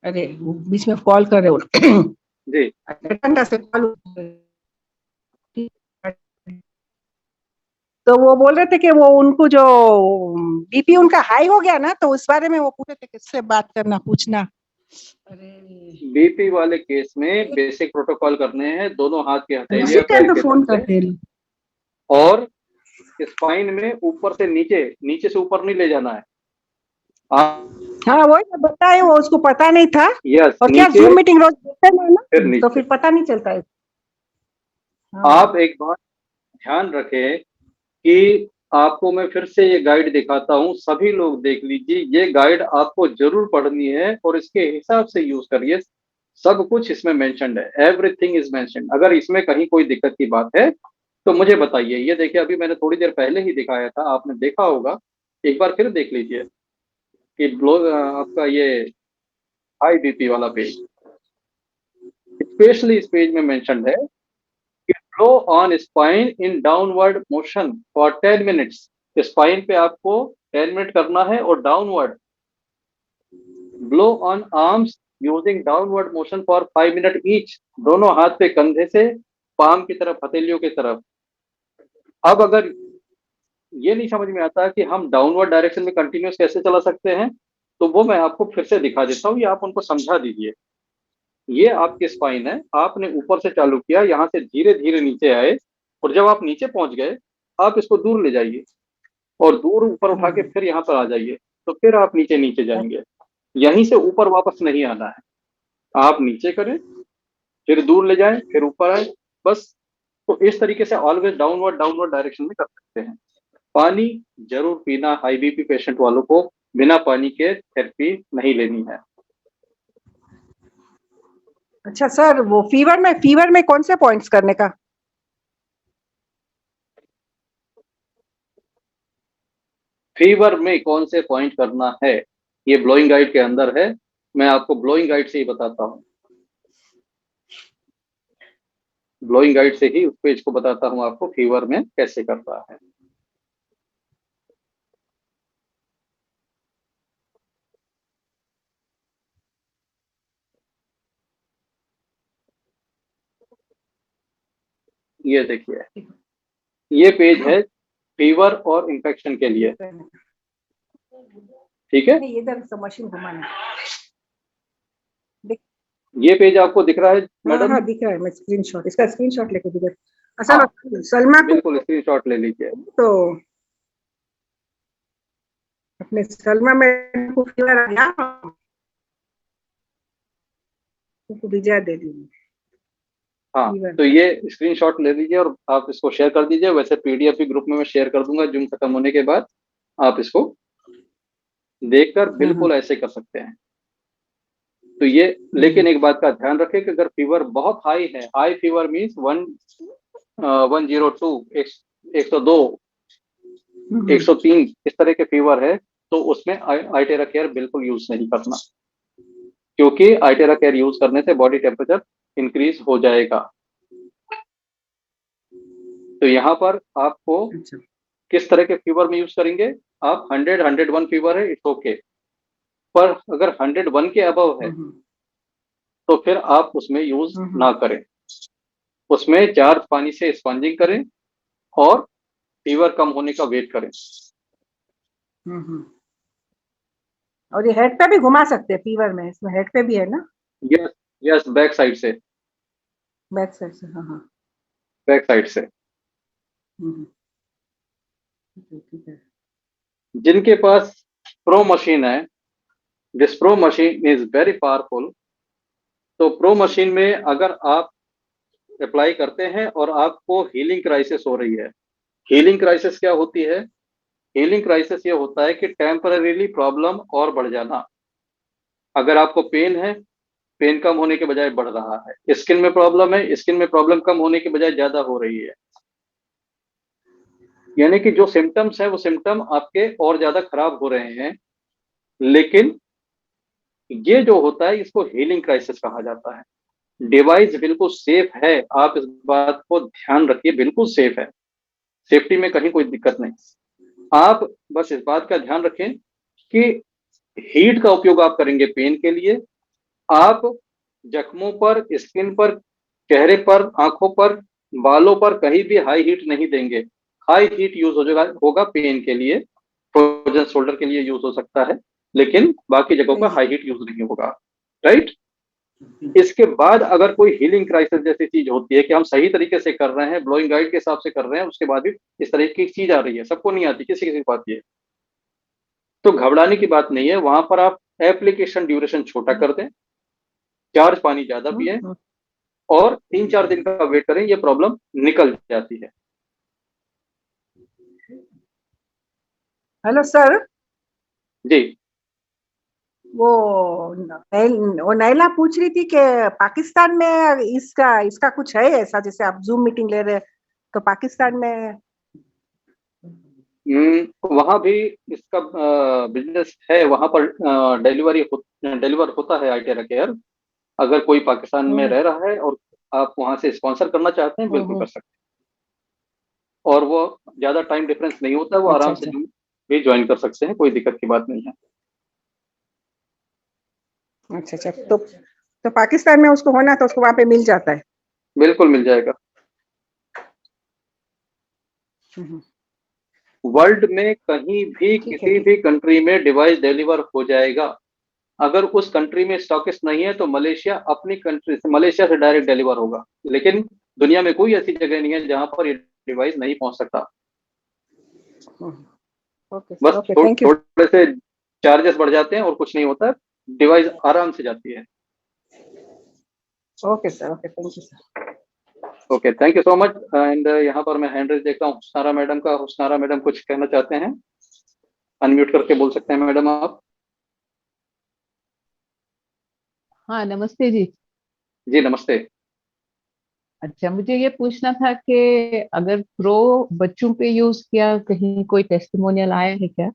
अरे वो बीच में कॉल कर रहे हो जी घंटा से कॉल, तो वो बोल रहे थे कि वो उनको जो बीपी उनका हाई हो गया ना, तो उस बारे में वो पूछ रहे थे किससे बात करना, पूछना। अरे बीपी वाले केस में बेसिक प्रोटोकॉल करने हैं, दोनों हाथ के उसी हथेलियां टाइम पैर पे के फोन तलवे, करते हैं। और स्पाइन में ऊपर से नीचे, नीचे से ऊपर नहीं ले जाना है। हाँ वही मैं बताया, वो उसको पता नहीं था। यस, और क्या नीचे जूम मीटिंग रोज देखते हैं फिर ना, नीचे। तो फिर पता नहीं चलता है। हाँ। आप एक बात ध्यान रखें कि आपको मैं फिर से ये गाइड दिखाता हूँ, सभी लोग देख लीजिए, ये गाइड आपको जरूर पढ़नी है और इसके हिसाब से यूज करिए। सब कुछ इसमें मेंशन्ड है, एवरीथिंग इज मेंशन्ड। अगर इसमें कहीं कोई दिक्कत की बात है तो मुझे बताइए। ये देखिए, अभी मैंने थोड़ी देर पहले ही दिखाया था, आपने देखा होगा, एक बार फिर देख लीजिए कि आपका ये हाई बीपी वाला पेज, स्पेशली इस पेज में मेंशन्ड है कि flow on spine in downward motion for 10 minutes. Spine पे आपको 10 मिनट करना है, और downward blow on arms using downward motion for 5 minute each. दोनों हाथ पे कंधे से पाम की तरफ, हथेलियों की तरफ। अब अगर ये नहीं समझ में आता कि हम डाउनवर्ड डायरेक्शन में कंटिन्यूस कैसे चला सकते हैं, तो वो मैं आपको फिर से दिखा देता हूँ, ये आप उनको समझा दीजिए। ये आपकी स्पाइन है, आपने ऊपर से चालू किया, यहाँ से धीरे धीरे नीचे आए, और जब आप नीचे पहुंच गए, आप इसको दूर ले जाइए और दूर ऊपर उठा के फिर यहाँ पर आ जाइए, तो फिर आप नीचे नीचे जाएंगे। यहीं से ऊपर वापस नहीं आना है। आप नीचे करें, फिर दूर ले जाएं, फिर ऊपर आए, बस। तो इस तरीके से ऑलवेज डाउनवर्ड डाउनवर्ड डायरेक्शन में कर सकते हैं। पानी जरूर पीना, हाई बीपी पेशेंट वालों को बिना पानी के थेरेपी नहीं लेनी है। अच्छा सर, वो फीवर में कौन से पॉइंट्स करने का? फीवर में कौन से पॉइंट करना है, ये ब्लोइंग गाइड के अंदर है। मैं आपको ब्लोइंग गाइड से ही बताता हूँ, ब्लोइंग गाइड से ही उस पेज को बताता हूँ आपको फीवर में कैसे करना है। ये देखिए, ये पेज है फीवर और इन्फेक्शन के लिए, ठीक है। नहीं, इधर से मशीन घुमाना। ये पेज आपको दिख रहा है मैडम? हाँ दिख रहा है, मैं इसका स्क्रीनशॉट लेके दिखा। अच्छा सलमा को बिल्कुल स्क्रीनशॉट ले लीजिए। तो अपने सलमा में को फीवर आ गया, उनको भिजा दे दी। हाँ, Fever. तो ये स्क्रीनशॉट ले लीजिए और आप इसको शेयर कर दीजिए। वैसे पीडीएफ भी ग्रुप में मैं शेयर कर दूंगा जूम खत्म होने के बाद, आप इसको देखकर बिल्कुल ऐसे कर सकते हैं। तो ये, लेकिन एक बात का ध्यान रखें कि अगर फीवर बहुत हाई है, हाई फीवर मीन्स 102, 102, 103 इस तरह के फीवर है, तो उसमें आइटेरा केयर बिल्कुल यूज नहीं करना, क्योंकि आइटेरा केयर यूज करने से बॉडी टेम्परेचर इंक्रीज हो जाएगा। तो यहाँ पर आपको अच्छा। किस तरह के फीवर में यूज करेंगे आप? 100, 101 फीवर है, इट्स ओके, पर अगर 101 के अबव है तो फिर आप उसमें यूज ना करें। उसमें चार्ज पानी से स्पंजिंग करें और फीवर कम होने का वेट करें। और ये हेड पे भी घुमा सकते हैं फीवर में, इसमें हेड पे भी है ना? यस, यस, बैक साइड से, बैक साइड से, हाँ हाँ। बैक साइड से। ठीक है। जिनके पास प्रो मशीन है, this pro machine is very powerful. तो प्रो मशीन में अगर आप अप्लाई करते हैं और आपको हीलिंग क्राइसिस हो रही है, हीलिंग क्राइसिस क्या होती है? हीलिंग क्राइसिस ये होता है कि टेम्पररीली प्रॉब्लम और बढ़ जाना। अगर आपको पेन है, पेन कम होने के बजाय बढ़ रहा है। स्किन में प्रॉब्लम है, स्किन में प्रॉब्लम कम होने के बजाय ज्यादा हो रही है। यानी कि जो सिम्टम्स है वो सिम्टम आपके और ज्यादा खराब हो रहे हैं। लेकिन ये जो होता है इसको हीलिंग क्राइसिस कहा जाता है। डिवाइस बिल्कुल सेफ है, आप इस बात को ध्यान रखिए, बिल्कुल सेफ है, सेफ्टी में कहीं कोई दिक्कत नहीं। आप बस इस बात का ध्यान रखें कि हीट का उपयोग आप करेंगे पेन के लिए। आप जख्मों पर, स्किन पर, चेहरे पर, आंखों पर, बालों पर कहीं भी हाई हीट नहीं देंगे। हाई हीट यूज होगा पेन के लिए, फ्रोजन शोल्डर के लिए यूज हो सकता है, लेकिन बाकी जगहों पर हाई हीट यूज नहीं होगा। राइट? इसके बाद अगर कोई हीलिंग क्राइसिस जैसी चीज होती है कि हम सही तरीके से कर रहे हैं, ब्लोइंग गाइड के हिसाब से कर रहे हैं, उसके बाद भी इस तरह की चीज आ रही है, सबको नहीं आती, किसी किसी को आती है, तो घबराने की बात नहीं है। वहां पर आप एप्लीकेशन ड्यूरेशन छोटा कर दें, चार्ज पानी ज्यादा पिए और 3-4 दिन का वेट करें, ये प्रॉब्लम निकल जाती है। हेलो सर, जी, वो नैला पूछ रही थी कि पाकिस्तान में इसका कुछ है ऐसा, जैसे आप जूम मीटिंग ले रहे हैं तो पाकिस्तान में वहां भी इसका बिजनेस है, वहां पर डिलीवर होता है आइटेरा केयर। अगर कोई पाकिस्तान में रह रहा है और आप वहां से स्पॉन्सर करना चाहते हैं, बिल्कुल कर सकते हैं। और वो ज्यादा टाइम डिफरेंस नहीं होता, वो आराम से भी ज्वाइन कर सकते हैं, कोई दिक्कत की बात नहीं है। अच्छा, तो पाकिस्तान में उसको होना तो उसको वहां पे मिल जाता है? बिल्कुल मिल जाएगा। वर्ल्ड में कहीं भी किसी भी कंट्री में डिवाइस डिलीवर हो जाएगा। अगर उस कंट्री में स्टॉकिस्ट नहीं है तो मलेशिया, अपनी कंट्री से, मलेशिया से डायरेक्ट डिलीवर होगा। लेकिन दुनिया में कोई ऐसी जगह नहीं है जहां पर ये डिवाइस नहीं पहुंच सकता। बस थोड़े से चार्जेस बढ़ जाते हैं और कुछ नहीं होता, डिवाइस आराम से जाती है। Okay sir, okay, thank you sir. Okay, thank you so much. And यहाँ पर मैं हैंड रेज देखता हूँ हुस्नारा मैडम का। हुस्नारा मैडम कुछ कहना चाहते हैं? अनम्यूट करके बोल सकते हैं मैडम आप। हाँ, नमस्ते जी। जी नमस्ते। अच्छा, मुझे ये पूछना था कि अगर प्रो बच्चों पे यूज किया, कहीं कोई टेस्टिमोनियल आया है क्या?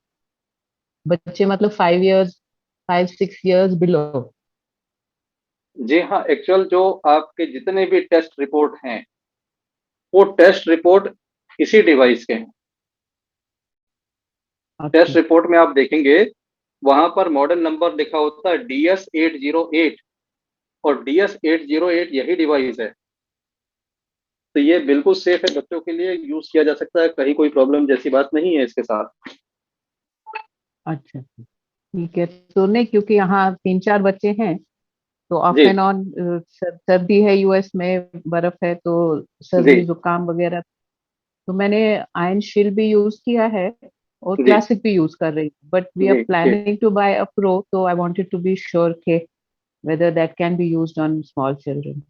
बच्चे मतलब 5 इयर्स, 5-6 इयर्स बिलो। जी हाँ, एक्चुअल जो आपके जितने भी टेस्ट रिपोर्ट हैं वो टेस्ट रिपोर्ट इसी डिवाइस के हैं। टेस्ट रिपोर्ट में आप देखेंगे वहां पर मॉडल नंबर लिखा होता है DS808 और DS808 यही डिवाइस है। तो ये बिल्कुल सेफ है, बच्चों के लिए यूज किया जा सकता है, कहीं कोई प्रॉब्लम जैसी बात नहीं है इसके साथ। अच्छा, ठीक है। तो नहीं, क्योंकि यहाँ 3-4 बच्चे हैं तो ऑफ जी एंड ऑन सर्दी है, यूएस में बर्फ है तो सर्दी जी जुकाम वगैरह। तो मैंने आयन शील्ड भी यूज किया है और जी क्लासिक भी यूज कर रही हूँ, बट वी आर जी जी planning to buy a pro, तो I wanted to be sure के whether that can be used on small children.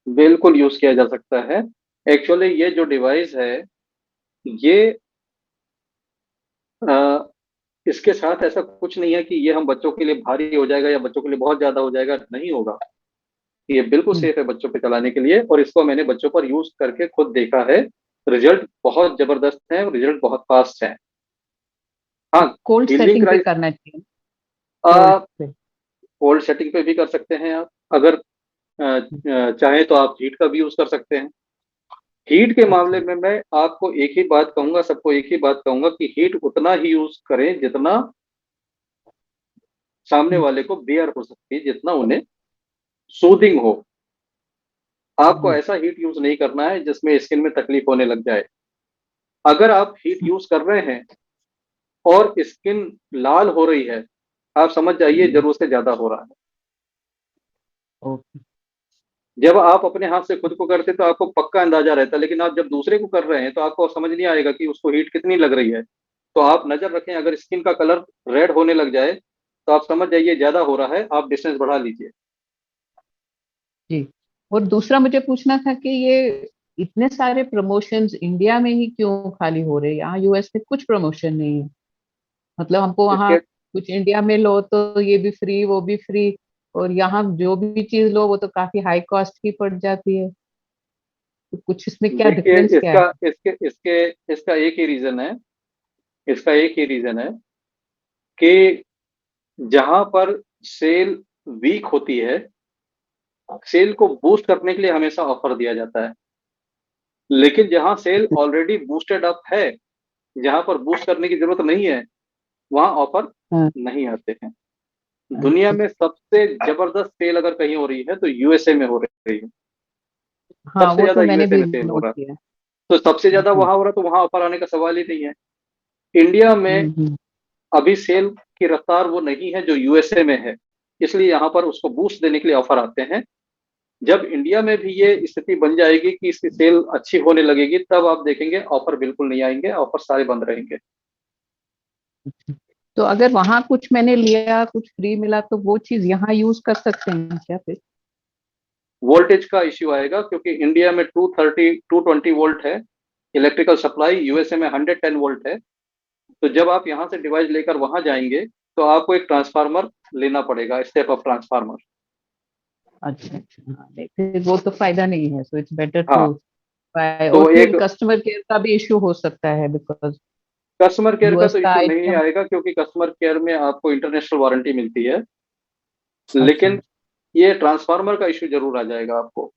बिल्कुल यूज किया जा सकता है। एक्चुअली ये जो डिवाइस है, ये इसके साथ ऐसा कुछ नहीं है कि ये हम बच्चों के लिए भारी हो जाएगा या बच्चों के लिए बहुत ज्यादा हो जाएगा, नहीं होगा। ये बिल्कुल सेफ है बच्चों पे चलाने के लिए, और इसको मैंने बच्चों पर यूज करके खुद देखा है। रिजल्ट बहुत जबरदस्त है, रिजल्ट बहुत फास्ट है। हाँ, कोल्ड हीलिंग सेटिंग पे क्राइस करना चाहिए, कोल्ड पे। कोल्ड सेटिंग पे भी कर सकते हैं आप। अगर चाहे तो आप हीट का भी यूज कर सकते हैं। हीट के मामले अच्छा। में मैं आपको एक ही बात कहूंगा, सबको एक ही बात कहूंगा कि हीट उतना ही यूज करें जितना सामने वाले को बेयर हो सकती है, जितना उन्हें सूदिंग हो। आपको जी। ऐसा हीट यूज नहीं करना है जिसमें स्किन में तकलीफ होने लग जाए। अगर आप हीट यूज कर रहे हैं और स्किन लाल हो रही है, आप समझ जाइए जरूरत से ज्यादा हो रहा है। ओके। जब आप अपने हाथ से खुद को करते तो आपको पक्का अंदाजा रहता है, लेकिन आप जब दूसरे को कर रहे हैं तो आपको समझ नहीं आएगा कि उसको हीट कितनी लग रही है। तो आप नजर रखें, अगर स्किन का कलर रेड होने लग जाए तो आप समझ जाइए ज्यादा हो रहा है, आप डिस्टेंस बढ़ा लीजिए। जी। और दूसरा मुझे पूछना था कि ये इतने सारे प्रमोशंस इंडिया में ही क्यों खाली हो रहे हैं? यहाँ यूएस में कुछ प्रमोशन नहीं है, मतलब हमको वहाँ इसके कुछ इंडिया में लो तो ये भी फ्री वो भी फ्री, और यहाँ जो भी चीज लो वो तो काफी हाई कॉस्ट की पड़ जाती है। तो कुछ इसमें क्या देखिए, डिफरेंस क्या है? इसका इसके इसके इसका एक ही रीजन है। इसका एक ही रीजन है कि जहां पर सेल वीक होती है, सेल को बूस्ट करने के लिए हमेशा ऑफर दिया जाता है। लेकिन जहां सेल ऑलरेडी बूस्टेड अप है, जहां पर बूस्ट करने की जरूरत नहीं है, वहां ऑफर हाँ। नहीं आते हैं। दुनिया अच्छा। में सबसे जबरदस्त सेल अगर कहीं हो रही है तो यूएसए में हो रही है। हाँ, सबसे वो तो ज्यादा मैंने यूएसए भी में सेल हो नोट रहा किया। है। तो सबसे ज्यादा जी। वहां हो रहा है, तो वहां ऑफर आने का सवाल ही नहीं है। इंडिया में हम्म। अभी सेल की रफ्तार वो नहीं है जो यूएसए में है, इसलिए यहाँ पर उसको बूस्ट देने के लिए ऑफर आते हैं। जब इंडिया में भी ये स्थिति बन जाएगी कि इसकी सेल अच्छी होने लगेगी, तब आप देखेंगे ऑफर बिल्कुल नहीं आएंगे, ऑफर सारे बंद रहेंगे। तो अगर वहां कुछ मैंने लिया कुछ फ्री मिला तो वो चीज यहाँ यूज कर सकते हैं क्या फिर? वोल्टेज का इश्यू आएगा, क्योंकि इंडिया में 220 वोल्ट है इलेक्ट्रिकल सप्लाई, यूएसए में 110 वोल्ट है। तो जब आप यहाँ से डिवाइस लेकर वहां जाएंगे तो आपको एक ट्रांसफार्मर लेना पड़ेगा, स्टेप अप ट्रांसफार्मर। अच्छा अच्छा, हाँ, नहीं, फिर वो तो फायदा नहीं है, सो इट्स बेटर हाँ, टू बाय। और तो फिर एक कस्टमर केयर का भी इशू हो सकता है बिकॉज कस्टमर केयर का यूएस तो का इश्यू नहीं आइटम। आएगा, क्योंकि कस्टमर केयर में आपको इंटरनेशनल वारंटी मिलती है। अच्छा। लेकिन ये ट्रांसफार्मर का इश्यू जरूर आ जाएगा आपको। और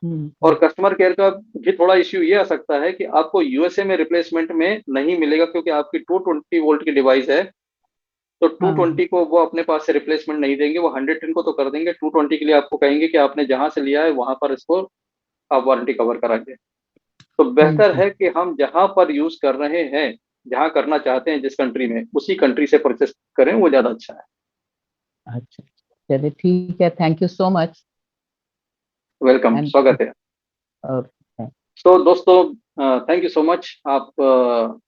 हम्म। कस्टमर केयर का भी थोड़ा इश्यू ये आ सकता है कि आपको यूएसए में रिप्लेसमेंट में नहीं मिलेगा, क्योंकि आपकी 220 वोल्ट की डिवाइस है। तो हाँ हाँ। 220 को वो अपने पास से रिप्लेसमेंट नहीं देंगे, वो 110 को तो कर देंगे। 220 के लिए आपको कहेंगे कि आपने जहां से लिया है वहां पर इसको आप वारंटी कवर कराइए। तो बेहतर जी। है कि हम जहां पर यूज कर रहे हैं, जहां करना चाहते हैं जिस कंट्री में, उसी कंट्री से परचेस करें, वो ज्यादा अच्छा है। अच्छा, चलिए ठीक है, thank you so much. Welcome, and स्वागत है। तो दोस्तों, थैंक यू सो मच। आप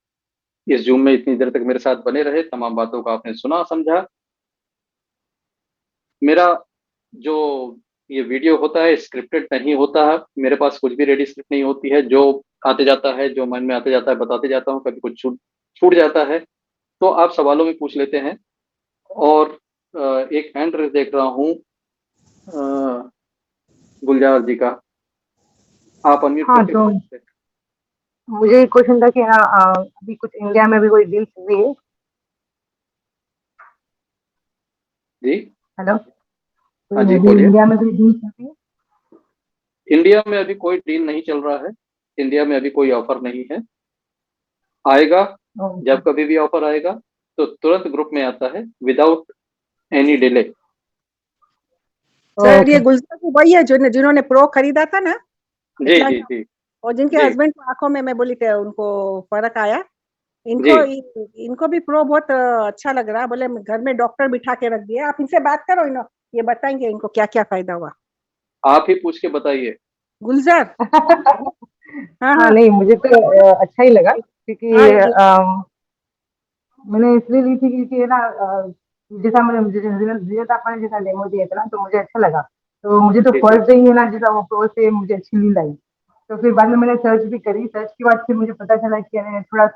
इस जूम में इतनी देर तक मेरे साथ बने रहे, तमाम बातों को आपने सुना समझा। मेरा जो ये वीडियो होता है स्क्रिप्टेड नहीं होता है, मेरे पास कुछ भी रेडी स्क्रिप्ट नहीं होती है। जो आते जाता है, जो मन में आते जाता है बताते जाता हूँ, कभी कुछ छूट छूट जाता है तो आप सवालों में पूछ लेते हैं। और एक हैंड रेस देख रहा हूँ गुलजार जी का, आप अनम्यूट हाँ, करके तो पूछ सकते हैं। मुझे एक क्वेश्चन था कि हाँ, अभी कुछ इंडिया में भी कोई डील्स हुई है? जी हेलो, हाँ कोई जी, अभी बोलिए। इंडिया में कोई डील्स हुई है? इंडिया में अभी कोई डील नहीं चल रहा है, इंडिया में अभी कोई ऑफर नहीं है। आएगा, ओके। जब कभी भी ऑफर आएगा तो तुरंत ग्रुप में आता है, विदाउट एनी डिले। सर ये ओके। गुलजार तो वही है जो जिन्होंने प्रो खरीदा था ना जी जी एटलांटा, जी और जिनके जी हस्बैंड को आंखों में मैं बोली कि उनको फर्क आया। जी। इनको भी प्रो बहुत अच्छा लग रहा है, बोले मैं घर में डॉक्टर बिठा के रख दिया। आप इनसे बात करो, ये बताएंगे इनको क्या क्या फायदा हुआ। आप ही पूछ के बताइए। गुलजार, हाँ हाँ, हाँ नहीं, मुझे तो अच्छा ही लगा क्योंकि हाँ मैंने इसलिए ली थी क्योंकि है ना, जैसा मैंने जैसा आपने जैसा डेमो दिया था ना, तो मुझे अच्छा लगा। तो मुझे तो ठीक फर्स्ट डे ही है ना जैसा वो प्रो से मुझे अच्छी नींद आई। तो फिर बाद में मैंने सर्च भी करी, सर्च के बाद फिर मुझे पता चला कि अरे थोड़ा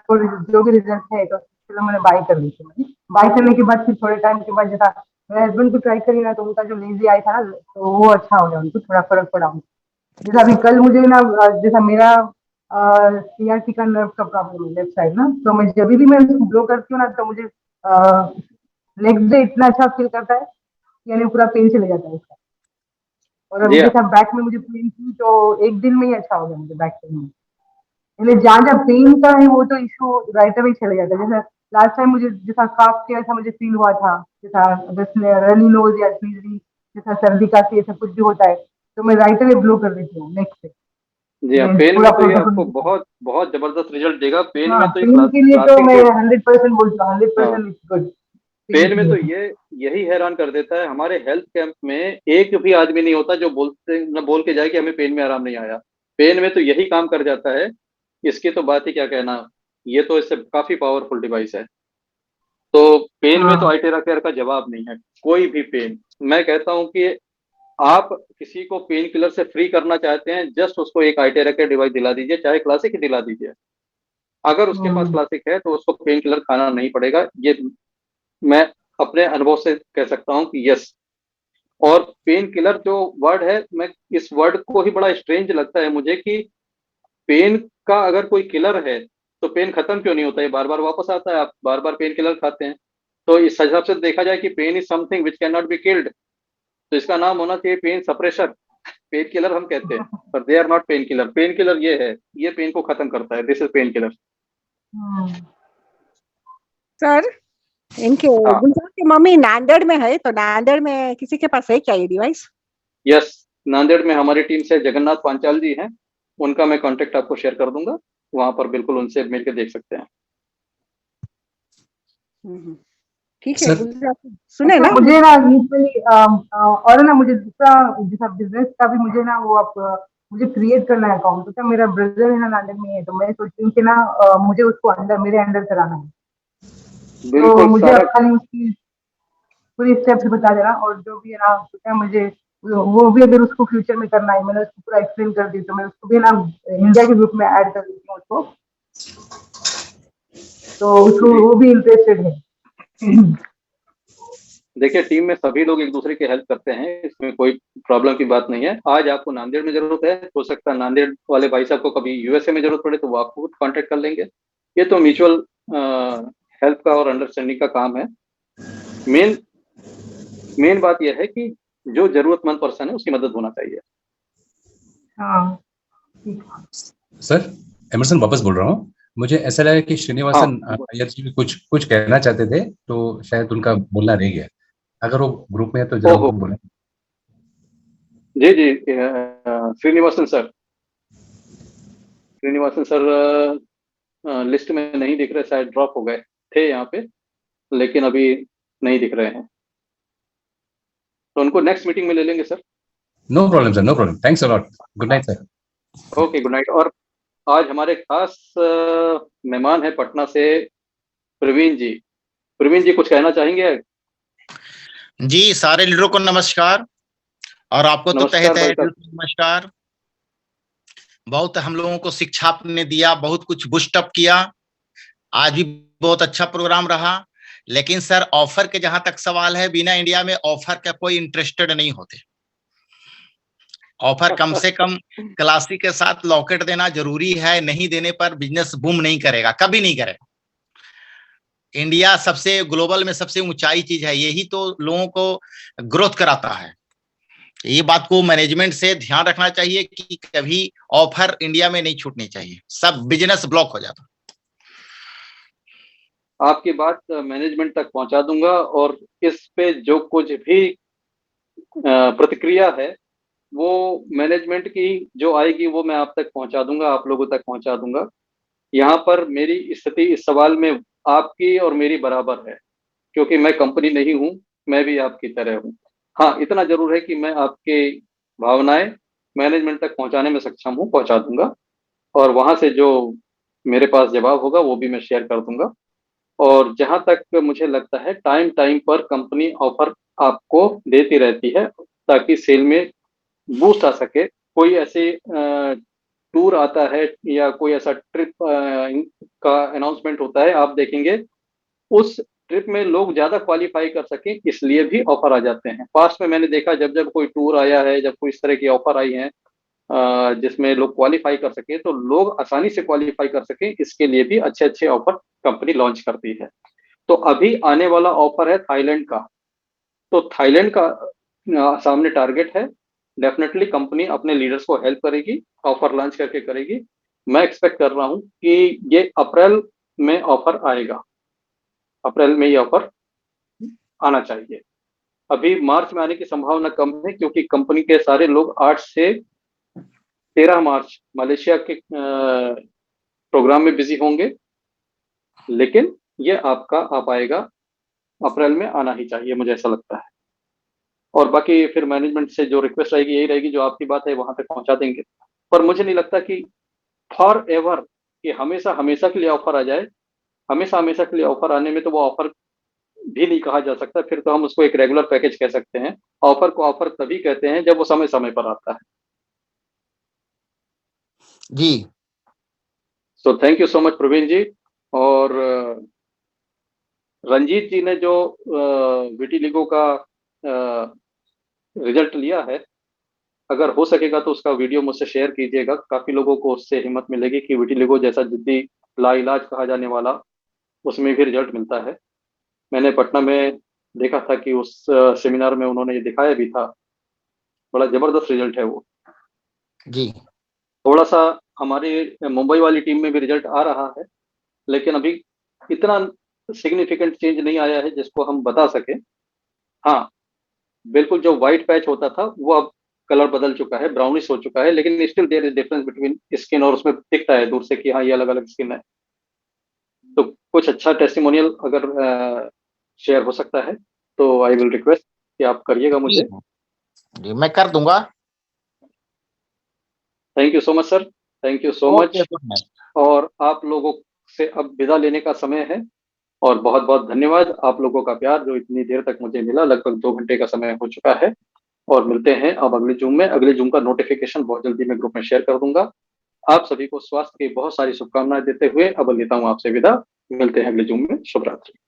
जो भी रिजल्ट है, तो चलो मैंने बाय कर ली थी। मैंने बाय करने के बाद फिर थोड़े टाइम के बाद जैसा मेरे हस्बैंड को ट्राई करी ना, तो उनका जो लेजी आई था ना, तो वो अच्छा हो गया, उनको थोड़ा फर्क पड़ा उनको। जैसा अभी कल मुझे ना जैसा मेरा सीआरटी का नर्व का प्रॉब्लम है लेफ्ट साइड ना, तो मैं जब भी मैं उसको ब्लो करती हूँ ना, तो मुझे नेक्स्ट डे इतना अच्छा फील करता है, यानी पूरा पेन चले जाता है उसका। और अभी जी हाँ। जैसा बैक में मुझे पेन थी, तो एक दिन में ही अच्छा हो गया मुझे बैक पेन में। मतलब जहाँ जहाँ पेन का है वो तो इशू राइट अवे चले जाता है। जैसे लास्ट टाइम मुझे जैसा काफ के ऐसा मुझे फील हुआ था, जैसा रनी नोज या स्नीजरी, जैसा सर्दी खांसी ऐसा कुछ भी होता है, तो मैं राइट अवे ब्लो कर देती हूँ नेक्स्ट से। जी हाँ, मैं पेन पूरा में तो ये प्रोटोकॉल। आपको बहुत बहुत जबरदस्त रिजल्ट देगा। पेन हाँ, में तो ये पेन के लिए तो क्लासिक मैं जो 100% बोलता हूँ, हाँ 100% इट्स गुड पेन पेन के में लिए तो तो। ये यही हैरान कर देता है। हमारे हेल्थ कैंप में एक भी आदमी नहीं होता जो बोलते न बोल के जाए कि हमें पेन में आराम नहीं आया। पेन में तो यही काम कर जाता है। इसकी तो बात ही क्या कहना। ये तो इससे काफी पावरफुल डिवाइस है। तो पेन में तो हाँ, आइटेरा केयर का जवाब नहीं है। कोई भी पेन, मैं कहता हूं कि आप किसी को पेन किलर से फ्री करना चाहते हैं, जस्ट उसको एक आइटेरा केयर डिवाइस दिला दीजिए, चाहे क्लासिक ही दिला दीजिए। अगर उसके पास हम्म, क्लासिक है तो उसको पेन किलर खाना नहीं पड़ेगा। ये मैं अपने अनुभव से कह सकता हूं कि यस। और पेन किलर जो वर्ड है, मैं इस वर्ड को ही बड़ा स्ट्रेंज लगता है मुझे कि पेन का अगर कोई किलर है तो पेन खत्म क्यों नहीं होता है, बार बार वापस आता है, आप बार बार पेन किलर खाते हैं। तो इस हिसाब से देखा जाए कि pain is something which can not be killed, तो इसका नाम होना चाहिए पेन सप्रेशर। पेन किलर हम कहते हैं पर they are not pain killer. Pain killer ये है, ये पेन को खत्म करता है, this is pain killer. Hmm. Sir, इनके हाँ गुलजार की मम्मी नांदेड़ में है, तो नांदेड़ में किसी के पास है क्या ये डिवाइस? यस, नांदेड़ में हमारी टीम से जगन्नाथ पांचाल जी हैं, उनका मैं कांटेक्ट आपको शेयर कर दूंगा। वहां पर बिल्कुल उनसे मिलकर देख सकते हैं। ठीक है सर गुलजार, सुने अच्छा, ना? मुझे ना यूजुअली और ना मुझे दूसरा जैसा बिजनेस का भी मुझे ना वो आप मुझे क्रिएट करना है अकाउंट, तो मेरा ब्रदर है ना नांदेड़ में है, तो मैं सोच रही हूँ कि ना मुझे उसको अंदर मेरे अंडर कराना है। तो बिल्कुल मुझे सारा। आप खाली उसकी पूरी स्टेप्स बता देना, और जो भी है ना उसका मुझे वो भी अगर उसको फ्यूचर में करना है, मैंने उसको पूरा एक्सप्लेन कर दी, तो मैं उसको भी ना इंडिया के ग्रुप में ऐड कर देती हूँ उसको, तो उसको जी वो भी इंटरेस्टेड है। देखिए, टीम में सभी लोग एक दूसरे की हेल्प करते हैं, इसमें कोई प्रॉब्लम की बात नहीं है। आज आपको नांदेड़ में जरूरत है, हो सकता है नांदेड़ वाले भाई साहब को कभी यूएसए में जरूरत पड़े तो वो आपको कांटेक्ट कर लेंगे। ये तो म्यूचुअल हेल्प का और अंडरस्टैंडिंग का काम है। मेन मेन बात यह है कि जो जरूरतमंद पर्सन है उसकी मदद होना चाहिए। हाँ, ठीक। सर एमरसन वापस बोल रहा हूँ। मुझे ऐसा लगा कि हाँ श्रीनिवासन अय्यर जी भी कुछ कुछ कहना चाहते थे, तो शायद उनका बोलना रह गया। अगर वो ग्रुप में है तो जरा ओहो, उनको बोले। जी जी, Shrinivasan sir, Shrinivasan sir list में नहीं दिख रहे, शायद ड्रॉप हो गए थे यहाँ पे, लेकिन अभी नहीं दिख रहे हैं। तो उनको नेक्स्ट मीटिंग में ले लेंगे sir. No problem sir, no problem, thanks a lot, good night sir. Okay, good night. और आज हमारे खास मेहमान है पटना से, प्रवीण जी। प्रवीण जी कुछ कहना चाहेंगे? जी, सारे लीडरों को नमस्कार, और आपको तो तहे नमस्कार तहे भाई दिल साहब। से नमस्कार। बहुत हम लोगों को शिक्षा आपने दिया, बहुत कुछ बूस्ट अप किया। आज भी बहुत अच्छा प्रोग्राम रहा। लेकिन सर, ऑफर के जहां तक सवाल है, बिना इंडिया में ऑफर का कोई इंटरेस्टेड नहीं होते। ऑफर कम से कम क्लासिक के साथ लॉकेट देना जरूरी है, नहीं देने पर बिजनेस बूम नहीं करेगा, कभी नहीं करेगा। इंडिया सबसे ग्लोबल में सबसे ऊंचाई चीज है, यही तो लोगों को ग्रोथ कराता है। ये बात को मैनेजमेंट से ध्यान रखना चाहिए कि कभी ऑफर इंडिया में नहीं छूटनी चाहिए, सब बिजनेस ब्लॉक हो जाता। आपकी बात मैनेजमेंट तक पहुंचा दूंगा, और इस पे जो कुछ भी प्रतिक्रिया है वो मैनेजमेंट की जो आएगी वो मैं आप तक पहुंचा दूंगा, आप लोगों तक पहुंचा दूंगा। यहाँ पर मेरी स्थिति इस सवाल में आपकी और मेरी बराबर है, क्योंकि मैं कंपनी नहीं हूँ, मैं भी आपकी तरह हूँ। हाँ, इतना जरूर है कि मैं आपके भावनाएं मैनेजमेंट तक पहुंचाने में सक्षम हूँ, पहुंचा दूंगा। और वहां से जो मेरे पास जवाब होगा वो भी मैं शेयर कर दूंगा। और जहां तक मुझे लगता है, टाइम टाइम पर कंपनी ऑफर आपको देती रहती है ताकि सेल में बूस्ट आ सके, कोई ऐसे टूर आता है या कोई ऐसा ट्रिप का अनाउंसमेंट होता है, आप देखेंगे उस ट्रिप में लोग ज्यादा क्वालिफाई कर सके, इसलिए भी ऑफर आ जाते हैं। पास्ट में मैंने देखा जब जब कोई टूर आया है, जब कोई इस तरह की ऑफर आई है जिसमें लोग क्वालिफाई कर सके, तो लोग आसानी से क्वालिफाई कर सके, इसके लिए भी अच्छे अच्छे ऑफर कंपनी लॉन्च करती है। तो अभी आने वाला ऑफर है थाईलैंड का, तो थाईलैंड का सामने टारगेट है। डेफिनेटली कंपनी अपने लीडर्स को हेल्प करेगी, ऑफर लॉन्च करके करेगी। मैं एक्सपेक्ट कर रहा हूं कि ये अप्रैल में ऑफर आएगा, अप्रैल में ये ऑफर आना चाहिए। अभी मार्च में आने की संभावना कम है, क्योंकि कंपनी के सारे लोग 8 से 13 मार्च मलेशिया के प्रोग्राम में बिजी होंगे, लेकिन ये आपका आ पाएगा, अप्रैल में आना ही चाहिए, मुझे ऐसा लगता है। और बाकी फिर मैनेजमेंट से जो रिक्वेस्ट रहेगी यही रहेगी, जो आपकी बात है वहां तक पहुंचा देंगे। पर मुझे नहीं लगता कि फॉर एवर कि हमेशा हमेशा के लिए ऑफर आ जाए। हमेशा हमेशा के लिए ऑफर आने में तो वो ऑफर भी नहीं कहा जा सकता, फिर तो हम उसको एक रेगुलर पैकेज कह सकते हैं। ऑफर को ऑफर तभी कहते हैं जब वो समय समय पर आता है। जी so thank you so much Praveen ji. और रंजीत जी ने जो विटिलिगो का रिजल्ट लिया है, अगर हो सकेगा तो उसका वीडियो मुझसे शेयर कीजिएगा। काफी लोगों को उससे हिम्मत मिलेगी कि विटिलिगो जैसा जिद्दी लाइलाज कहा जाने वाला, उसमें भी रिजल्ट मिलता है। मैंने पटना में देखा था कि उस सेमिनार में उन्होंने ये दिखाया भी था, बड़ा जबरदस्त रिजल्ट है वो। जी थोड़ा सा हमारी मुंबई वाली टीम में भी रिजल्ट आ रहा है, लेकिन अभी इतना सिग्निफिकेंट चेंज नहीं आया है जिसको हम बता सके। हाँ, बिल्कुल जो व्हाइट पैच होता था वो अब कलर बदल चुका है, ब्राउनिश हो चुका है, लेकिन still there is difference between skin, और उसमें दिखता है दूर से कि हाँ ये अलग अलग स्किन है। तो कुछ अच्छा टेस्टिमोनियल अगर शेयर हो सकता है तो आई विल रिक्वेस्ट कि आप करिएगा मुझे। जी मैं कर दूंगा। Thank you so much sir, thank you so much. Okay good night. और आप लोगों से अब विदा लेने का समय है, और बहुत बहुत धन्यवाद आप लोगों का प्यार जो इतनी देर तक मुझे मिला। लगभग 2 घंटे का समय हो चुका है, और मिलते हैं अब अगले जूम में। अगले जूम का नोटिफिकेशन बहुत जल्दी मैं ग्रुप में शेयर कर दूंगा। आप सभी को स्वास्थ्य की बहुत सारी शुभकामनाएं देते हुए अब लेता हूं आपसे विदा। मिलते हैं अगले जूम में। शुभ रात्रि।